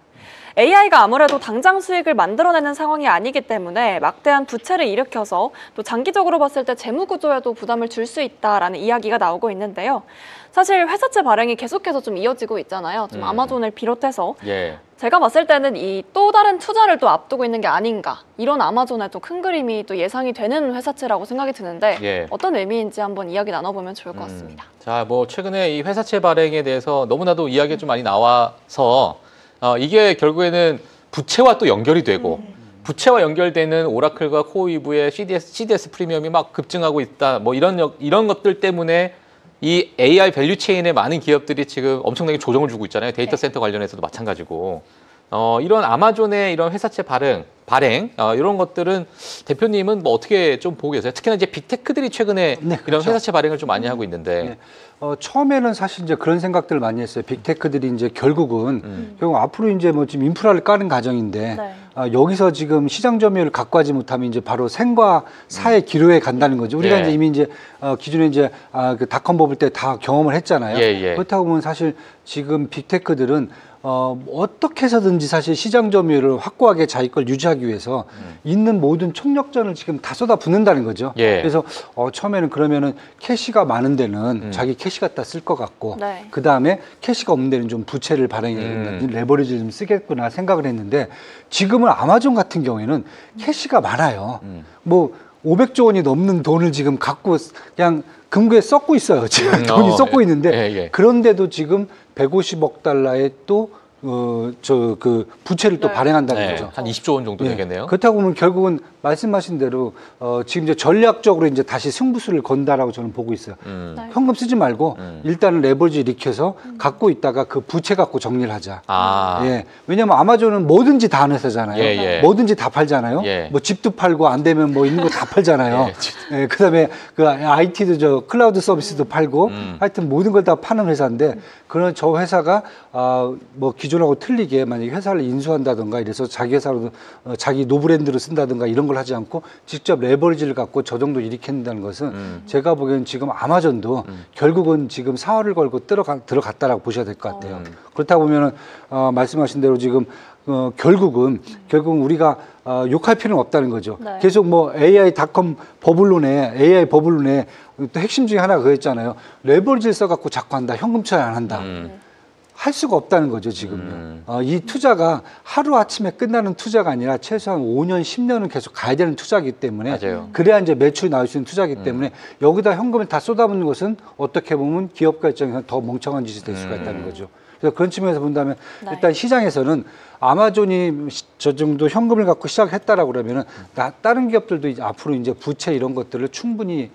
AI가 아무래도 당장 수익을 만들어내는 상황이 아니기 때문에 막대한 부채를 일으켜서 또 장기적으로 봤을 때 재무 구조에도 부담을 줄 수 있다라는 이야기가 나오고 있는데요. 사실 회사채 발행이 계속해서 좀 이어지고 있잖아요. 좀 아마존을 비롯해서. 예. 제가 봤을 때는 이 또 다른 투자를 또 앞두고 있는 게 아닌가. 이런 아마존의 또 큰 그림이 또 예상이 되는 회사채라고 생각이 드는데 예. 어떤 의미인지 한번 이야기 나눠보면 좋을 것 같습니다. 자, 뭐 최근에 이 회사채 발행에 대해서 너무나도 이야기가 좀 많이 나와서 이게 결국에는 부채와 또 연결이 되고 부채와 연결되는 오라클과 코어웨이브의 CDS 프리미엄이 막 급증하고 있다. 뭐 이런 것들 때문에 이 AI 밸류 체인에 많은 기업들이 지금 엄청나게 조정을 주고 있잖아요. 데이터 센터 관련해서도 마찬가지고. 이런 아마존의 이런 회사채 발행 이런 것들은 대표님은 뭐 어떻게 좀 보고 계세요? 특히나 이제 빅테크들이 최근에 네, 이런 그렇죠. 회사채 발행을 좀 많이 하고 있는데. 네. 처음에는 사실 이제 그런 생각들을 많이 했어요. 빅테크들이 이제 결국은 결국 앞으로 이제 뭐 지금 인프라를 까는 과정인데 네. 여기서 지금 시장 점유율을 갖고 가지 못하면 이제 바로 생과 사의 기로에 간다는 거죠. 우리가 예. 이제 이미 이제 기존에 이제 그 닷컴 버블 때 다 경험을 했잖아요. 예. 그렇다고 보면 사실 지금 빅테크들은 어떻게 해서든지 사실 시장 점유율을 확고하게 자기 걸 유지하기 위해서 있는 모든 총력전을 지금 다 쏟아붓는다는 거죠. 예. 그래서 처음에는 그러면은 캐시가 많은 데는 자기 캐시 갖다 쓸 것 같고 네. 그 다음에 캐시가 없는 데는 좀 부채를 발행해야겠다, 레버리지를 좀 쓰겠구나 생각을 했는데 지금은 아마존 같은 경우에는 캐시가 많아요. 뭐 500조 원이 넘는 돈을 지금 갖고 그냥 금고에 썩고 있어요. 지금 돈이 썩고 있는데 그런데도 지금 150억 달러의 또 그 부채를 또 발행한다는 거죠. 한 20조 원 정도 되겠네요. 그렇다고 보면 결국은 말씀하신 대로 지금 이제 전략적으로 이제 다시 승부수를 건다라고 저는 보고 있어요. 네. 현금 쓰지 말고 일단은 레버리지 일으켜서 갖고 있다가 그 부채 갖고 정리를 하자. 예. 왜냐면 아마존은 뭐든지 다 하는 회사잖아요. 예. 뭐든지 다 팔잖아요. 예. 뭐 집도 팔고 안 되면 뭐 있는 거 다 팔잖아요. 예. 그다음에 그 IT도 저 클라우드 서비스도 팔고 하여튼 모든 걸 다 파는 회사인데 그런 저 회사가 뭐 기존하고 틀리게 만약에 회사를 인수한다든가 이래서 자기 회사로 자기 노브랜드로 쓴다든가 이런 걸 하지 않고 직접 레버리지를 갖고 저 정도 일으킨다는 것은 제가 보기에는 지금 아마존도 결국은 지금 사활을 걸고 들어갔다라고 보셔야 될 것 같아요. 그렇다 보면은 말씀하신 대로 지금 결국은 우리가 욕할 필요는 없다는 거죠. 네. 계속 뭐 AI 버블론에 또 핵심 중에 하나가 그랬잖아요. 레버리지를 써갖고 자꾸 한다. 현금 처리 안 한다. 할 수가 없다는 거죠, 지금요. 이 투자가 하루아침에 끝나는 투자가 아니라 최소한 5년, 10년은 계속 가야 되는 투자이기 때문에 맞아요. 그래야 이제 매출이 나올 수 있는 투자이기 때문에 여기다 현금을 다 쏟아붓는 것은 어떻게 보면 기업가 입장에서 더 멍청한 짓이 될 수가 있다는 거죠. 그래서 그런 측면에서 본다면 일단 시장에서는 아마존이 저 정도 현금을 갖고 시작했다라고 그러면은 다른 기업들도 이제 앞으로 이제 부채 이런 것들을 충분히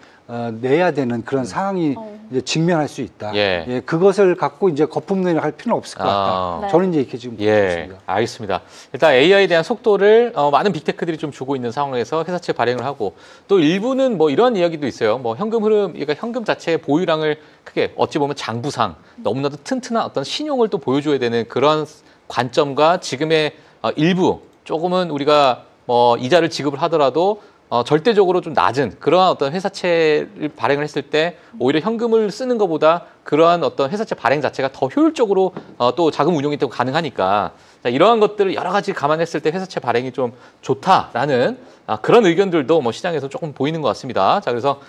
내야 되는 그런 상황이 이제 직면할 수 있다. 예, 그것을 갖고 이제 거품론을 할 필요는 없을 것 같다. 저는 이제 이렇게 지금 보고 있습니다. 알겠습니다. 일단 AI에 대한 속도를 많은 빅테크들이 좀 주고 있는 상황에서 회사채 발행을 하고 또 일부는 뭐 이런 이야기도 있어요. 뭐 현금 흐름, 그러니까 현금 자체의 보유량을 크게 어찌 보면 장부상 너무나도 튼튼한 어떤 신용을 또 보여줘야 되는 그런 관점과 지금의 일부 조금은 우리가 뭐 이자를 지급을 하더라도 절대적으로 좀 낮은 그러한 어떤 회사채를 발행을 했을 때 오히려 현금을 쓰는 것보다 그러한 어떤 회사채 발행 자체가 더 효율적으로 또 자금 운용이 또 가능하니까 자, 이러한 것들을 여러 가지 감안했을 때 회사채 발행이 좀 좋다라는 그런 의견들도 뭐 시장에서 조금 보이는 것 같습니다. 자, 그래서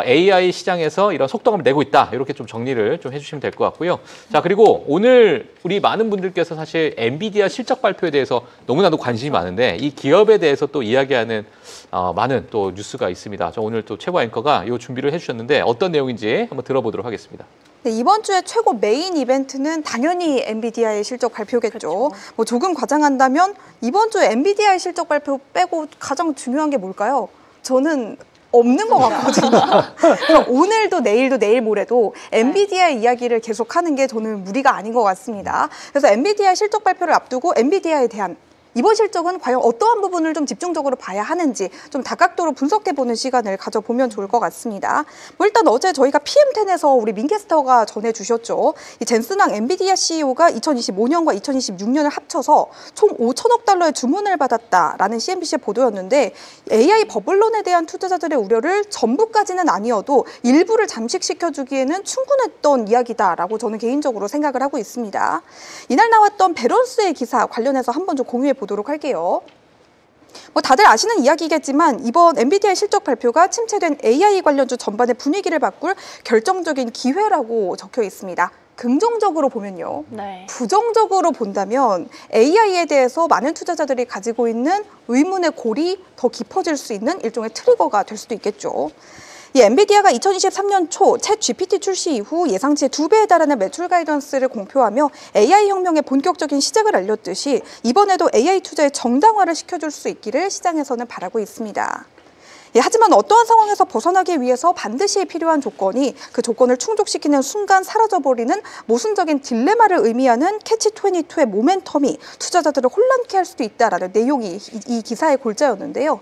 AI 시장에서 이런 속도감을 내고 있다. 이렇게 좀 정리를 좀 해주시면 될 것 같고요. 자, 그리고 오늘 우리 많은 분들께서 사실 엔비디아 실적 발표에 대해서 너무나도 관심이 많은데 이 기업에 대해서 또 이야기하는 많은 또 뉴스가 있습니다. 저 오늘 또 최고 앵커가 이 준비를 해주셨는데 어떤 내용인지 한번 들어보도록 하겠습니다. 네, 이번 주에 최고 메인 이벤트는 당연히 엔비디아의 실적 발표겠죠. 그렇죠. 뭐 조금 과장한다면 이번 주에 엔비디아의 실적 발표 빼고 가장 중요한 게 뭘까요? 저는 없는 것 같거든요. 그러니까 오늘도 내일도 내일 모레도 엔비디아 이야기를 계속하는 게 저는 무리가 아닌 것 같습니다. 그래서 엔비디아 실적 발표를 앞두고 엔비디아에 대한 이번 실적은 과연 어떠한 부분을 좀 집중적으로 봐야 하는지 좀 다각도로 분석해보는 시간을 가져보면 좋을 것 같습니다. 뭐 일단 어제 저희가 PM10에서 우리 민캐스터가 전해주셨죠. 이 젠슨왕 엔비디아 CEO가 2025년과 2026년을 합쳐서 총 5천억 달러의 주문을 받았다라는 CNBC의 보도였는데 AI 버블론에 대한 투자자들의 우려를 전부까지는 아니어도 일부를 잠식시켜주기에는 충분했던 이야기다라고 저는 개인적으로 생각을 하고 있습니다. 이날 나왔던 베런스의 기사 관련해서 한번 좀 공유해 보도록 할게요. 뭐 다들 아시는 이야기겠지만 이번 엔비디아의 실적 발표가 침체된 AI 관련주 전반의 분위기를 바꿀 결정적인 기회라고 적혀 있습니다. 긍정적으로 보면요. 네. 부정적으로 본다면 AI에 대해서 많은 투자자들이 가지고 있는 의문의 골이 더 깊어질 수 있는 일종의 트리거가 될 수도 있겠죠. 이 엔비디아가 2023년 초 챗 GPT 출시 이후 예상치의 2배에 달하는 매출 가이던스를 공표하며 AI 혁명의 본격적인 시작을 알렸듯이 이번에도 AI 투자의 정당화를 시켜줄 수 있기를 시장에서는 바라고 있습니다. 하지만 어떠한 상황에서 벗어나기 위해서 반드시 필요한 조건이 그 조건을 충족시키는 순간 사라져버리는 모순적인 딜레마를 의미하는 캐치22의 모멘텀이 투자자들을 혼란케 할 수도 있다라는 내용이 이 기사의 골자였는데요.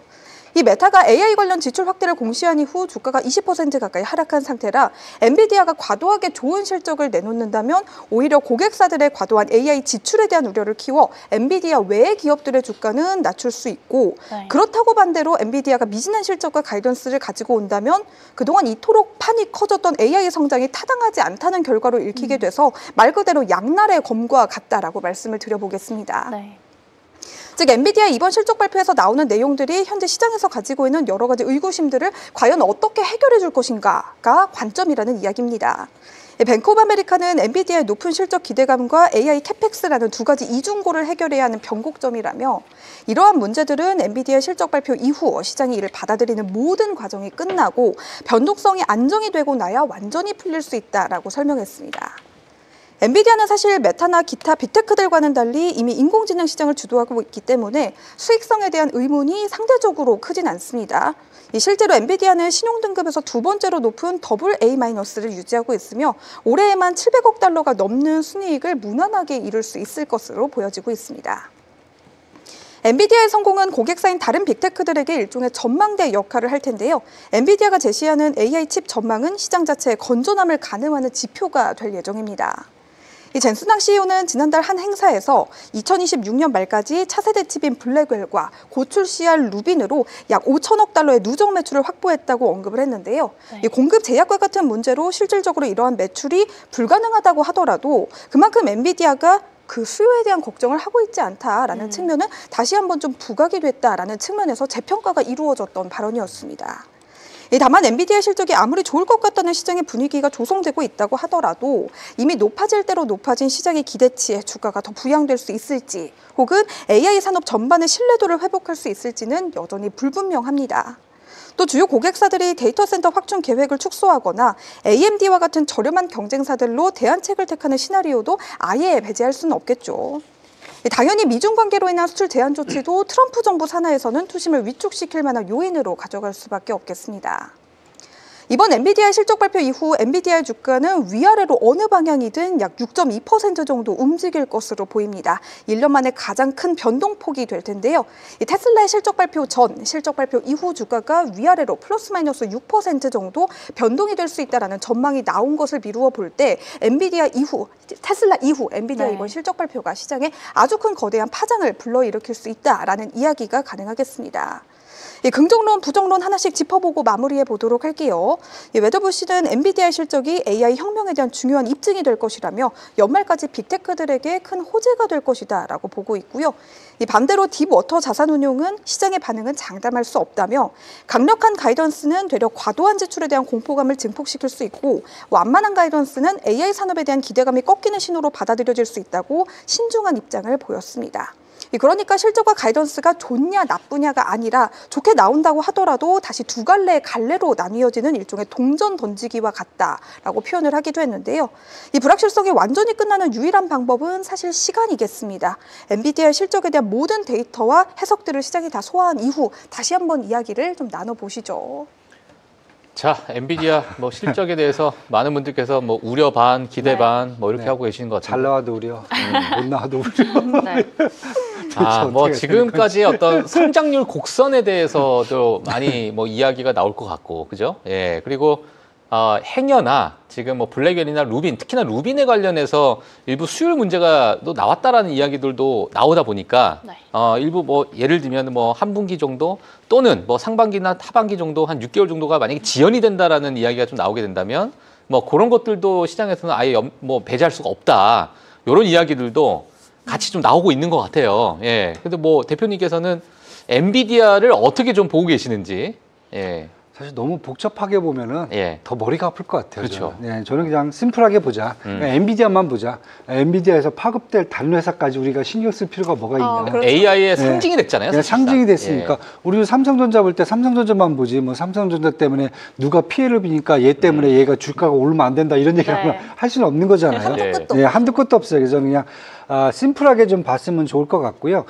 이 메타가 AI 관련 지출 확대를 공시한 이후 주가가 20% 가까이 하락한 상태라 엔비디아가 과도하게 좋은 실적을 내놓는다면 오히려 고객사들의 과도한 AI 지출에 대한 우려를 키워 엔비디아 외의 기업들의 주가는 낮출 수 있고 네. 그렇다고 반대로 엔비디아가 미진한 실적과 가이던스를 가지고 온다면 그동안 이토록 판이 커졌던 AI 성장이 타당하지 않다는 결과로 읽히게 돼서 말 그대로 양날의 검과 같다라고 말씀을 드려보겠습니다. 네. 즉 엔비디아 이번 실적 발표에서 나오는 내용들이 현재 시장에서 가지고 있는 여러 가지 의구심들을 과연 어떻게 해결해 줄 것인가가 관점이라는 이야기입니다. 뱅크 오브 아메리카는 엔비디아의 높은 실적 기대감과 AI 캐펙스라는 두 가지 이중고를 해결해야 하는 변곡점이라며 이러한 문제들은 엔비디아 실적 발표 이후 시장이 이를 받아들이는 모든 과정이 끝나고 변동성이 안정이 되고 나야 완전히 풀릴 수 있다라고 설명했습니다. 엔비디아는 사실 메타나 기타 빅테크들과는 달리 이미 인공지능 시장을 주도하고 있기 때문에 수익성에 대한 의문이 상대적으로 크진 않습니다. 실제로 엔비디아는 신용등급에서 두 번째로 높은 AA-를 유지하고 있으며 올해에만 700억 달러가 넘는 순이익을 무난하게 이룰 수 있을 것으로 보여지고 있습니다. 엔비디아의 성공은 고객사인 다른 빅테크들에게 일종의 전망대 역할을 할 텐데요. 엔비디아가 제시하는 AI 칩 전망은 시장 자체의 건전함을 가늠하는 지표가 될 예정입니다. 이 젠슨왕 CEO는 지난달 한 행사에서 2026년 말까지 차세대 칩인 블랙웰과 고출시할 루빈으로 약 5천억 달러의 누적 매출을 확보했다고 언급을 했는데요. 네. 이 공급 제약과 같은 문제로 실질적으로 이러한 매출이 불가능하다고 하더라도 그만큼 엔비디아가 그 수요에 대한 걱정을 하고 있지 않다라는 측면은 다시 한번 좀 부각이 됐다라는 측면에서 재평가가 이루어졌던 발언이었습니다. 다만 엔비디아 실적이 아무리 좋을 것 같다는 시장의 분위기가 조성되고 있다고 하더라도 이미 높아질 대로 높아진 시장의 기대치에 주가가 더 부양될 수 있을지 혹은 AI 산업 전반의 신뢰도를 회복할 수 있을지는 여전히 불분명합니다. 또 주요 고객사들이 데이터 센터 확충 계획을 축소하거나 AMD와 같은 저렴한 경쟁사들로 대안책을 택하는 시나리오도 아예 배제할 수는 없겠죠. 당연히 미중 관계로 인한 수출 제한 조치도 트럼프 정부 산하에서는 투심을 위축시킬 만한 요인으로 가져갈 수밖에 없겠습니다. 이번 엔비디아의 실적 발표 이후 엔비디아의 주가는 위아래로 어느 방향이든 약 6.2% 정도 움직일 것으로 보입니다. 1년 만에 가장 큰 변동폭이 될 텐데요. 테슬라의 실적 발표 전, 실적 발표 이후 주가가 위아래로 플러스 마이너스 6% 정도 변동이 될 수 있다는 전망이 나온 것을 미루어 볼 때 테슬라 이후 엔비디아 이번 실적 발표가 시장에 아주 큰 거대한 파장을 불러일으킬 수 있다라는 이야기가 가능하겠습니다. 긍정론, 부정론 하나씩 짚어보고 마무리해 보도록 할게요. 웨더부시는 엔비디아의 실적이 AI 혁명에 대한 중요한 입증이 될 것이라며 연말까지 빅테크들에게 큰 호재가 될 것이다 라고 보고 있고요. 반대로 딥워터 자산운용은 시장의 반응은 장담할 수 없다며 강력한 가이던스는 되려 과도한 지출에 대한 공포감을 증폭시킬 수 있고 완만한 가이던스는 AI 산업에 대한 기대감이 꺾이는 신호로 받아들여질 수 있다고 신중한 입장을 보였습니다. 그러니까 실적과 가이던스가 좋냐 나쁘냐가 아니라 좋게 나온다고 하더라도 다시 두 갈래의 갈래로 나뉘어지는 일종의 동전 던지기와 같다라고 표현을 하기도 했는데요. 이 불확실성이 완전히 끝나는 유일한 방법은 사실 시간이겠습니다. 엔비디아의 실적에 대한 모든 데이터와 해석들을 시장이 다 소화한 이후 다시 한번 이야기를 좀 나눠보시죠. 자, 엔비디아 뭐 실적에 대해서 많은 분들께서 뭐 우려 반, 기대 반 뭐 이렇게 하고 계시는 것 같아요. 잘 나와도 우려, 못 나와도 우려. 네. 뭐 지금까지의 어떤 성장률 곡선에 대해서도 많이 뭐 이야기가 나올 것 같고, 그죠? 예, 그리고 행여나 지금 뭐 블랙웰이나 루빈, 특히나 루빈에 관련해서 일부 수율 문제가 또 나왔다라는 이야기들도 나오다 보니까 네. 일부 뭐 예를 들면 뭐 한 분기 정도 또는 뭐 상반기나 하반기 정도 한 6개월 정도가 만약에 지연이 된다라는 이야기가 좀 나오게 된다면 뭐 그런 것들도 시장에서는 아예 뭐 배제할 수가 없다. 이런 이야기들도 같이 좀 나오고 있는 것 같아요. 예. 근데 뭐 대표님께서는 엔비디아를 어떻게 좀 보고 계시는지. 예. 사실 너무 복잡하게 보면은 예. 더 머리가 아플 것 같아요. 그렇죠. 저는. 네, 저는 그냥 심플하게 보자. 그냥 엔비디아만 보자. 엔비디아에서 파급될 다른 회사까지 우리가 신경 쓸 필요가 뭐가 있냐. 그렇죠. AI의 상징이 됐잖아요. 네, 사실상. 상징이 됐으니까 예. 우리도 삼성전자 볼 때 삼성전자만 보지 뭐 삼성전자 때문에 누가 피해를 비니까 얘 때문에 얘가 주가가 오르면 안 된다 이런 얘기를 네. 할 수는 없는 거잖아요. 한도 예. 끝도 네, 한두 끝도 없어요. 그래서 그냥 심플하게 좀 봤으면 좋을 것 같고요.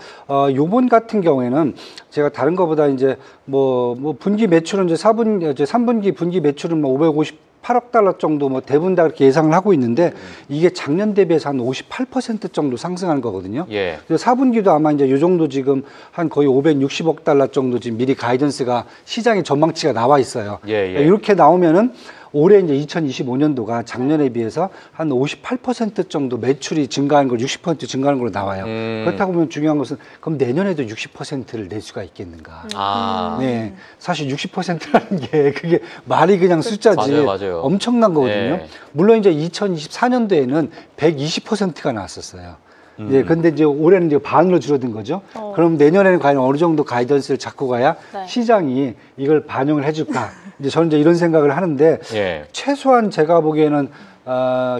요번 같은 경우에는 제가 다른 거보다 이제 뭐 분기 매출은 이제 3분기 분기 매출은 뭐 558억 달러 정도 뭐 대부분 다 그렇게 예상을 하고 있는데 이게 작년 대비해서 한 58% 정도 상승한 거거든요. 예. 그래서 4분기도 아마 이제 요 정도 지금 한 거의 560억 달러 정도 지금 미리 가이던스가 시장의 전망치가 나와 있어요. 예, 예. 이렇게 나오면은 올해 이제 2025년도가 작년에 비해서 한 58% 정도 매출이 증가한 걸 60% 증가하는 걸로 나와요. 그렇다고 보면 중요한 것은 그럼 내년에도 60%를 낼 수가 있겠는가? 네, 사실 60%라는 게 그게 말이 그냥 숫자지 맞아요. 엄청난 거거든요. 예. 물론 이제 2024년도에는 120%가 나왔었어요. 예, 근데 이제 올해는 이제 반으로 줄어든 거죠. 그럼 내년에는 과연 어느 정도 가이던스를 잡고 가야 네. 시장이 이걸 반영을 해줄까? 이제 저는 이제 이런 생각을 하는데 예. 최소한 제가 보기에는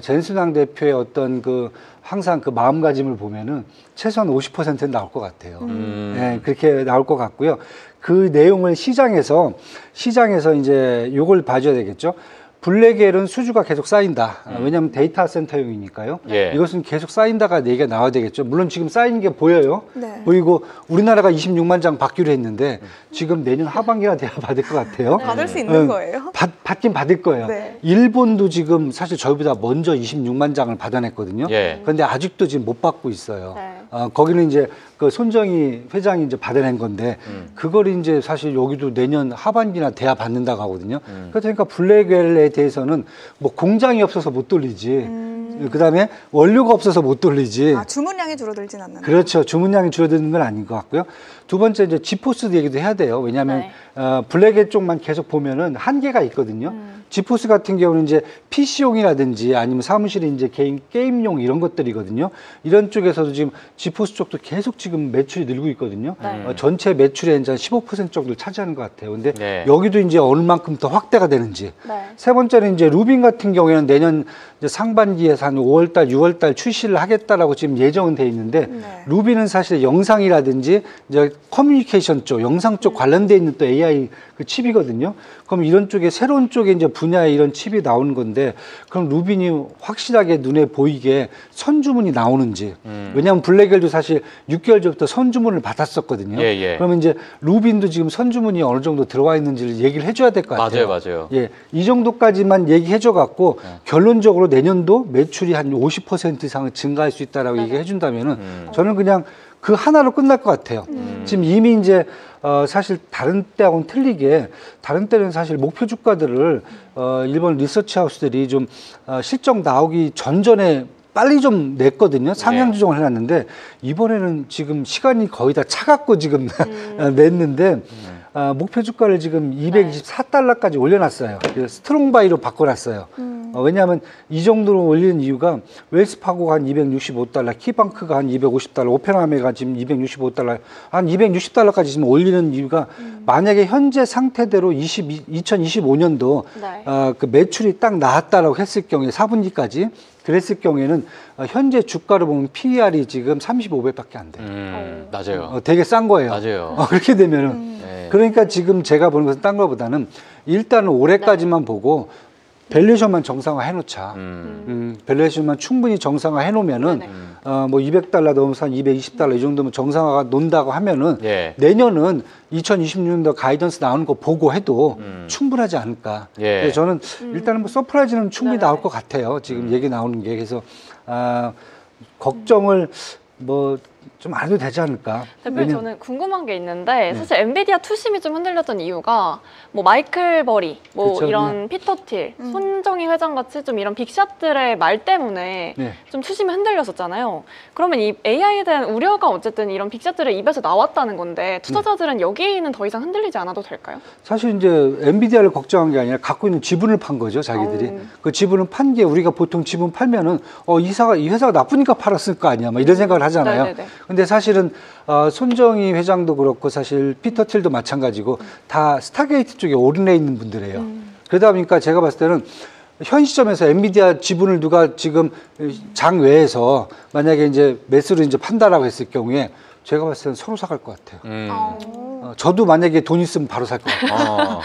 젠순왕 대표의 어떤 그 항상 그 마음가짐을 보면은 최소한 50%는 나올 것 같아요. 예, 그렇게 나올 것 같고요. 그 내용을 시장에서 이제 요걸 봐줘야 되겠죠. 블랙웰은 수주가 계속 쌓인다. 왜냐하면 데이터 센터용이니까요. 예. 이것은 계속 쌓인다가 얘기가 나와야 되겠죠. 물론 지금 쌓이는 게 보여요. 네. 보이고 우리나라가 26만 장 받기로 했는데 지금 내년 하반기나 돼야 받을 것 같아요. 받을 수 있는 거예요? 받긴 받을 거예요. 네. 일본도 지금 사실 저희보다 먼저 26만 장을 받아냈거든요. 예. 그런데 아직도 지금 못 받고 있어요. 네. 거기는 이제 그 손정희 회장이 이제 받아낸 건데 그걸 이제 사실 여기도 내년 하반기나 돼야 받는다고 하거든요. 그러니까 블랙웰에 대해서는 뭐 공장이 없어서 못 돌리지. 그다음에 원료가 없어서 못 돌리지. 주문량이 줄어들진 않는다. 그렇죠. 주문량이 줄어드는 건 아닌 것 같고요. 두 번째 이제 지포스 얘기도 해야 돼요. 왜냐하면 네. 블랙웰 쪽만 계속 보면은 한계가 있거든요. 지포스 같은 경우는 이제 PC용이라든지 아니면 사무실에 이제 개인 게임용 이런 것들이거든요. 이런 쪽에서도 지금 지포스 쪽도 계속 지금 매출이 늘고 있거든요. 네. 전체 매출의 이제 15% 정도를 차지하는 것 같아요. 근데 네. 여기도 이제 얼만큼 더 확대가 되는지. 네. 세 번째는 이제 루빈 같은 경우에는 내년 이제 상반기에서 한 5월달, 6월달 출시를 하겠다라고 지금 예정은 돼 있는데 네. 루빈은 사실 영상이라든지 이제 커뮤니케이션 쪽, 영상 쪽 관련돼 있는 또 AI 그 칩이거든요. 그럼 이런 쪽에 새로운 쪽에 이제 분야에 이런 칩이 나오는 건데 그럼 루빈이 확실하게 눈에 보이게 선주문이 나오는지. 왜냐하면 블랙웰도 사실 6개월 전부터 선주문을 받았었거든요. 예, 예. 그러면 이제 루빈도 지금 선주문이 어느 정도 들어와 있는지를 얘기를 해줘야 될 것 같아요. 맞아요. 예, 이 정도까지만 얘기해줘 갖고 결론적으로 내년도 매출이 한 50% 이상은 증가할 수 있다라고 얘기해 준다면은 저는 그냥 그 하나로 끝날 것 같아요. 지금 이미 이제 사실 다른 때하고는 틀리게 다른 때는 사실 목표 주가들을 일본 리서치 하우스들이 좀 실적 나오기 전전에 빨리 좀 냈거든요. 상향 조정을 해놨는데 이번에는 지금 시간이 거의 다 차갖고 지금 냈는데 목표 주가를 지금 224달러까지 올려놨어요. 그래서 스트롱바이로 바꿔놨어요. 왜냐하면 이 정도로 올리는 이유가 웰스파고가 한 265달러, 키방크가 한 250달러, 오펜하이머가 지금 265달러, 한 260달러까지 지금 올리는 이유가 만약에 현재 상태대로 2025년도 네. 그 매출이 딱 나왔다라고 했을 경우에 4분기까지 그랬을 경우에는 현재 주가를 보면 PER이 지금 35배밖에 안 돼요. 맞아요. 되게 싼 거예요. 맞아요. 그렇게 되면은 네. 그러니까 지금 제가 보는 것은 딴 거보다는 일단은 올해까지만 보고 밸류에이션만 정상화 해놓자. 밸류에이션만 충분히 정상화 해놓으면은 뭐 200달러 넘어서 한 220달러 이 정도면 정상화가 논다고 하면은 예. 내년은 2026년도 가이던스 나오는 거 보고 해도 충분하지 않을까. 예. 그래서 저는 일단은 뭐 서프라이즈는 충분히 네네. 나올 것 같아요. 지금 얘기 나오는 게. 그래서 걱정을 뭐 좀 안 해도 되지 않을까. 대표님, 저는 궁금한 게 있는데 사실 엔비디아 투심이 좀 흔들렸던 이유가 뭐 마이클 버리, 뭐 그쵸, 이런 피터 틸, 손정희 회장 같이 좀 이런 빅샷들의 말 때문에 네. 좀 투심이 흔들렸었잖아요. 그러면 이 AI에 대한 우려가 어쨌든 이런 빅샷들의 입에서 나왔다는 건데 투자자들은 여기는 더 이상 흔들리지 않아도 될까요? 사실 이제 엔비디아를 걱정한 게 아니라 갖고 있는 지분을 판 거죠, 자기들이. 그 지분을 판 게 우리가 보통 지분 팔면은 이 회사가 나쁘니까 팔았을 거 아니야, 막 이런 생각을 하잖아요. 네네네. 근데 사실은 손정희 회장도 그렇고 사실 피터 틸도 마찬가지고 다 스타게이트 쪽에 올인해 있는 분들이에요. 그러다 보니까 제가 봤을 때는 현 시점에서 엔비디아 지분을 누가 지금 장 외에서 만약에 이제 매수를 이제 판다라고 했을 경우에 제가 봤을 때는 서로 사갈 것 같아요. 저도 만약에 돈 있으면 바로 살 것 같아요.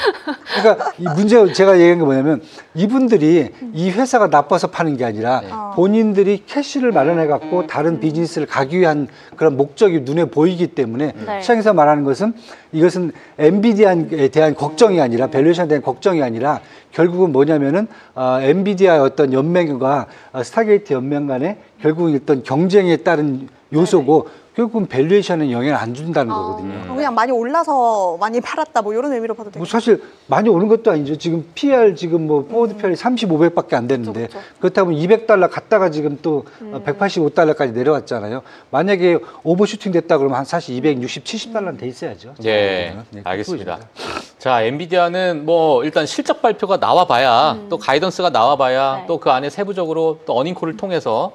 그러니까 이 문제 제가 얘기한 게 뭐냐면 이분들이 이 회사가 나빠서 파는 게 아니라 본인들이 캐시를 마련해 갖고 다른 비즈니스를 가기 위한 그런 목적이 눈에 보이기 때문에 네. 시장에서 말하는 것은 이것은 엔비디아에 대한 걱정이 아니라 밸류에이션에 대한 걱정이 아니라 결국은 뭐냐면은 엔비디아의 어떤 연맹과 스타게이트 연맹 간의 결국은 어떤 경쟁에 따른 요소고 결국은 밸류에이션에 영향을 안 준다는 거거든요. 그냥 많이 올라서 많이 팔았다 뭐 이런 의미로 봐도 뭐 되겠죠. 사실 많이 오른 것도 아니죠. 지금 PR 지금 뭐 포워드 PR이 3500밖에 안 됐는데 그쵸. 그렇다면 200달러 갔다가 지금 또 185달러까지 내려왔잖아요. 만약에 오버슈팅 됐다 그러면 한 사실 260, 70달러는 돼 있어야죠. 예, 네, 알겠습니다. 자, 엔비디아는 뭐 일단 실적 발표가 나와봐야 또 가이던스가 나와봐야 네. 또 그 안에 세부적으로 또 어닝콜을 통해서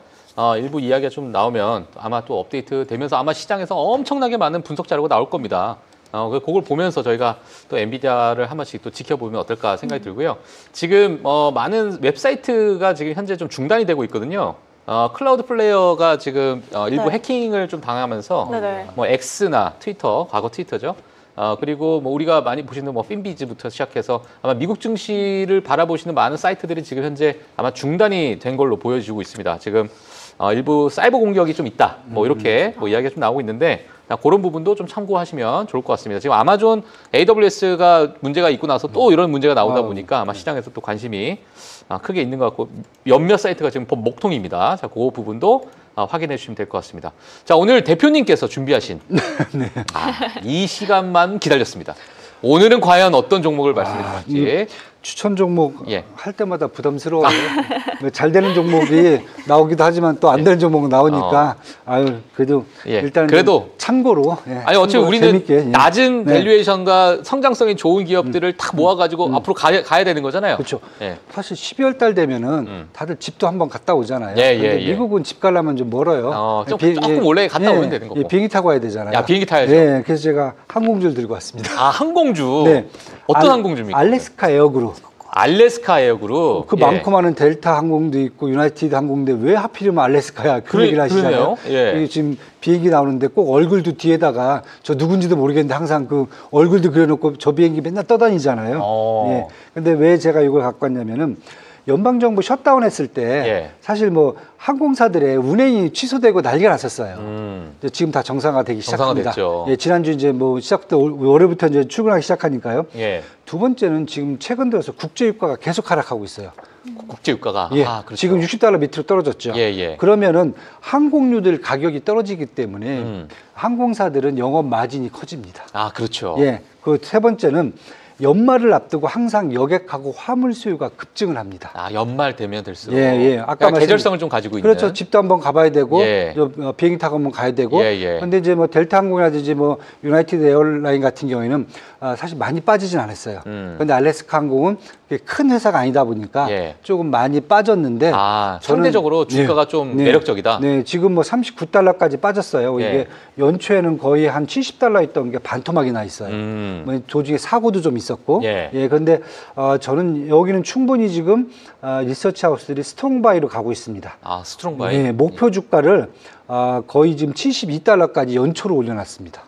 일부 이야기가 좀 나오면 아마 또 업데이트 되면서 아마 시장에서 엄청나게 많은 분석 자료가 나올 겁니다. 그걸 보면서 저희가 또 엔비디아를 한 번씩 또 지켜보면 어떨까 생각이 들고요. 지금 많은 웹사이트가 지금 현재 좀 중단이 되고 있거든요. 클라우드 플레이어가 지금 일부 네. 해킹을 좀 당하면서 네네. 뭐 X나 트위터, 과거 트위터죠. 그리고 뭐 우리가 많이 보시는 뭐 핀비즈부터 시작해서 아마 미국 증시를 바라보시는 많은 사이트들이 지금 현재 아마 중단이 된 걸로 보여지고 있습니다. 지금 일부 사이버 공격이 좀 있다. 뭐 이렇게 뭐 이야기가 좀 나오고 있는데 그런 부분도 좀 참고하시면 좋을 것 같습니다. 지금 아마존 AWS가 문제가 있고 나서 또 이런 문제가 나오다 보니까 아마 시장에서 또 관심이 크게 있는 것 같고 몇몇 사이트가 지금 목통입니다. 자, 그 부분도 확인해 주시면 될 것 같습니다. 자, 오늘 대표님께서 준비하신 이 시간만 기다렸습니다. 오늘은 과연 어떤 종목을 말씀해 주실지. 추천 종목 예. 할 때마다 부담스러워요. 잘 되는 종목이 나오기도 하지만 또 안 되는 종목은 나오니까 아유 그래도 예. 일단 그래도 참고로 아니 어차피 우리는 재밌게, 예. 낮은 네. 밸류에이션과 성장성이 좋은 기업들을 다 모아가지고 앞으로 가야 되는 거잖아요. 그렇죠. 예. 사실 12월 달 되면은 다들 집도 한번 갔다 오잖아요. 예, 근데 예, 예. 미국은 집 가려면 좀 멀어요. 조금 원래 갔다 오면 되는 거고. 비행기 타고 와야 되잖아요. 야, 비행기 타야죠. 예, 그래서 제가 항공주를 들고 왔습니다. 항공주. 네. 어떤 항공주입니까? 알래스카 에어그룹. 알래스카 에어그룹. 그 많고 많은 델타 항공도 있고 유나이티드 항공인데 왜 하필이면 알래스카야? 그 얘기를 하시잖아요. 예. 지금 비행기 나오는데 꼭 얼굴도 뒤에다가 저 누군지도 모르겠는데 항상 그 얼굴도 그려놓고 저 비행기 맨날 떠다니잖아요. 예. 근데 왜 제가 이걸 갖고 왔냐면은 연방정부 셧다운 했을 때 예. 사실 뭐 항공사들의 운행이 취소되고 난리가 났었어요. 이제 지금 다 정상화되기 시작합니다. 정상화됐죠. 예, 지난주 이제 뭐 월요일부터 이제 출근하기 시작하니까요. 예. 두 번째는 지금 최근 들어서 국제유가가 계속 하락하고 있어요. 국제유가가. 예, 그렇죠. 지금 60달러 밑으로 떨어졌죠. 예, 예. 그러면은 항공유들 가격이 떨어지기 때문에 항공사들은 영업 마진이 커집니다. 그렇죠. 예, 그 세 번째는 연말을 앞두고 항상 여객하고 화물 수요가 급증을 합니다. 연말 되면 될수록. 예, 예. 아까 계절성을 좀 가지고 있는. 그렇죠. 집도 한번 가봐야 되고, 예. 비행기 타고 한번 가야 되고. 예, 예. 근데 이제 뭐 델타 항공이라든지 뭐 유나이티드 에어라인 같은 경우에는 사실 많이 빠지진 않았어요. 근데 알래스카 항공은 큰 회사가 아니다 보니까 예. 조금 많이 빠졌는데. 상대적으로 주가가 좀 매력적이다. 네, 지금 뭐 39달러까지 빠졌어요. 예. 이게 연초에는 거의 한 70달러 있던 게 반토막이 나 있어요. 뭐 도중에 사고도 좀 있었고. 예. 그런데 저는 여기는 충분히 지금 리서치 하우스들이 스트롱바이로 가고 있습니다. 스트롱바이. 네, 목표 주가를 거의 지금 72달러까지 연초로 올려놨습니다.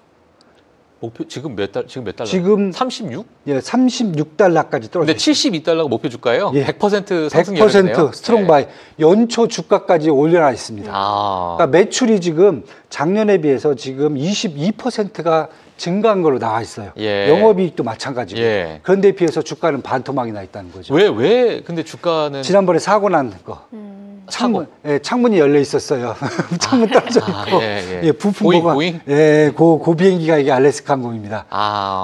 목표 지금 몇 달러? 지금 36? 예, 36달러까지 떨어졌어요. 근데 72달러가 목표 주가예요? 예. 100% 상승 여력이네요. 100% 스트롱 바이. 연초 주가까지 올려놔 있습니다. 그러니까 매출이 지금 작년에 비해서 지금 22%가 증가한 걸로 나와 있어요. 예. 영업이익도 마찬가지고. 예. 그런데 비해서 주가는 반토막이 나 있다는 거죠. 왜 근데 주가는 지난번에 사고 난 거. 창문이 열려 있었어요. 창문 떨어져 있고, 예, 부품 보잉? 예, 그 비행기가 이게 알래스카 항공입니다.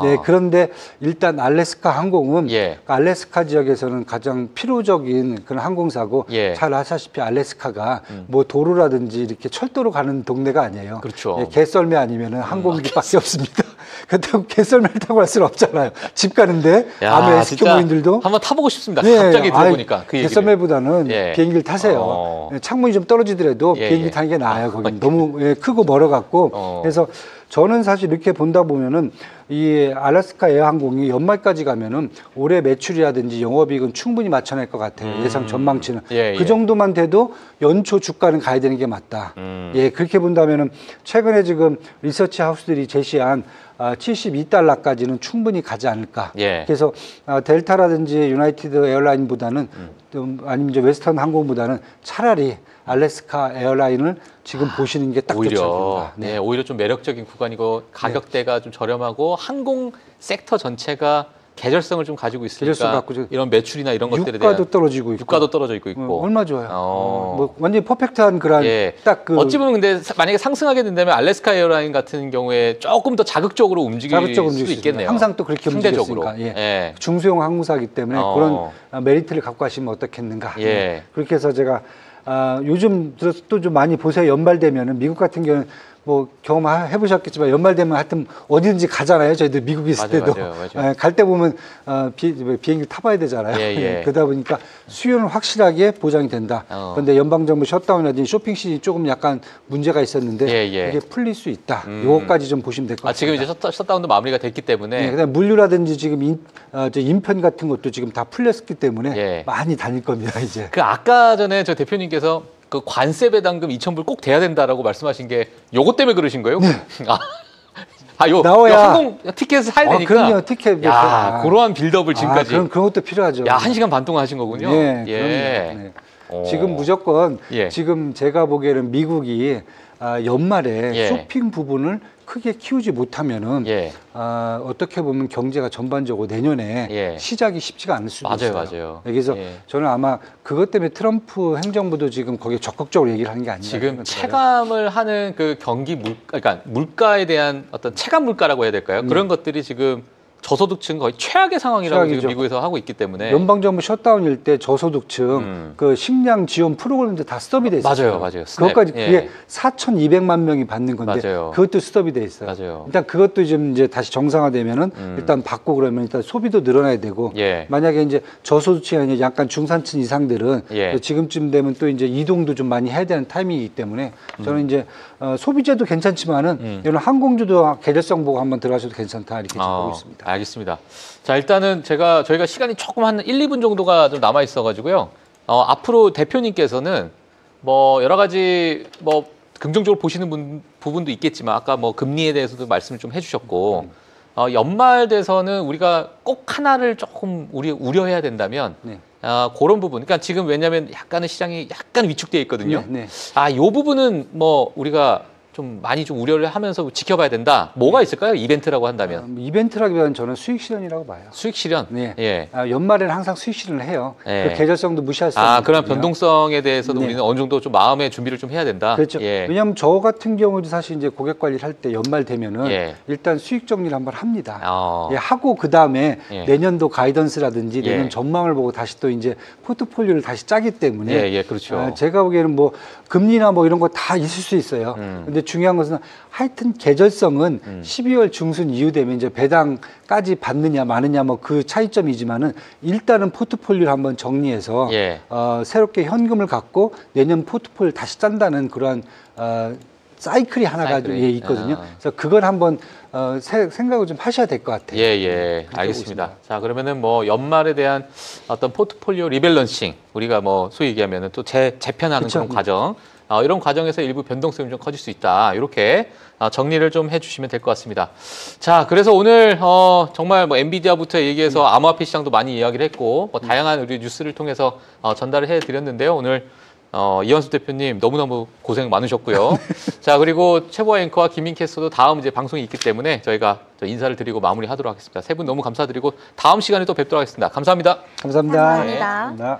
네, 그런데 일단 알래스카 항공은 알래스카 지역에서는 가장 필요적인 그런 항공사고, 잘 아시다시피 알래스카가 뭐 도로라든지 이렇게 철도로 가는 동네가 아니에요. 그렇죠. 예, 개썰매 아니면은 항공기밖에 없습니다. 그렇다고 개썰매를 타고 갈 수는 없잖아요. 집 가는데 아메 스키모인들도 한번 타보고 싶습니다. 갑자기 들어보니까 그 얘기를. 개썰매보다는 비행기를 타세요. 창문이 좀 떨어지더라도 비행기 타는 게 나아요. 거기 너무 크고 멀어갖고. 그래서 저는 사실 이렇게 본다 보면은 이 알래스카 에어항공이 연말까지 가면은 올해 매출이라든지 영업이익은 충분히 맞춰낼 것 같아요. 예상 전망치는. 그 정도만 돼도 연초 주가는 가야 되는 게 맞다. 예, 그렇게 본다면은 최근에 지금 리서치 하우스들이 제시한 72달러까지는 충분히 가지 않을까. 그래서 델타라든지 유나이티드 에어라인보다는 아니면 이제 웨스턴 항공보다는 차라리 알래스카 에어라인을 지금 보시는 게 딱 좋지 않습니까? 네, 오히려 좀 매력적인 구간이고 가격대가 좀 저렴하고 항공 섹터 전체가 계절성을 좀 가지고 있으니까 이런 매출이나 이런 것들에 대한 유가도 떨어지고 있고 유가도 떨어져 있고 얼마 좋아요. 뭐 완전히 퍼펙트한 그런 딱 그 어찌 보면 근데 만약에 상승하게 된다면 알래스카 에어라인 같은 경우에 조금 더 자극적으로 움직일 수도 있겠네요. 항상 또 그렇게 움직였으니까. 중소형 항공사이기 때문에 그런 메리트를 갖고 가시면 어떻겠는가. 그렇게 해서 제가 요즘 들어서 또 좀 많이 보세요. 연말 되면은 미국 같은 경우는 뭐 경험해 보셨겠지만 연말 되면 하여튼 어디든지 가잖아요. 저희들 미국에 있을 때도 갈 때 보면 비행기 타봐야 되잖아요. 그러다 보니까 수요는 확실하게 보장이 된다. 그런데 연방정부 셧다운이라든지 쇼핑 시즌이 조금 약간 문제가 있었는데 이게 풀릴 수 있다. 요거까지 좀 보시면 될 것 같습니다. 지금 이제 셧다운도 마무리가 됐기 때문에 그다음 물류라든지 지금 인편 같은 것도 지금 다 풀렸기 때문에 많이 다닐 겁니다. 이제 그 아까 전에 저 대표님께서 그 관세 배당금 2,000불 꼭 돼야 된다라고 말씀하신 게 요것 때문에 그러신 거예요? 네. 요 항공 티켓을 사야 되니까. 그럼요, 티켓. 그러한 빌드업을 지금까지. 그런 것도 필요하죠. 1시간 반 동안 하신 거군요. 지금 무조건 지금 제가 보기에는 미국이 연말에 쇼핑 부분을 크게 키우지 못하면은 어떻게 보면 경제가 전반적으로 내년에 시작이 쉽지가 않을 수도 있어요. 맞아요. 그래서 저는 아마 그것 때문에 트럼프 행정부도 지금 거기에 적극적으로 얘기를 하는 게 아닌가. 지금 체감을 하는 그 그러니까 물가에 대한 어떤 체감 물가라고 해야 될까요? 그런 것들이 지금 저소득층 거의 최악의 상황이라고 최악이죠. 지금 미국에서 하고 있기 때문에 연방정부 셧다운일 때 저소득층 그 식량 지원 프로그램도 다 스톱이 돼 있어요. 맞아요. 그것까지 그게 4,200만 명이 받는 건데 그것도 스톱이 돼 있어요. 일단 그것도 좀 이제 다시 정상화되면은 일단 받고 그러면 일단 소비도 늘어나야 되고 만약에 이제 저소득층이 아니라 약간 중산층 이상들은 지금쯤 되면 또 이제 이동도 좀 많이 해야 되는 타이밍이기 때문에 저는 이제 소비재도 괜찮지만은 이런 항공주도 계절성 보고 한번 들어가셔도 괜찮다 이렇게 보고 있습니다. 알겠습니다. 자, 일단은 저희가 시간이 조금 한 1, 2분 정도가 좀 남아 있어 가지고요. 앞으로 대표님께서는 뭐 여러 가지 뭐 긍정적으로 보시는 부분도 있겠지만 아까 뭐 금리에 대해서도 말씀을 좀 해주셨고 연말 돼서는 우리가 꼭 하나를 조금 우려해야 된다면 그런 부분. 그러니까 지금 왜냐하면 약간은 시장이 약간 위축되어 있거든요. 이 부분은 뭐 우리가 좀 많이 좀 우려를 하면서 지켜봐야 된다. 뭐가 있을까요? 이벤트라고 한다면. 이벤트라기보다는 저는 수익 실현이라고 봐요. 수익 실현? 연말에는 항상 수익 실현을 해요. 그 계절성도 무시할 수 없는 그런 변동성에 대해서도 우리는 어느 정도 좀 마음의 준비를 좀 해야 된다. 그렇죠. 왜냐하면 저 같은 경우도 사실 이제 고객 관리를 할 때 연말 되면은 일단 수익 정리를 한번 합니다. 하고 그 다음에 내년도 가이던스라든지 내년 전망을 보고 다시 또 이제 포트폴리오를 다시 짜기 때문에 그렇죠. 제가 보기에는 뭐 금리나 뭐 이런 거 다 있을 수 있어요. 근데 중요한 것은 하여튼 계절성은 12월 중순 이후 되면 이제 배당까지 받느냐 마느냐 뭐 그 차이점이지만은 일단은 포트폴리오를 한번 정리해서 새롭게 현금을 갖고 내년 포트폴리오를 다시 짠다는 그러한 사이클이 하나가 있거든요. 그래서 그걸 한번 생각을 좀 하셔야 될 것 같아요. 알겠습니다. 자, 그러면은 뭐 연말에 대한 어떤 포트폴리오 리밸런싱 우리가 뭐 소위 얘기하면은 또 재편하는 그런 과정 이런 과정에서 일부 변동성이 좀 커질 수 있다. 이렇게 정리를 좀 해주시면 될 것 같습니다. 자, 그래서 오늘 정말 뭐 엔비디아부터 얘기해서 암호화폐 시장도 많이 이야기를 했고 뭐 다양한 우리 뉴스를 통해서 전달을 해드렸는데요. 오늘 이현수 대표님 너무너무 고생 많으셨고요. 자, 그리고 최보아 앵커와 김민 캐스터도 다음 이제 방송이 있기 때문에 저희가 인사를 드리고 마무리하도록 하겠습니다. 세 분 너무 감사드리고 다음 시간에 또 뵙도록 하겠습니다. 감사합니다. 감사합니다. 감사합니다.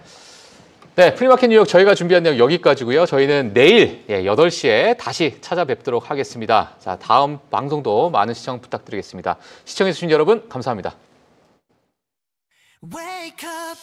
네, 프리마켓 뉴욕 저희가 준비한 내용 여기까지고요. 저희는 내일 8시에 다시 찾아뵙도록 하겠습니다. 자, 다음 방송도 많은 시청 부탁드리겠습니다. 시청해주신 여러분 감사합니다. Wake up.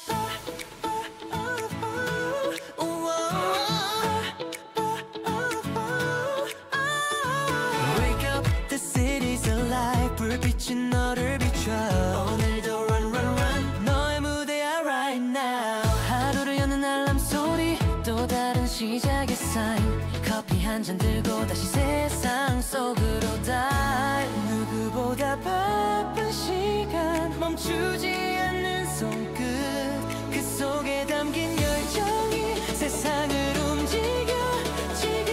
Wake up, the city's alive. 불빛은 너를 비춰. 오늘도 run, run, run. 너의 무대야 right now. 하루를 여는 알람 소리. 또 다른 시작의 sign. 커피 한 잔 들고 다시 세상 속으로 dive. 누구보다 바쁜 시간 멈추지 않는 손끝. 그 속에 담긴 열정이 세상을 움직여 지금.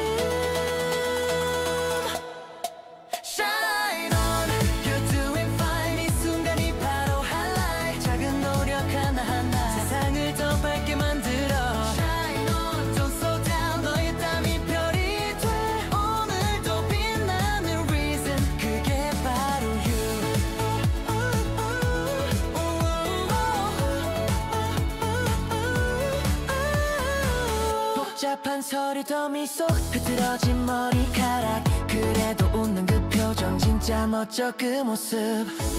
Shine on, you're doing fine. 이 순간이 바로 highlight. 작은 노력 하나하나 세상을 더 밝게 만들어. Shine on, don't slow down. 너의 땀이 별이 돼. 오늘도 빛나는 reason. 그게 바로 you. 복잡한 소리도 미소. 흐트러진 머리카락. 그래도 웃는 그 표정 진짜 멋져 그 모습.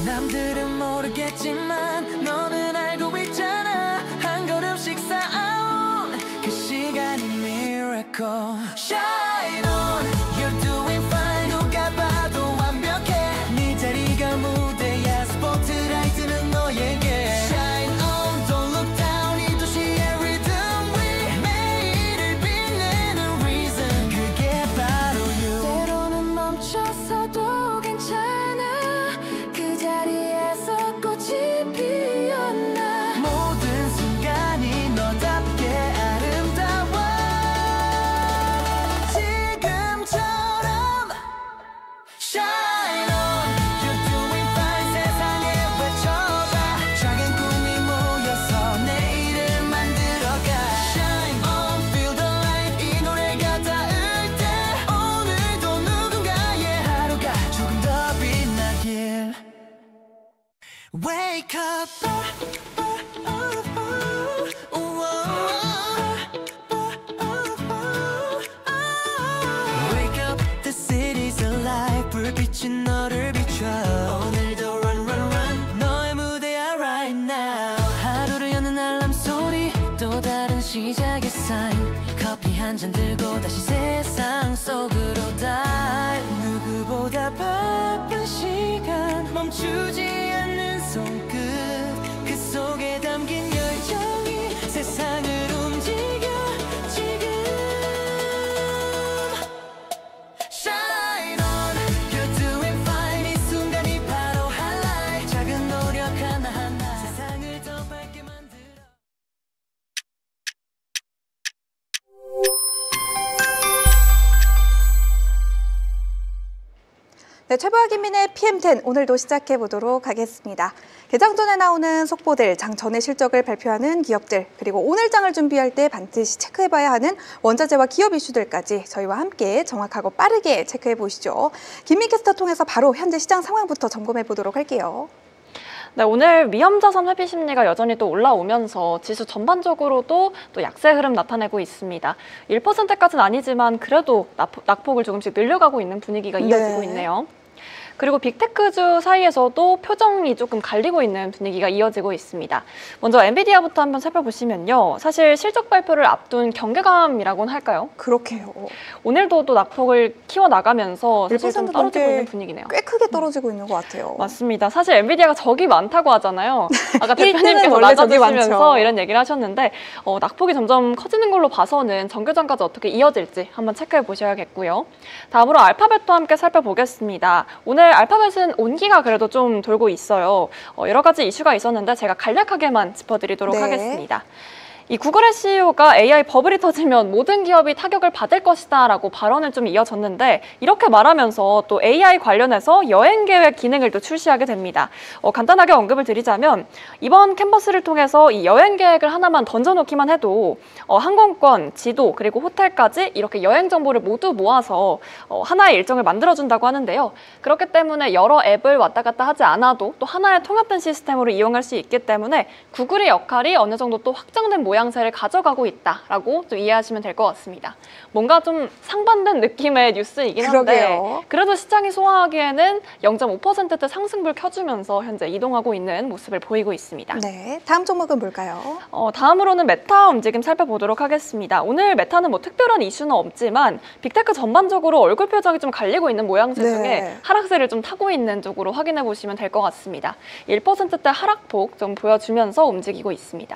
남들은 모르겠지만 너는 알고 있잖아. 한 걸음씩 쌓아온 그 시간이 miracle. Shine on, you're doing fine. 누가 봐도 완벽해. 네 자리가 무대야. 스포트라이트는 너에게. Shine on, don't look down. 이 도시의 rhythm 위 매일을 빛내는 reason. 그게 바로 you. 때로는 멈춰서도 괜찮아. 그 자리에서 꽃이 피었나. 모든 순간이 너답게 아름다워. 지금처럼 Shine on, you're doing fine. 세상에 외쳐봐. 작은 꿈이 모여서 내일을 만들어가. Shine on, feel the light. 이 노래가 닿을 때 오늘도 누군가의 하루가 조금 더 빛나길. Wake up. Wake up, the city's alive. 불빛은 너를 비춰. 오늘도 run, run, run. 너의 무대야 right now. 하루를 여는 알람 소리. 또 다른 시작의 sign. 커피 한 잔 들고 다시 세상 속으로 dive. 누구보다 바쁜 시간 멈추지 않는 손끝. 그 속에 담긴 열정이 세상을 움직여 지금. Shine on, you're doing fine. 이 순간이 바로 highlight. 작은 노력 하나하나 세상을 더 밝게 만들어. 네, 최보아 김민의 PM10 오늘도 시작해 보도록 하겠습니다. 개장 전에 나오는 속보들, 장 전의 실적을 발표하는 기업들, 그리고 오늘 장을 준비할 때 반드시 체크해봐야 하는 원자재와 기업 이슈들까지 저희와 함께 정확하고 빠르게 체크해 보시죠. 김민 캐스터 통해서 바로 현재 시장 상황부터 점검해 보도록 할게요. 네, 오늘 위험자산 회비 심리가 여전히 또 올라오면서 지수 전반적으로도 또 약세 흐름 나타내고 있습니다. 1%까지는 아니지만 그래도 낙폭을 조금씩 늘려가고 있는 분위기가 이어지고 있네요. 그리고 빅테크주 사이에서도 표정이 조금 갈리고 있는 분위기가 이어지고 있습니다. 먼저 엔비디아부터 한번 살펴보시면요. 사실 실적 발표를 앞둔 경계감이라고는 할까요? 그렇게요. 오늘도 또 낙폭을 키워나가면서 사실 좀 떨어지고 있는 분위기네요. 꽤 크게 떨어지고 있는 것 같아요. 맞습니다. 사실 엔비디아가 적이 많다고 하잖아요. 아까 대표님께서 낮아지시면서 이런 얘기를 하셨는데 낙폭이 점점 커지는 걸로 봐서는 정규장까지 어떻게 이어질지 한번 체크해 보셔야겠고요. 다음으로 알파벳도 함께 살펴보겠습니다. 오늘 알파벳은 온기가 그래도 좀 돌고 있어요. 여러 가지 이슈가 있었는데 제가 간략하게만 짚어드리도록 하겠습니다. 이 구글의 CEO가 AI 버블이 터지면 모든 기업이 타격을 받을 것이다 라고 발언을 좀 이어졌는데 이렇게 말하면서 또 AI 관련해서 여행 계획 기능을 또 출시하게 됩니다. 간단하게 언급을 드리자면 이번 캔버스를 통해서 이 여행 계획을 하나만 던져놓기만 해도 항공권, 지도, 그리고 호텔까지 이렇게 여행 정보를 모두 모아서 하나의 일정을 만들어준다고 하는데요. 그렇기 때문에 여러 앱을 왔다 갔다 하지 않아도 또 하나의 통합된 시스템으로 이용할 수 있기 때문에 구글의 역할이 어느 정도 또 확장된 모양새를 가져가고 있다라고 좀 이해하시면 될 것 같습니다. 뭔가 좀 상반된 느낌의 뉴스이긴 한데 그러게요. 그래도 시장이 소화하기에는 0.5%대 상승불 켜주면서 현재 이동하고 있는 모습을 보이고 있습니다. 네, 다음 종목은 뭘까요? 다음으로는 메타 움직임 살펴보도록 하겠습니다. 오늘 메타는 뭐 특별한 이슈는 없지만 빅테크 전반적으로 얼굴 표정이 좀 갈리고 있는 모양새 네. 중에 하락세를 좀 타고 있는 쪽으로 확인해 보시면 될 것 같습니다. 1%대 하락폭 좀 보여주면서 움직이고 있습니다.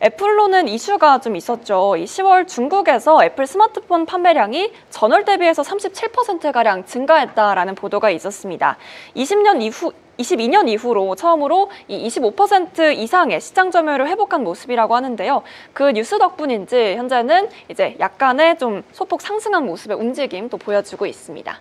애플로는 이슈가 좀 있었죠. 이 10월 중국에서 애플 스마트폰 판매량이 전월 대비해서 37%가량 증가했다라는 보도가 있었습니다. 22년 이후로 처음으로 이 25% 이상의 시장 점유율을 회복한 모습이라고 하는데요. 그 뉴스 덕분인지 현재는 이제 약간의 좀 소폭 상승한 모습의 움직임 또 보여주고 있습니다.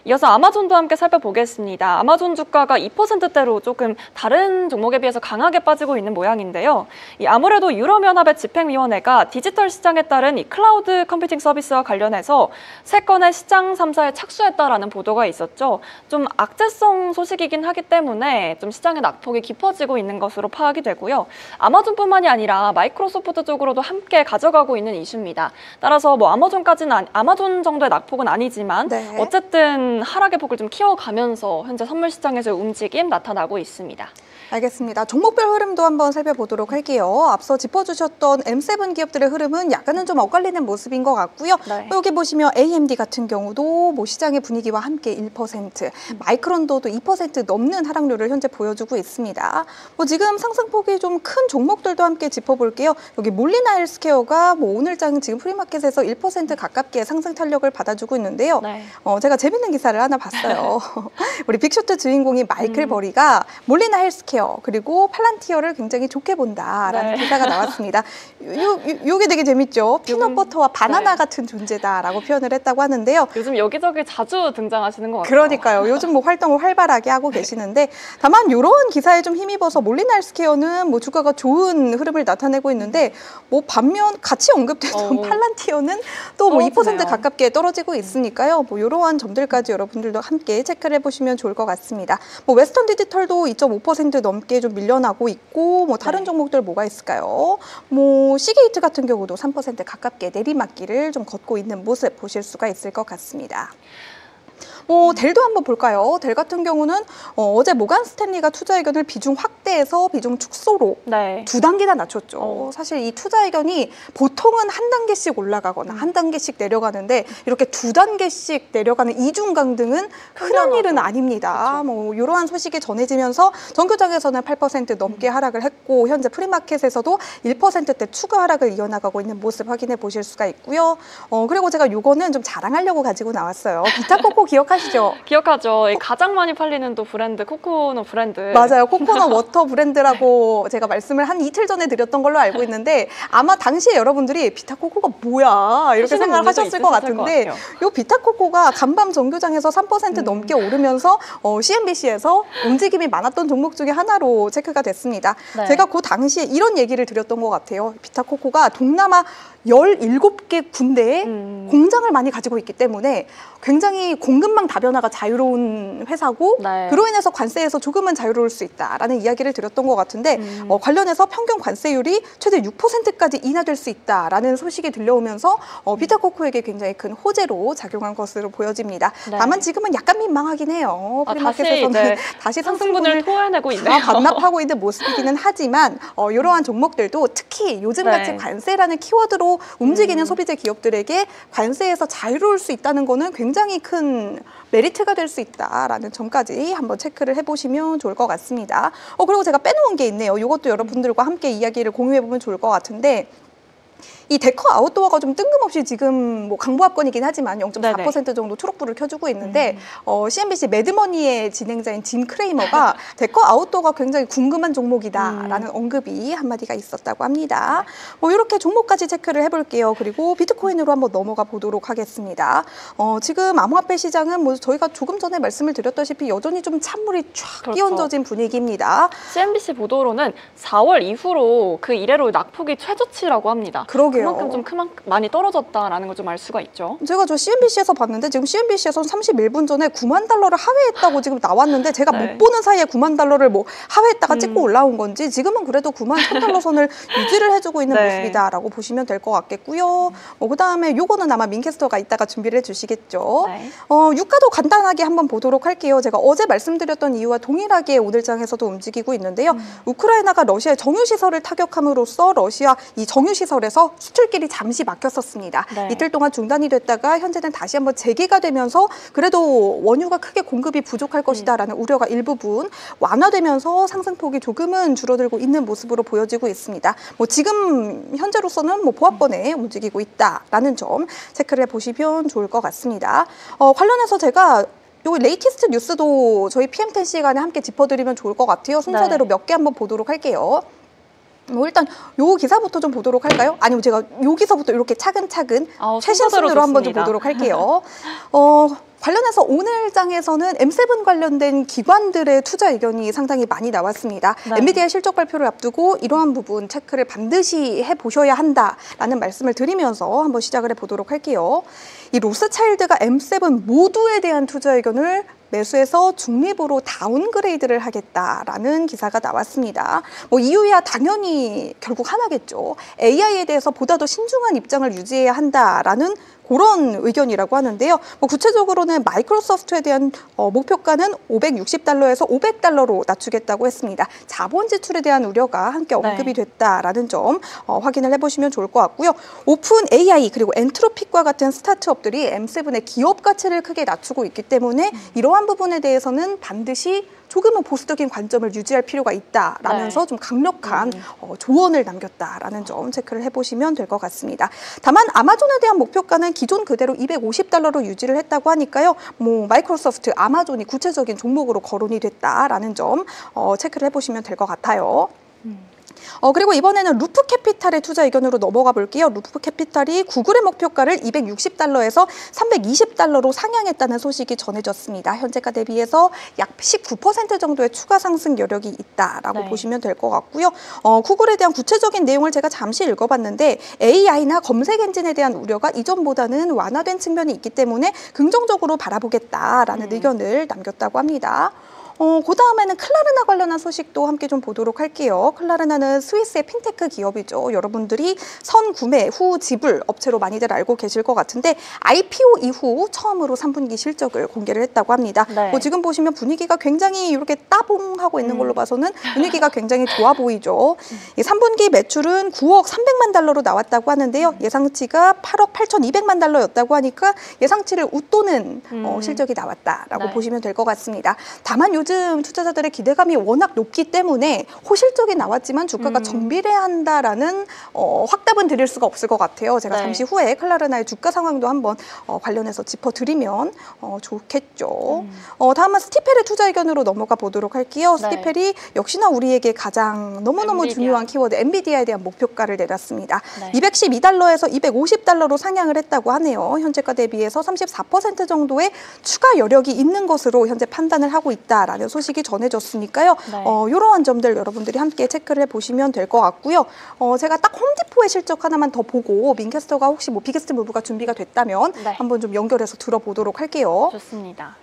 이어서 아마존도 함께 살펴보겠습니다. 아마존 주가가 2%대로 조금 다른 종목에 비해서 강하게 빠지고 있는 모양인데요. 아무래도 유럽연합의 집행위원회가 디지털 시장에 따른 이 클라우드 컴퓨팅 서비스와 관련해서 3건의 시장 3사에 착수했다라는 보도가 있었죠. 좀 악재성 소식이긴 하기 때문에 좀 시장의 낙폭이 깊어지고 있는 것으로 파악이 되고요. 아마존뿐만이 아니라 마이크로소프트 쪽으로도 함께 가져가고 있는 이슈입니다. 따라서 뭐 아마존 정도의 낙폭은 아니지만 네. 어쨌든 하락의 폭을 좀 키워가면서 현재 선물 시장에서의 움직임 나타나고 있습니다. 알겠습니다. 종목별 흐름도 한번 살펴보도록 할게요. 앞서 짚어주셨던 M7 기업들의 흐름은 약간은 좀 엇갈리는 모습인 것 같고요. 네. 여기 보시면 AMD 같은 경우도 뭐 시장의 분위기와 함께 1%, 마이크론도 또 2% 넘는 하락률을 현재 보여주고 있습니다. 뭐 지금 상승폭이 좀 큰 종목들도 함께 짚어볼게요. 여기 몰리나 헬스케어가 뭐 오늘장 지금 프리마켓에서 1% 가깝게 상승 탄력을 받아주고 있는데요. 네. 제가 재밌는 기사를 하나 봤어요. 우리 빅쇼트 주인공인 마이클 버리가 몰리나 헬스케어 그리고 팔란티어를 굉장히 좋게 본다라는 네. 기사가 나왔습니다. 요게 되게 재밌죠. 피넛버터와 바나나 네. 같은 존재다라고 표현을 했다고 하는데요. 요즘 여기저기 자주 등장하시는 것 같아요. 그러니까요. 요즘 뭐 활동을 활발하게 하고 계시는데 다만 이런 기사에 좀 힘입어서 몰리나 헬스케어는 뭐 주가가 좋은 흐름을 나타내고 있는데 뭐 반면 같이 언급됐던 팔란티어는 또 뭐 2% 가깝게 떨어지고 있으니까요. 뭐 이러한 점들까지 여러분들도 함께 체크를 해보시면 좋을 것 같습니다. 뭐 웨스턴 디지털도 2.5% 넘게 좀 밀려나고 있고 뭐 다른 종목들 뭐가 있을까요? 뭐 시게이트 같은 경우도 3% 가깝게 내리막길을 좀 걷고 있는 모습 보실 수가 있을 것 같습니다. 델도 한번 볼까요? 델 같은 경우는 어제 모간 스탠리가 투자 의견을 비중 확대해서 비중 축소로 네. 2단계나 낮췄죠. 사실 이 투자 의견이 보통은 한 단계씩 올라가거나 한 단계씩 내려가는데 이렇게 2단계씩 내려가는 이중 강등은 흔한 일은 아닙니다. 그렇죠. 뭐 이러한 소식이 전해지면서 정규장에서는 8% 넘게 하락을 했고 현재 프리마켓에서도 1%대 추가 하락을 이어나가고 있는 모습 확인해 보실 수가 있고요. 그리고 제가 요거는 좀 자랑하려고 가지고 나왔어요. 비타코코 기억하시죠? 기억하죠. 가장 많이 팔리는 또 브랜드 코코넛 브랜드. 맞아요. 코코넛 워터 브랜드라고 제가 말씀을 한 이틀 전에 드렸던 걸로 알고 있는데 아마 당시에 여러분들이 비타코코가 뭐야 이렇게 생각을 하셨을 것 같은데 이 비타코코가 간밤 정규장에서 3% 넘게 오르면서 CNBC에서 움직임이 많았던 종목 중에 하나로 체크가 됐습니다. 네. 제가 그 당시에 이런 얘기를 드렸던 것 같아요. 비타코코가 동남아 17개 군데에 공장을 많이 가지고 있기 때문에 굉장히 공급망 다변화가 자유로운 회사고 네. 그로 인해서 관세에서 조금은 자유로울 수 있다라는 이야기를 드렸던 것 같은데 관련해서 평균 관세율이 최대 6%까지 인하될 수 있다라는 소식이 들려오면서 비타코코에게 굉장히 큰 호재로 작용한 것으로 보여집니다. 네. 다만 지금은 약간 민망하긴 해요. 프리마켓에서는 다시 상승분을 토해내고 있네요. 반납하고 있는 모습이기는 하지만 이러한 종목들도 특히 요즘같이 네. 관세라는 키워드로 움직이는 소비재 기업들에게 관세에서 자유로울 수 있다는 거는 굉장히 큰 메리트가 될 수 있다라는 점까지 한번 체크를 해보시면 좋을 것 같습니다. 그리고 제가 빼놓은 게 있네요. 이것도 여러분들과 함께 이야기를 공유해보면 좋을 것 같은데 이 데커 아웃도어가 좀 뜬금없이 지금 뭐 강보합권이긴 하지만 0.4% 정도 초록불을 켜주고 있는데 CNBC 매드머니의 진행자인 짐 크레이머가 데커 아웃도어가 굉장히 궁금한 종목이다라는 언급이 한마디가 있었다고 합니다. 뭐 이렇게 종목까지 체크를 해볼게요. 그리고 비트코인으로 한번 넘어가 보도록 하겠습니다. 지금 암호화폐 시장은 뭐 저희가 조금 전에 말씀을 드렸다시피 여전히 좀 찬물이 쫙 끼얹어진 분위기입니다. CNBC 보도로는 4월 이후로 그 이래로 낙폭이 최저치라고 합니다. 그러게요. 그만큼 좀 많이 떨어졌다라는 걸 좀 알 수가 있죠. 제가 저 CNBC에서 봤는데 지금 CNBC에서는 31분 전에 9만 달러를 하회했다고 지금 나왔는데 제가 못 보는 사이에 9만 달러를 뭐 하회했다가 찍고 올라온 건지 지금은 그래도 9만 1,000달러 선을 유지를 해주고 있는 모습이다라고 보시면 될 것 같겠고요. 그다음에 요거는 아마 민캐스터가 이따가 준비를 해주시겠죠. 유가도 간단하게 한번 보도록 할게요. 제가 어제 말씀드렸던 이유와 동일하게 오늘장에서도 움직이고 있는데요. 우크라이나가 러시아의 정유시설을 타격함으로써 러시아 이 정유시설에서 수출길이 잠시 막혔었습니다. 이틀 동안 중단이 됐다가 현재는 다시 한번 재개가 되면서 그래도 원유가 크게 공급이 부족할 것이다라는 우려가 일부분 완화되면서 상승폭이 조금은 줄어들고 있는 모습으로 보여지고 있습니다. 뭐 지금 현재로서는 뭐 보합권에 움직이고 있다라는 점 체크를 해보시면 좋을 것 같습니다. 관련해서 제가 요 레이티스트 뉴스도 저희 PM10 시간에 함께 짚어드리면 좋을 것 같아요. 순서대로 몇 개 한번 보도록 할게요. 뭐 일단 요 기사부터 좀 보도록 할까요? 아니면 제가 요 기사부터 이렇게 차근차근 최신 순으로 한번 좀 보도록 할게요. 관련해서 오늘 장에서는 M7 관련된 기관들의 투자 의견이 상당히 많이 나왔습니다. 엔비디아 실적 발표를 앞두고 이러한 부분 체크를 반드시 해보셔야 한다라는 말씀을 드리면서 한번 시작을 해보도록 할게요. 이 로스차일드가 M7 모두에 대한 투자 의견을 매수해서 중립으로 다운그레이드를 하겠다라는 기사가 나왔습니다. 뭐 이유야 당연히 결국 하나겠죠. AI에 대해서 보다 더 신중한 입장을 유지해야 한다라는 그런 의견이라고 하는데요. 뭐 구체적으로는 마이크로소프트에 대한 목표가는 560달러에서 500달러로 낮추겠다고 했습니다. 자본 지출에 대한 우려가 함께 언급이 됐다라는 점 확인을 해보시면 좋을 것 같고요. 오픈 AI 그리고 엔트로픽과 같은 스타트업들이 M7의 기업 가치를 크게 낮추고 있기 때문에 이러한 부분에 대해서는 반드시 조금은 보수적인 관점을 유지할 필요가 있다라면서 좀 강력한 조언을 남겼다라는 점 체크를 해보시면 될 것 같습니다. 다만 아마존에 대한 목표가는 기존 그대로 250달러로 유지를 했다고 하니까요. 뭐 마이크로소프트, 아마존이 구체적인 종목으로 거론이 됐다라는 점 체크를 해보시면 될 것 같아요. 그리고 이번에는 루프캐피탈의 투자 의견으로 넘어가 볼게요. 루프캐피탈이 구글의 목표가를 260달러에서 320달러로 상향했다는 소식이 전해졌습니다. 현재가 대비해서 약 19% 정도의 추가 상승 여력이 있다라고 보시면 될 것 같고요. 구글에 대한 구체적인 내용을 제가 잠시 읽어봤는데 AI나 검색 엔진에 대한 우려가 이전보다는 완화된 측면이 있기 때문에 긍정적으로 바라보겠다라는 의견을 남겼다고 합니다. 그 다음에는 클라르나 관련한 소식도 함께 좀 보도록 할게요. 클라르나는 스위스의 핀테크 기업이죠. 여러분들이 선구매 후 지불 업체로 많이들 알고 계실 것 같은데 IPO 이후 처음으로 3분기 실적을 공개를 했다고 합니다. 뭐 지금 보시면 분위기가 굉장히 이렇게 따봉하고 있는 걸로 봐서는 분위기가 굉장히 좋아 보이죠. 이 3분기 매출은 9억 300만 달러로 나왔다고 하는데요. 예상치가 8억 8,200만 달러였다고 하니까 예상치를 웃도는 실적이 나왔다라고 보시면 될 것 같습니다. 다만 요즘 투자자들의 기대감이 워낙 높기 때문에 호실적이 나왔지만 주가가 정비례 한다라는 확답은 드릴 수가 없을 것 같아요. 제가 잠시 후에 클라르나의 주가 상황도 한번 관련해서 짚어드리면 좋겠죠. 다음은 스티펠의 투자 의견으로 넘어가 보도록 할게요. 스티펠이 역시나 우리에게 가장 너무너무 중요한 키워드 엔비디아에 대한 목표가를 내놨습니다. 212달러에서 250달러로 상향을 했다고 하네요. 현재가 대비해서 34% 정도의 추가 여력이 있는 것으로 현재 판단을 하고 있다라는 소식이 전해졌으니까요. 이러한 점들 여러분들이 함께 체크를 해보시면 될 것 같고요. 제가 딱 홈디포의 실적 하나만 더 보고 민캐스터가 혹시 뭐 비게스트 무브가 준비가 됐다면 한번 좀 연결해서 들어보도록 할게요. 좋습니다.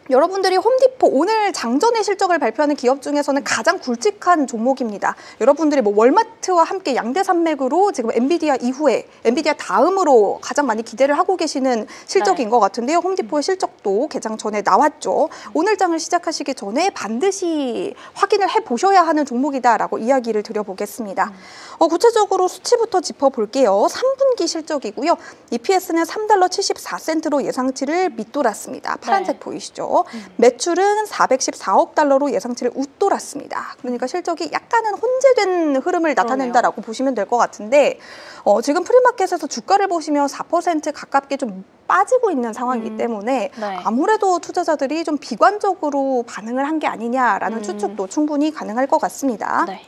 여러분들이 홈디포 오늘 장전의 실적을 발표하는 기업 중에서는 가장 굵직한 종목입니다. 여러분들이 뭐 월마트와 함께 양대 산맥으로 지금 엔비디아 이후에 엔비디아 다음으로 가장 많이 기대를 하고 계시는 실적인 것 같은데요. 홈디포의 실적도 개장 전에 나왔죠. 오늘 장을 시작하시기 전에 반드시 확인을 해보셔야 하는 종목이다라고 이야기를 드려보겠습니다. 구체적으로 수치부터 짚어볼게요. 3분기 실적이고요. EPS는 3달러 74센트로 예상치를 밑돌았습니다. 파란색 보이시죠? 있고요. 매출은 414억 달러로 예상치를 웃돌았습니다. 그러니까 실적이 약간은 혼재된 흐름을 나타낸다라고 보시면 될 것 같은데 지금 프리마켓에서 주가를 보시면 4% 가깝게 좀 빠지고 있는 상황이기 때문에 네. 아무래도 투자자들이 좀 비관적으로 반응을 한 게 아니냐라는 추측도 충분히 가능할 것 같습니다. 네.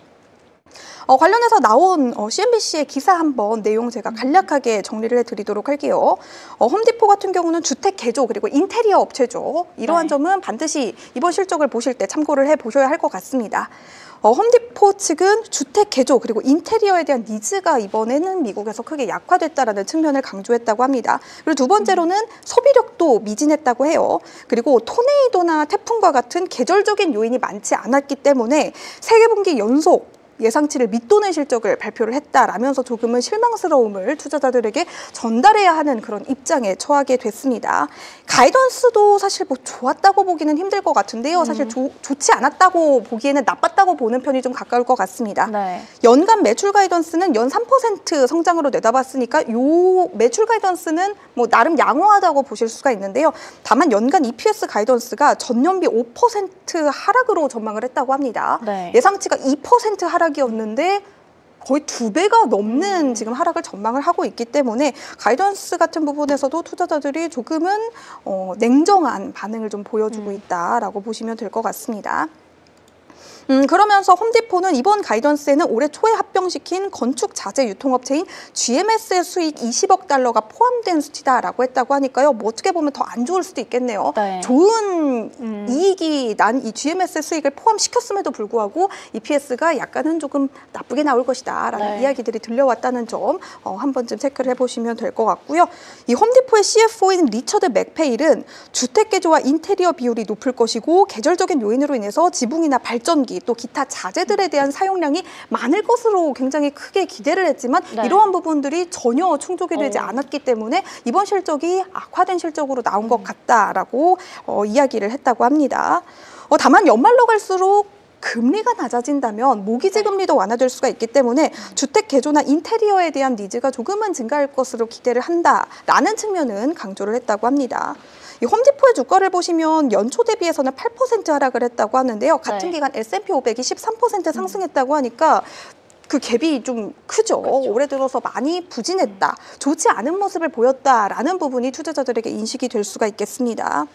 관련해서 나온 CNBC의 기사 한번 내용 제가 간략하게 정리를 해드리도록 할게요. 홈디포 같은 경우는 주택 개조 그리고 인테리어 업체죠. 이러한 네. 점은 반드시 이번 실적을 보실 때 참고를 해보셔야 할 것 같습니다. 홈디포 측은 주택 개조 그리고 인테리어에 대한 니즈가 이번에는 미국에서 크게 약화됐다라는 측면을 강조했다고 합니다. 그리고 두 번째로는 소비력도 미진했다고 해요. 그리고 토네이도나 태풍과 같은 계절적인 요인이 많지 않았기 때문에 세 분기 연속 예상치를 밑도는 실적을 발표를 했다라면서 조금은 실망스러움을 투자자들에게 전달해야 하는 그런 입장에 처하게 됐습니다. 가이던스도 사실 뭐 좋았다고 보기는 힘들 것 같은데요. 사실 좋지 않았다고 보기에는 나빴다고 보는 편이 좀 가까울 것 같습니다. 네. 연간 매출 가이던스는 연 3% 성장으로 내다봤으니까 요 매출 가이던스는 뭐 나름 양호하다고 보실 수가 있는데요. 다만 연간 EPS 가이던스가 전년비 5% 하락으로 전망을 했다고 합니다. 네. 예상치가 2% 하락이었는데 거의 2배가 넘는 지금 하락을 전망을 하고 있기 때문에 가이던스 같은 부분에서도 투자자들이 조금은 냉정한 반응을 좀 보여주고 있다라고 보시면 될 것 같습니다. 그러면서 홈디포는 이번 가이던스에는 올해 초에 합병시킨 건축 자재 유통업체인 GMS의 수익 20억 달러가 포함된 수치다라고 했다고 하니까요. 뭐 어떻게 보면 더 안 좋을 수도 있겠네요. 네. 좋은 이익이 난 이 GMS의 수익을 포함시켰음에도 불구하고 EPS가 약간은 조금 나쁘게 나올 것이다 라는 네. 이야기들이 들려왔다는 점 한 번쯤 체크를 해보시면 될 것 같고요. 이 홈디포의 CFO인 리처드 맥페일은 주택 개조와 인테리어 비율이 높을 것이고 계절적인 요인으로 인해서 지붕이나 발전기 또 기타 자재들에 대한 사용량이 많을 것으로 굉장히 크게 기대를 했지만 네. 이러한 부분들이 전혀 충족이 되지 않았기 때문에 이번 실적이 악화된 실적으로 나온 것 같다라고 이야기를 했다고 합니다. 다만 연말로 갈수록 금리가 낮아진다면 모기지 금리도 완화될 수가 있기 때문에 주택 개조나 인테리어에 대한 니즈가 조금은 증가할 것으로 기대를 한다라는 측면은 강조를 했다고 합니다. 이 홈디포의 주가를 보시면 연초 대비해서는 8% 하락을 했다고 하는데요. 같은 네. 기간 S&P 500이 13% 상승했다고 하니까 그 갭이 좀 크죠. 그렇죠. 올해 들어서 많이 부진했다. 좋지 않은 모습을 보였다라는 부분이 투자자들에게 인식이 될 수가 있겠습니다.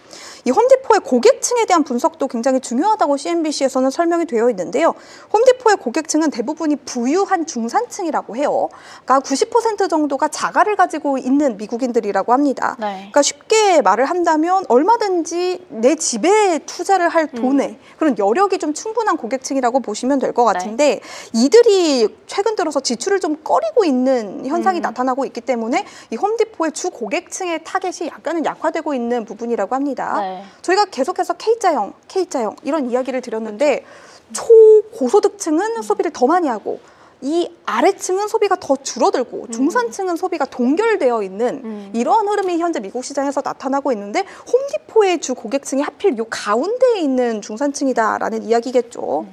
이 홈디포의 고객층에 대한 분석도 굉장히 중요하다고 CNBC에서는 설명이 되어 있는데요. 홈디포의 고객층은 대부분이 부유한 중산층이라고 해요. 그러니까 90% 정도가 자가를 가지고 있는 미국인들이라고 합니다. 네. 그러니까 쉽게 말을 한다면 얼마든지 내 집에 투자를 할 돈에 그런 여력이 좀 충분한 고객층이라고 보시면 될 것 같은데 이들이 최근 들어서 지출을 좀 꺼리고 있는 현상이 나타나고 있기 때문에 이 홈디포의 주 고객층의 타겟이 약간은 약화되고 있는 부분이라고 합니다. 네. 저희가 계속해서 K자형 이런 이야기를 드렸는데 초고소득층은 소비를 더 많이 하고 이 아래층은 소비가 더 줄어들고 중산층은 소비가 동결되어 있는 이러한 흐름이 현재 미국 시장에서 나타나고 있는데 홈디포의 주 고객층이 하필 요 가운데에 있는 중산층이다라는 이야기겠죠.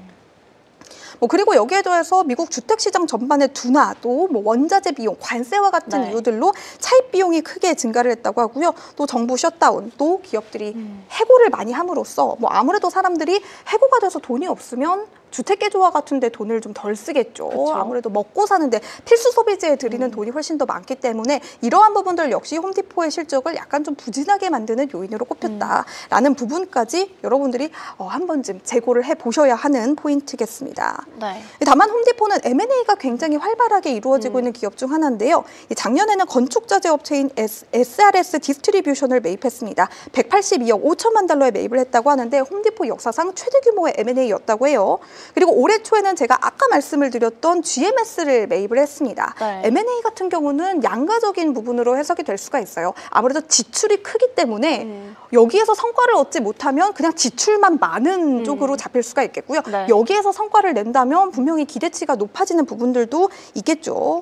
그리고 여기에 더해서 미국 주택시장 전반의 둔화, 또 원자재 비용, 관세와 같은 네. 이유들로 차입 비용이 크게 증가를 했다고 하고요. 또 정부 셧다운, 또 기업들이 해고를 많이 함으로써 아무래도 사람들이 해고가 돼서 돈이 없으면 주택 개조와 같은 데 돈을 좀 덜 쓰겠죠. 그쵸. 아무래도 먹고 사는데 필수 소비재에 들이는 돈이 훨씬 더 많기 때문에 이러한 부분들 역시 홈디포의 실적을 약간 좀 부진하게 만드는 요인으로 꼽혔다라는 부분까지 여러분들이 한 번쯤 재고를 해보셔야 하는 포인트겠습니다. 네. 다만 홈디포는 M&A가 굉장히 활발하게 이루어지고 있는 기업 중 하나인데요. 작년에는 건축자재 업체인 SRS 디스트리뷰션을 매입했습니다. 182억 5천만 달러에 매입을 했다고 하는데 홈디포 역사상 최대 규모의 M&A였다고 해요. 그리고 올해 초에는 제가 아까 말씀을 드렸던 GMS를 매입을 했습니다. 네. M&A 같은 경우는 양가적인 부분으로 해석이 될 수가 있어요. 아무래도 지출이 크기 때문에 여기에서 성과를 얻지 못하면 그냥 지출만 많은 쪽으로 잡힐 수가 있겠고요. 네. 여기에서 성과를 낸다면 분명히 기대치가 높아지는 부분들도 있겠죠.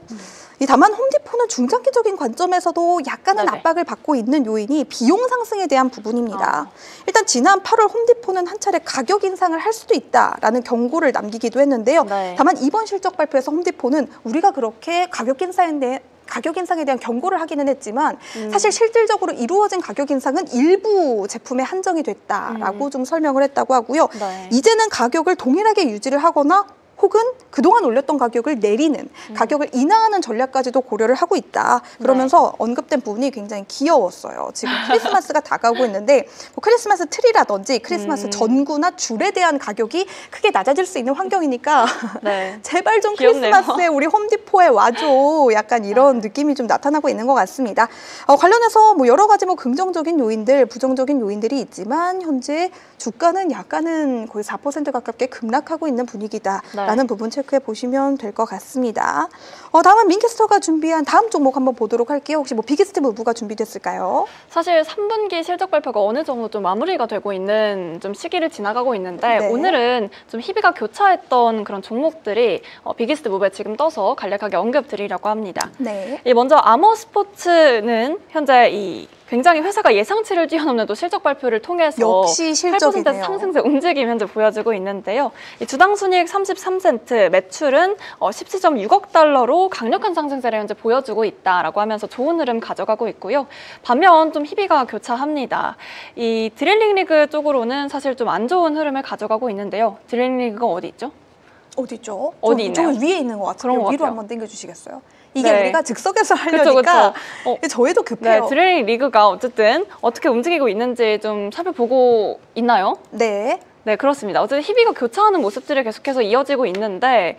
다만 홈디포는 중장기적인 관점에서도 약간은 네네. 압박을 받고 있는 요인이 비용 상승에 대한 부분입니다. 일단 지난 8월 홈디포는 한 차례 가격 인상을 할 수도 있다라는 경고를 남기기도 했는데요. 네. 다만 이번 실적 발표에서 홈디포는 우리가 그렇게 가격 인상에 가격 인상에 대한 경고를 하기는 했지만 사실 실질적으로 이루어진 가격 인상은 일부 제품에 한정이 됐다라고 좀 설명을 했다고 하고요. 네. 이제는 가격을 동일하게 유지를 하거나 혹은 그동안 올렸던 가격을 내리는, 가격을 인하하는 전략까지도 고려를 하고 있다. 그러면서 언급된 부분이 굉장히 귀여웠어요. 지금 크리스마스가 다가오고 있는데 뭐 크리스마스 트리라든지 크리스마스 전구나 줄에 대한 가격이 크게 낮아질 수 있는 환경이니까 네. 제발 좀 귀엽네요. 크리스마스에 우리 홈디포에 와줘. 약간 이런 느낌이 좀 나타나고 있는 것 같습니다. 관련해서 뭐 여러 가지 뭐 긍정적인 요인들, 부정적인 요인들이 있지만 현재 주가는 약간은 거의 4% 가깝게 급락하고 있는 분위기다. 라는 부분 체크해 보시면 될 것 같습니다. 다음은 민캐스터가 준비한 다음 종목 한번 보도록 할게요. 혹시 뭐 비기스트 무브가 준비됐을까요? 사실 3분기 실적 발표가 어느 정도 좀 마무리가 되고 있는 좀 시기를 지나가고 있는데 네. 오늘은 좀 희비가 교차했던 그런 종목들이 비기스트 무브에 지금 떠서 간략하게 언급드리려고 합니다. 네. 먼저 아머스포츠는 현재 굉장히 회사가 예상치를 뛰어넘는 또 실적 발표를 통해서 역시 실적이네요. 8% 상승세 움직임 현재 보여주고 있는데요. 주당 순이익 33센트, 매출은 17.6억 달러로 강력한 상승세를 현재 보여주고 있다라고 하면서 좋은 흐름 가져가고 있고요. 반면 좀 희비가 교차합니다. 이 드릴링 리그 쪽으로는 사실 좀 안 좋은 흐름을 가져가고 있는데요. 드릴링 리그가 어디 있죠? 어디죠? 어디 있나요? 좀 위에 있는 것 같아요. 그런 것 위로 같아요. 한번 당겨주시겠어요? 이게 네. 우리가 즉석에서 하려니까 저희도 급해요. 네, 드릴링 리그가 어쨌든 어떻게 움직이고 있는지 좀 살펴보고 있나요? 네. 네, 그렇습니다. 어쨌든 희비가 교차하는 모습들이 계속해서 이어지고 있는데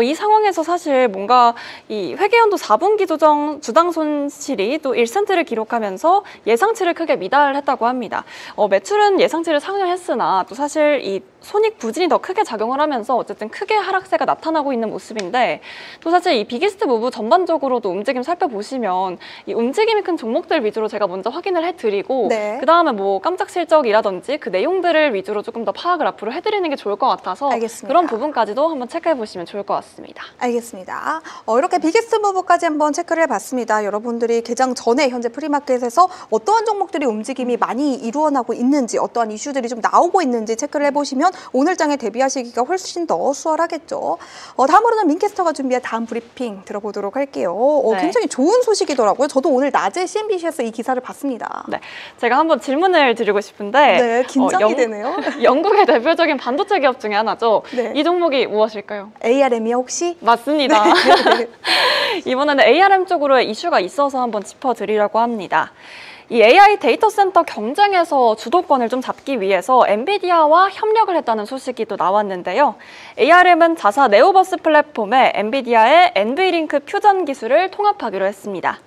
이 상황에서 사실 뭔가 이 회계연도 4분기 주당 손실이 또 1센트를 기록하면서 예상치를 크게 미달했다고 합니다. 매출은 예상치를 상회했으나 또 사실 이 손익 부진이 더 크게 작용을 하면서 어쨌든 크게 하락세가 나타나고 있는 모습인데 또 사실 이 비기스트 무브 전반적으로도 움직임 살펴보시면 이 움직임이 큰 종목들 위주로 제가 먼저 확인을 해드리고 네. 그 다음에 뭐 깜짝 실적이라든지 그 내용들을 위주로 조금 더 파악을 앞으로 해드리는 게 좋을 것 같아서 알겠습니다. 그런 부분까지도 한번 체크해 보시면 좋을 것 같습니다. 알겠습니다. 이렇게 비기스트 무브까지 한번 체크를 해봤습니다. 여러분들이 개장 전에 현재 프리마켓에서 어떠한 종목들이 움직임이 많이 이루어나고 있는지 어떠한 이슈들이 좀 나오고 있는지 체크를 해보시면 오늘 장에 대비하시기가 훨씬 더 수월하겠죠. 다음으로는 민캐스터가 준비한 다음 브리핑 들어보도록 할게요. 네. 굉장히 좋은 소식이더라고요. 저도 오늘 낮에 CNBC에서 이 기사를 봤습니다. 네, 제가 한번 질문을 드리고 싶은데 네, 긴장이 되네요. 영국의 대표적인 반도체 기업 중에 하나죠. 네. 이 종목이 무엇일까요? ARM이요 혹시? 맞습니다. 이번에는 ARM 쪽으로의 이슈가 있어서 한번 짚어드리려고 합니다. 이 AI 데이터 센터 경쟁에서 주도권을 좀 잡기 위해서 엔비디아와 협력을 했다는 소식이 또 나왔는데요. ARM은 자사 네오버스 플랫폼에 엔비디아의 NV링크 퓨전 기술을 통합하기로 했습니다.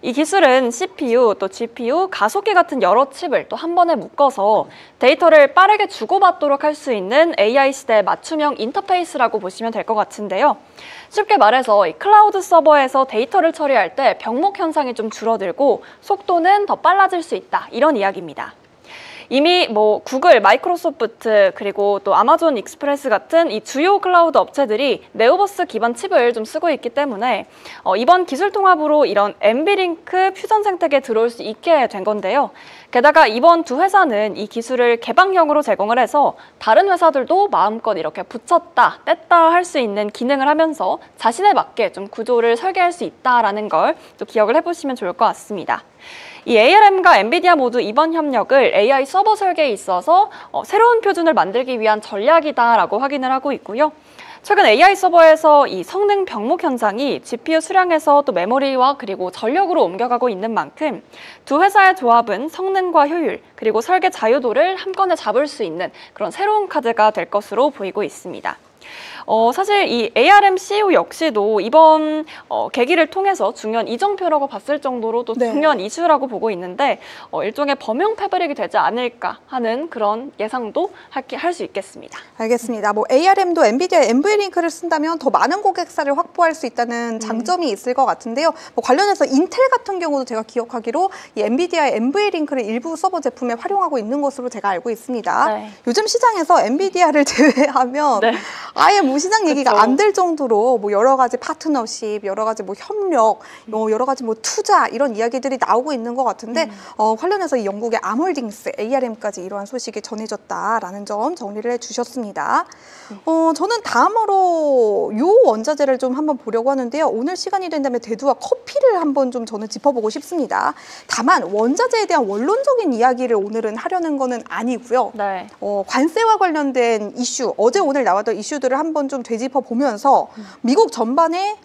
이 기술은 CPU, 또 GPU, 가속기 같은 여러 칩을 또 한 번에 묶어서 데이터를 빠르게 주고받도록 할 수 있는 AI 시대의 맞춤형 인터페이스라고 보시면 될 것 같은데요. 쉽게 말해서 이 클라우드 서버에서 데이터를 처리할 때 병목 현상이 좀 줄어들고 속도는 더 빨라질 수 있다. 이런 이야기입니다. 이미 뭐 구글, 마이크로소프트 그리고 또 아마존 익스프레스 같은 이 주요 클라우드 업체들이 네오버스 기반 칩을 좀 쓰고 있기 때문에 이번 기술 통합으로 이런 NV링크 퓨전 생태계에 들어올 수 있게 된 건데요. 게다가 이번 두 회사는 이 기술을 개방형으로 제공을 해서 다른 회사들도 마음껏 이렇게 붙였다, 뺐다 할 수 있는 기능을 하면서 자신에 맞게 좀 구조를 설계할 수 있다라는 걸 또 기억을 해보시면 좋을 것 같습니다. 이 ARM과 엔비디아 모두 이번 협력을 AI 서버 설계에 있어서 새로운 표준을 만들기 위한 전략이다라고 확인을 하고 있고요. 최근 AI 서버에서 이 성능 병목 현상이 GPU 수량에서 또 메모리와 그리고 전력으로 옮겨가고 있는 만큼 두 회사의 조합은 성능과 효율 그리고 설계 자유도를 한 번에 잡을 수 있는 그런 새로운 카드가 될 것으로 보이고 있습니다. 사실 이 ARM CEO 역시도 이번 계기를 통해서 중요한 이정표라고 봤을 정도로 또 중요한 이슈라고 보고 있는데 일종의 범용 패브릭이 되지 않을까 하는 그런 예상도 할 수 있겠습니다. 알겠습니다. 뭐 ARM도 엔비디아의 NV링크를 쓴다면 더 많은 고객사를 확보할 수 있다는 장점이 있을 것 같은데요. 뭐 관련해서 인텔 같은 경우도 제가 기억하기로 이 엔비디아의 NV링크를 일부 서버 제품에 활용하고 있는 것으로 제가 알고 있습니다. 네. 요즘 시장에서 엔비디아를 제외하면 아예 뭐 시장 얘기가 안 될 정도로 뭐 여러 가지 파트너십, 여러 가지 뭐 협력, 여러 가지 뭐 투자 이런 이야기들이 나오고 있는 것 같은데 관련해서 이 영국의 암홀딩스, ARM까지 이러한 소식이 전해졌다라는 점 정리를 해주셨습니다. 저는 다음으로 요 원자재를 좀 한번 보려고 하는데요. 오늘 시간이 된다면 대두와 커피를 한번 좀 저는 짚어보고 싶습니다. 다만 원자재에 대한 원론적인 이야기를 오늘은 하려는 거는 아니고요. 네. 관세와 관련된 이슈, 어제 오늘 나왔던 이슈들을 한번 좀 되짚어 보면서 미국 전반의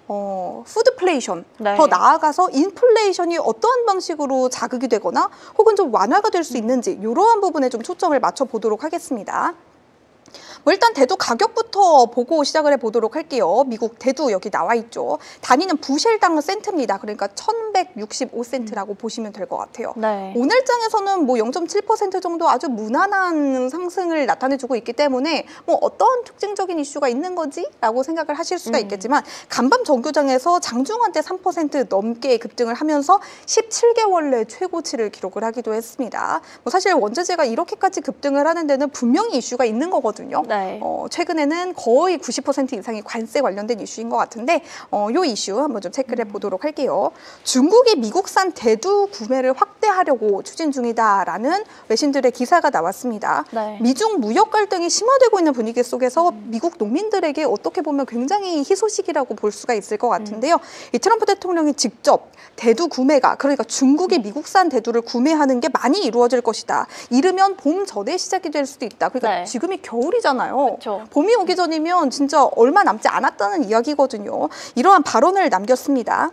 푸드플레이션, 네. 더 나아가서 인플레이션이 어떠한 방식으로 자극이 되거나 혹은 좀 완화가 될 수 있는지 이러한 부분에 좀 초점을 맞춰 보도록 하겠습니다. 뭐 일단 대두 가격부터 보고 시작을 해보도록 할게요. 미국 대두 여기 나와 있죠. 단위는 부실당 센트입니다. 그러니까 1165센트라고 보시면 될 것 같아요. 네. 오늘장에서는 뭐 0.7% 정도 아주 무난한 상승을 나타내주고 있기 때문에 뭐 어떤 특징적인 이슈가 있는 거지? 라고 생각을 하실 수가 있겠지만 간밤 정규장에서 장중한 때 3% 넘게 급등을 하면서 17개월 내 최고치를 기록을 하기도 했습니다. 뭐 사실 원자재가 이렇게까지 급등을 하는 데는 분명히 이슈가 있는 거거든요. 네. 최근에는 거의 90% 이상이 관세 관련된 이슈인 것 같은데 요 이슈 한번 좀 체크를 해보도록 할게요. 중국이 미국산 대두 구매를 확대하려고 추진 중이다라는 외신들의 기사가 나왔습니다. 네. 미중 무역 갈등이 심화되고 있는 분위기 속에서 미국 농민들에게 어떻게 보면 굉장히 희소식이라고 볼 수가 있을 것 같은데요. 이 트럼프 대통령이 직접 대두 구매가, 그러니까 중국이 미국산 대두를 구매하는 게 많이 이루어질 것이다. 이르면 봄 전에 시작이 될 수도 있다. 그러니까 네. 지금이 겨울이잖아요. 그쵸. 봄이 오기 전이면 진짜 얼마 남지 않았다는 이야기거든요. 이러한 발언을 남겼습니다.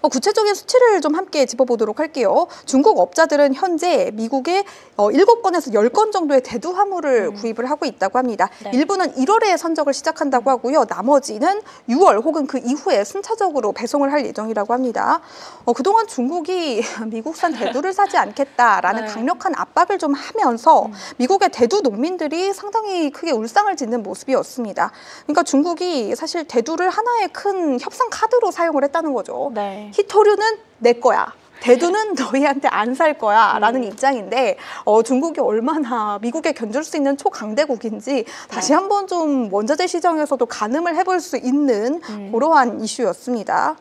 구체적인 수치를 좀 함께 짚어보도록 할게요. 중국 업자들은 현재 미국에 7건에서 10건 정도의 대두 화물을 구입을 하고 있다고 합니다. 네. 일부는 1월에 선적을 시작한다고 하고요. 나머지는 6월 혹은 그 이후에 순차적으로 배송을 할 예정이라고 합니다. 그동안 중국이 미국산 대두를 사지 않겠다라는 네. 강력한 압박을 좀 하면서 미국의 대두 농민들이 상당히 크게 울상을 짓는 모습이었습니다. 그러니까 중국이 사실 대두를 하나의 큰 협상 카드로 사용을 했다는 거죠. 네. 히토류는 내 거야. 대두는 너희한테 안 살 거야 라는 입장인데 중국이 얼마나 미국에 견줄 수 있는 초강대국인지 다시 한번 좀 원자재 시장에서도 가늠을 해볼 수 있는 그러한 이슈였습니다.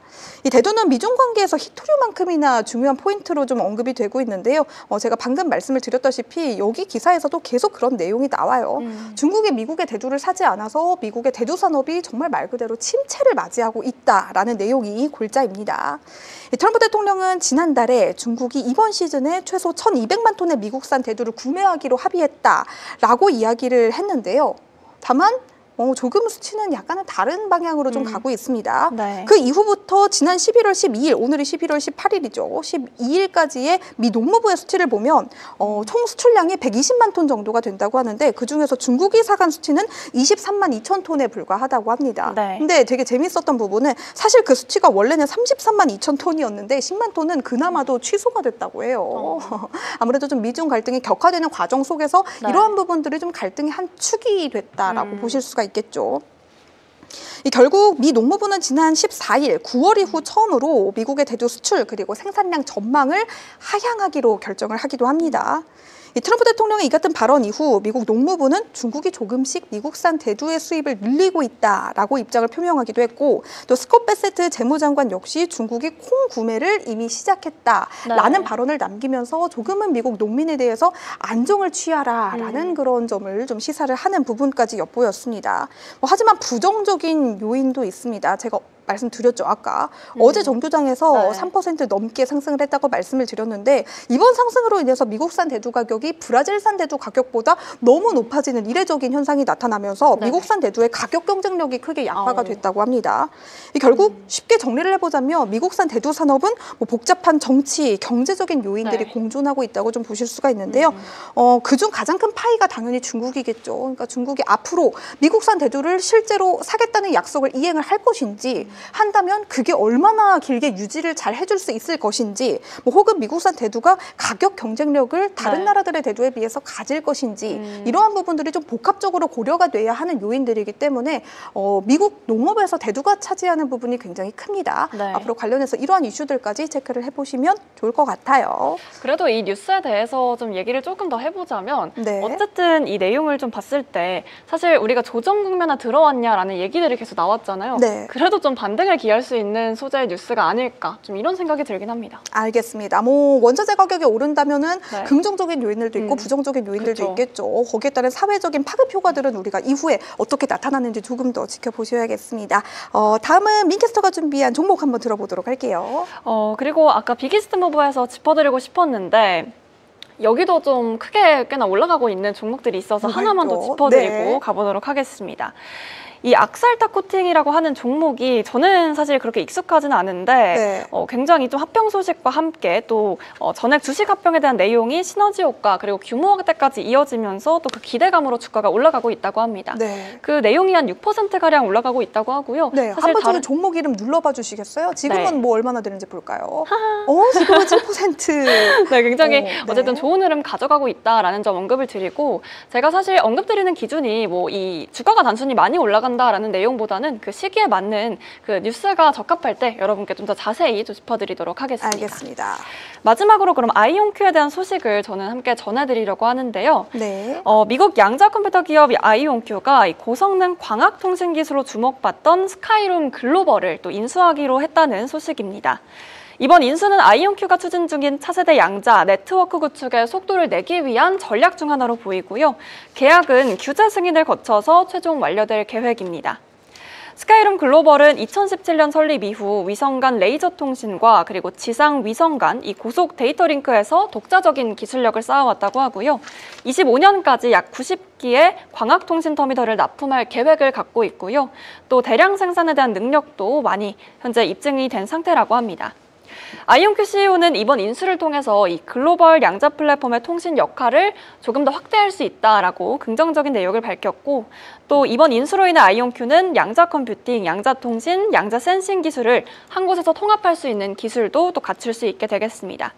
이 대두는 미중 관계에서 히토류만큼이나 중요한 포인트로 좀 언급이 되고 있는데요. 제가 방금 말씀을 드렸다시피 여기 기사에서도 계속 그런 내용이 나와요. 중국이 미국의 대두를 사지 않아서 미국의 대두 산업이 정말 말 그대로 침체를 맞이하고 있다라는 내용이 골자입니다. 트럼프 대통령은 지난달에 중국이 이번 시즌에 최소 1,200만 톤의 미국산 대두를 구매하기로 합의했다라고 이야기를 했는데요. 다만 조금 수치는 약간은 다른 방향으로 좀 가고 있습니다. 네. 그 이후부터 지난 11월 12일, 오늘이 11월 18일이죠. 12일까지의 미 농무부의 수치를 보면 총 수출량이 120만 톤 정도가 된다고 하는데 그중에서 중국이 사간 수치는 23만 2천 톤에 불과하다고 합니다. 네. 근데 되게 재밌었던 부분은 사실 그 수치가 원래는 33만 2천 톤이었는데 10만 톤은 그나마도 취소가 됐다고 해요. 아무래도 좀 미중 갈등이 격화되는 과정 속에서 네. 이러한 부분들이 좀 갈등의 한 축이 됐다라고 보실 수가 있겠죠. 결국 미 농무부는 지난 14일 9월 이후 처음으로 미국의 대두 수출 그리고 생산량 전망을 하향하기로 결정을 하기도 합니다. 트럼프 대통령의 이 같은 발언 이후 미국 농무부는 중국이 조금씩 미국산 대두의 수입을 늘리고 있다라고 입장을 표명하기도 했고 또 스콧 베세트 재무장관 역시 중국이 콩 구매를 이미 시작했다라는 네. 발언을 남기면서 조금은 미국 농민에 대해서 안정을 취하라라는 그런 점을 좀 시사를 하는 부분까지 엿보였습니다. 하지만 부정적인 요인도 있습니다. 제가 말씀드렸죠, 아까. 어제 정규장에서 네. 3% 넘게 상승을 했다고 말씀을 드렸는데 이번 상승으로 인해서 미국산 대두 가격이 브라질산 대두 가격보다 너무 높아지는 이례적인 현상이 나타나면서 네. 미국산 대두의 가격 경쟁력이 크게 약화가 됐다고 합니다. 결국 쉽게 정리를 해보자면 미국산 대두 산업은 뭐 복잡한 정치, 경제적인 요인들이 네. 공존하고 있다고 좀 보실 수가 있는데요. 그중 가장 큰 파이가 당연히 중국이겠죠. 그러니까 중국이 앞으로 미국산 대두를 실제로 사겠다는 약속을 이행을 할 것인지 한다면 그게 얼마나 길게 유지를 잘 해줄 수 있을 것인지, 뭐 혹은 미국산 대두가 가격 경쟁력을 다른 나라들의 대두에 비해서 가질 것인지, 이러한 부분들이 좀 복합적으로 고려가 돼야 하는 요인들이기 때문에 미국 농업에서 대두가 차지하는 부분이 굉장히 큽니다. 앞으로 관련해서 이러한 이슈들까지 체크를 해보시면 좋을 것 같아요. 그래도 이 뉴스에 대해서 좀 얘기를 조금 더 해보자면 어쨌든 이 내용을 좀 봤을 때 사실 우리가 조정 국면에 들어왔냐라는 얘기들이 계속 나왔잖아요. 그래도 좀 반등을 기할 수 있는 소재의 뉴스가 아닐까, 좀 이런 생각이 들긴 합니다. 알겠습니다. 뭐 원자재 가격이 오른다면은 긍정적인 요인들도 있고 부정적인 요인들도 있겠죠. 거기에 따른 사회적인 파급 효과들은 우리가 이후에 어떻게 나타나는지 조금 더 지켜보셔야겠습니다. 다음은 민캐스터가 준비한 종목 한번 들어보도록 할게요. 그리고 아까 비기스트 무브에서 짚어드리고 싶었는데 여기도 좀 크게 꽤나 올라가고 있는 종목들이 있어서 하나만 더 짚어드리고 가보도록 하겠습니다. 이 악살타 코팅이라고 하는 종목이 저는 사실 그렇게 익숙하지는 않은데 굉장히 좀 합병 소식과 함께 또 전액 주식 합병에 대한 내용이 시너지 효과 그리고 규모 확대까지 이어지면서 또 그 기대감으로 주가가 올라가고 있다고 합니다. 그 내용이 한 6%가량 올라가고 있다고 하고요. 한번 저는 종목 이름 눌러봐 주시겠어요? 지금은 뭐 얼마나 되는지 볼까요? 지금은 7%. 굉장히 어쨌든 좋은 흐름 가져가고 있다라는 점 언급을 드리고, 제가 사실 언급드리는 기준이 뭐 이 주가가 단순히 많이 올라간다라는 내용보다는 그 시기에 맞는 그 뉴스가 적합할 때 여러분께 좀 더 자세히 좀 짚어드리도록 하겠습니다. 알겠습니다. 마지막으로 그럼 아이온큐에 대한 소식을 저는 함께 전해드리려고 하는데요. 미국 양자 컴퓨터 기업 아이온큐가 고성능 광학통신 기술로 주목받던 스카이룸 글로벌을 또 인수하기로 했다는 소식입니다. 이번 인수는 아이온큐가 추진 중인 차세대 양자 네트워크 구축에 속도를 내기 위한 전략 중 하나로 보이고요. 계약은 규제 승인을 거쳐서 최종 완료될 계획입니다. 스카이룸 글로벌은 2017년 설립 이후 위성 간 레이저 통신과 그리고 지상 위성 간 이 고속 데이터 링크에서 독자적인 기술력을 쌓아왔다고 하고요. 25년까지 약 90기의 광학통신 터미널을 납품할 계획을 갖고 있고요. 또 대량 생산에 대한 능력도 많이 현재 입증이 된 상태라고 합니다. 아이온큐 CEO는 이번 인수를 통해서 이 글로벌 양자 플랫폼의 통신 역할을 조금 더 확대할 수 있다라고 긍정적인 내용을 밝혔고, 또 이번 인수로 인해 아이온큐는 양자 컴퓨팅, 양자 통신, 양자 센싱 기술을 한 곳에서 통합할 수 있는 기술도 또 갖출 수 있게 되겠습니다.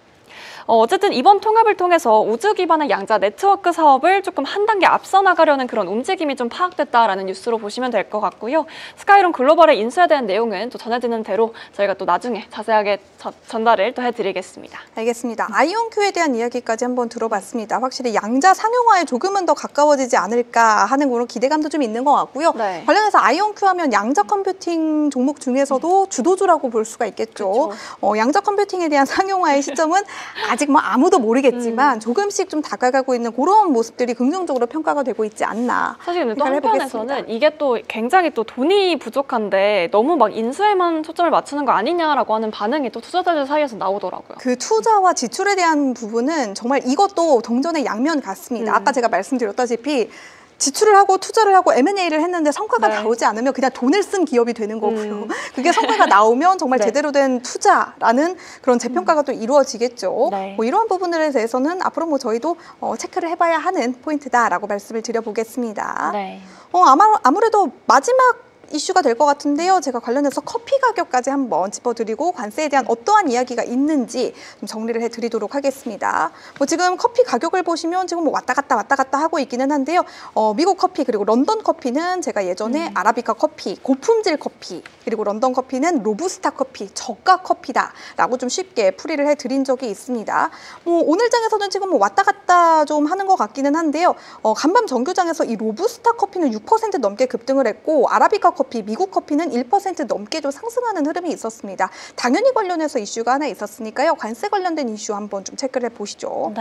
어쨌든 이번 통합을 통해서 우주 기반의 양자 네트워크 사업을 조금 한 단계 앞서 나가려는 그런 움직임이 좀 파악됐다라는 뉴스로 보시면 될 것 같고요. 스카이룸 글로벌의 인수에 대한 내용은 또 전해지는 대로 저희가 또 나중에 자세하게 전달을 또 해드리겠습니다. 알겠습니다. 아이온큐에 대한 이야기까지 한번 들어봤습니다. 확실히 양자 상용화에 조금은 더 가까워지지 않을까 하는 그런 기대감도 좀 있는 것 같고요. 관련해서 아이온큐 하면 양자 컴퓨팅 종목 중에서도 주도주라고 볼 수가 있겠죠. 양자 컴퓨팅에 대한 상용화의 시점은 아직 뭐 아무도 모르겠지만 조금씩 좀 다가가고 있는 그런 모습들이 긍정적으로 평가가 되고 있지 않나. 사실 근데 또 한편에서는 이게 또 굉장히 또 돈이 부족한데 너무 막 인수에만 초점을 맞추는 거 아니냐라고 하는 반응이 또 투자자들 사이에서 나오더라고요. 그 투자와 지출에 대한 부분은 정말 이것도 동전의 양면 같습니다. 아까 제가 말씀드렸다시피 지출을 하고 투자를 하고 M&A를 했는데 성과가 나오지 않으면 그냥 돈을 쓴 기업이 되는 거고요. 그게 성과가 나오면 정말 제대로 된 투자라는 그런 재평가가 또 이루어지겠죠. 뭐 이런 부분들에 대해서는 앞으로 뭐 저희도 체크를 해봐야 하는 포인트다라고 말씀을 드려보겠습니다. 아무래도 마지막 이슈가 될 것 같은데요. 제가 관련해서 커피 가격까지 한번 짚어드리고 관세에 대한 어떠한 이야기가 있는지 좀 정리를 해드리도록 하겠습니다. 뭐 지금 커피 가격을 보시면 지금 뭐 왔다 갔다 하고 있기는 한데요. 미국 커피 그리고 런던 커피는 제가 예전에 아라비카 커피, 고품질 커피, 그리고 런던 커피는 로부스타 커피, 저가 커피다라고 좀 쉽게 풀이를 해드린 적이 있습니다. 뭐 오늘 장에서는 지금 뭐 왔다 갔다 좀 하는 것 같기는 한데요. 간밤 정규장에서 이 로부스타 커피는 6% 넘게 급등을 했고 아라비카 커피, 미국 커피는 1% 넘게 좀 상승하는 흐름이 있었습니다. 당연히 관련해서 이슈가 하나 있었으니까요. 관세 관련된 이슈 한번 좀 체크를 해보시죠.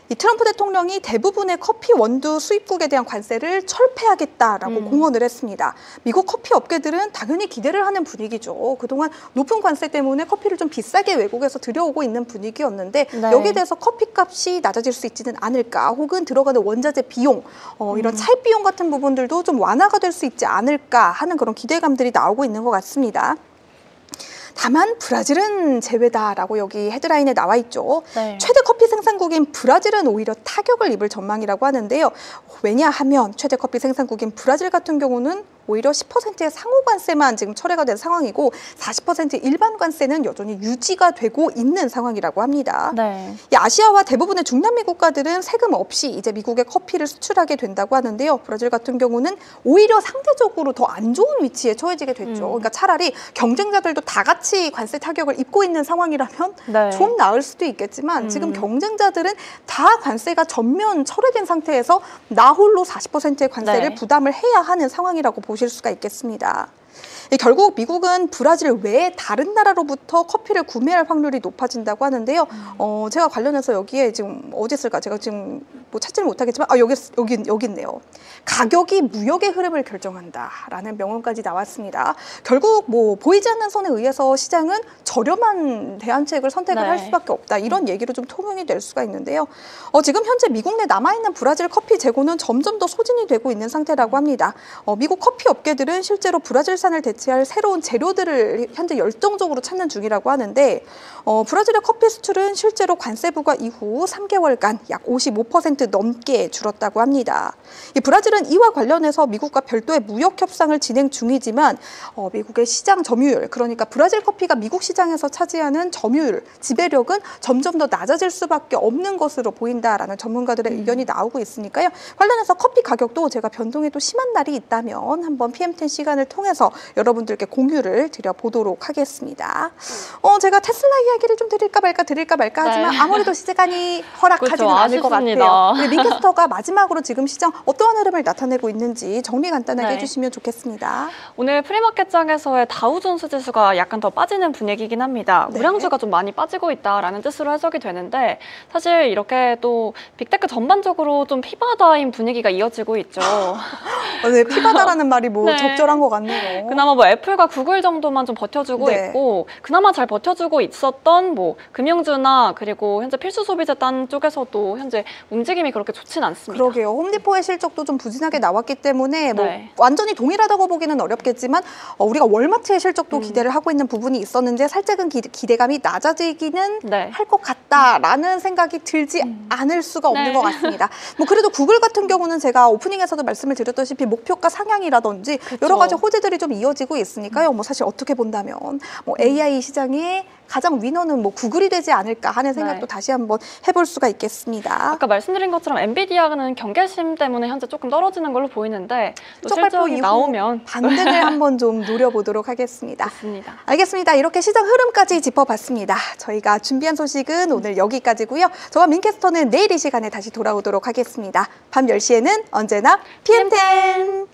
이 트럼프 대통령이 대부분의 커피 원두 수입국에 대한 관세를 철폐하겠다라고 공언을 했습니다. 미국 커피 업계들은 당연히 기대를 하는 분위기죠. 그동안 높은 관세 때문에 커피를 좀 비싸게 외국에서 들여오고 있는 분위기였는데 여기에 대해서 커피값이 낮아질 수 있지는 않을까, 혹은 들어가는 원자재 비용, 이런 차입 비용 같은 부분들도 좀 완화가 될 수 있지 않을까 하는 그런 기대감들이 나오고 있는 것 같습니다. 다만 브라질은 제외다라고 여기 헤드라인에 나와 있죠. 네. 최대 커피 생산국인 브라질은 오히려 타격을 입을 전망이라고 하는데요. 왜냐하면 최대 커피 생산국인 브라질 같은 경우는 오히려 10%의 상호 관세만 지금 철회가 된 상황이고 40% 일반 관세는 여전히 유지가 되고 있는 상황이라고 합니다. 네. 이 아시아와 대부분의 중남미 국가들은 세금 없이 이제 미국에 커피를 수출하게 된다고 하는데요. 브라질 같은 경우는 오히려 상대적으로 더 안 좋은 위치에 처해지게 됐죠. 그러니까 차라리 경쟁자들도 다 같이 관세 타격을 입고 있는 상황이라면 네. 좀 나을 수도 있겠지만 지금 경쟁자들은 다 관세가 전면 철회된 상태에서 나 홀로 40%의 관세를 네. 부담을 해야 하는 상황이라고 보실 수가 있겠습니다. 결국 미국은 브라질 외에 다른 나라로부터 커피를 구매할 확률이 높아진다고 하는데요. 제가 관련해서 여기에 지금 어디 있을까? 제가 지금 뭐 찾지는 못하겠지만 여기 있네요. 가격이 무역의 흐름을 결정한다라는 명언까지 나왔습니다. 결국 뭐 보이지 않는 선에 의해서 시장은 저렴한 대안책을 선택을 네. 할 수밖에 없다. 이런 얘기로 좀 통용이 될 수가 있는데요. 지금 현재 미국 내 남아있는 브라질 커피 재고는 점점 더 소진이 되고 있는 상태라고 합니다. 미국 커피 업계들은 실제로 브라질산을 대체할 새로운 재료들을 현재 열정적으로 찾는 중이라고 하는데 브라질의 커피 수출은 실제로 관세 부과 이후 3개월간 약 55% 넘게 줄었다고 합니다. 이 브라질은 이와 관련해서 미국과 별도의 무역 협상을 진행 중이지만 미국의 시장 점유율, 그러니까 브라질 커피가 미국 시장에서 차지하는 점유율, 지배력은 점점 더 낮아질 수밖에 없는 것으로 보인다라는 전문가들의 의견이 나오고 있으니까요. 관련해서 커피 가격도 제가 변동이 또 심한 날이 있다면 한번 PM10 시간을 통해서 여러분들께 공유를 드려보도록 하겠습니다. 제가 테슬라 이야기를 좀 드릴까 말까 하지만 네. 아무래도 시간이 허락하지는 그렇죠, 않을 것 아쉽습니다. 같아요. 우리 민캐스터가 마지막으로 지금 시장 어떠한 흐름을 나타내고 있는지 정리 간단하게 네. 해주시면 좋겠습니다. 오늘 프리마켓장에서의 다우존스 지수가 약간 더 빠지는 분위기긴 합니다. 네. 우량주가 좀 많이 빠지고 있다라는 뜻으로 해석이 되는데 사실 이렇게 또 빅테크 전반적으로 좀 피바다인 분위기가 이어지고 있죠. 네, 피바다라는 말이 뭐 네. 적절한 것 같네요. 그나마 뭐 애플과 구글 정도만 좀 버텨주고 네. 있고 그나마 잘 버텨주고 있었던 뭐 금융주나 그리고 현재 필수 소비자 단 쪽에서도 현재 움직임이 그렇게 좋진 않습니다. 그러게요. 홈디포의 실적도 좀 부진하게 나왔기 때문에 뭐 네. 완전히 동일하다고 보기는 어렵겠지만 우리가 월마트의 실적도 기대를 하고 있는 부분이 있었는데 살짝은 기대감이 낮아지기는 네. 할 것 같다라는 생각이 들지 않을 수가 없는 네. 것 같습니다. 뭐 그래도 구글 같은 경우는 제가 오프닝에서도 말씀을 드렸다시피 목표가 상향이라든지 여러 가지 호재들이 좀 이어지고 있으니까요. 뭐 사실 어떻게 본다면 뭐 AI 시장의 가장 위너는 뭐 구글이 되지 않을까 하는 생각도 네. 다시 한번 해볼 수가 있겠습니다. 아까 말씀드린 것처럼 엔비디아는 경계심 때문에 현재 조금 떨어지는 걸로 보이는데 또 실적 발표 실적이 이후 나오면 반등을 한번 좀 노려보도록 하겠습니다. 좋습니다. 알겠습니다. 이렇게 시장 흐름까지 짚어봤습니다. 저희가 준비한 소식은 오늘 여기까지고요. 저와 민캐스터는 내일 이 시간에 다시 돌아오도록 하겠습니다. 밤 10시에는 언제나 PM10!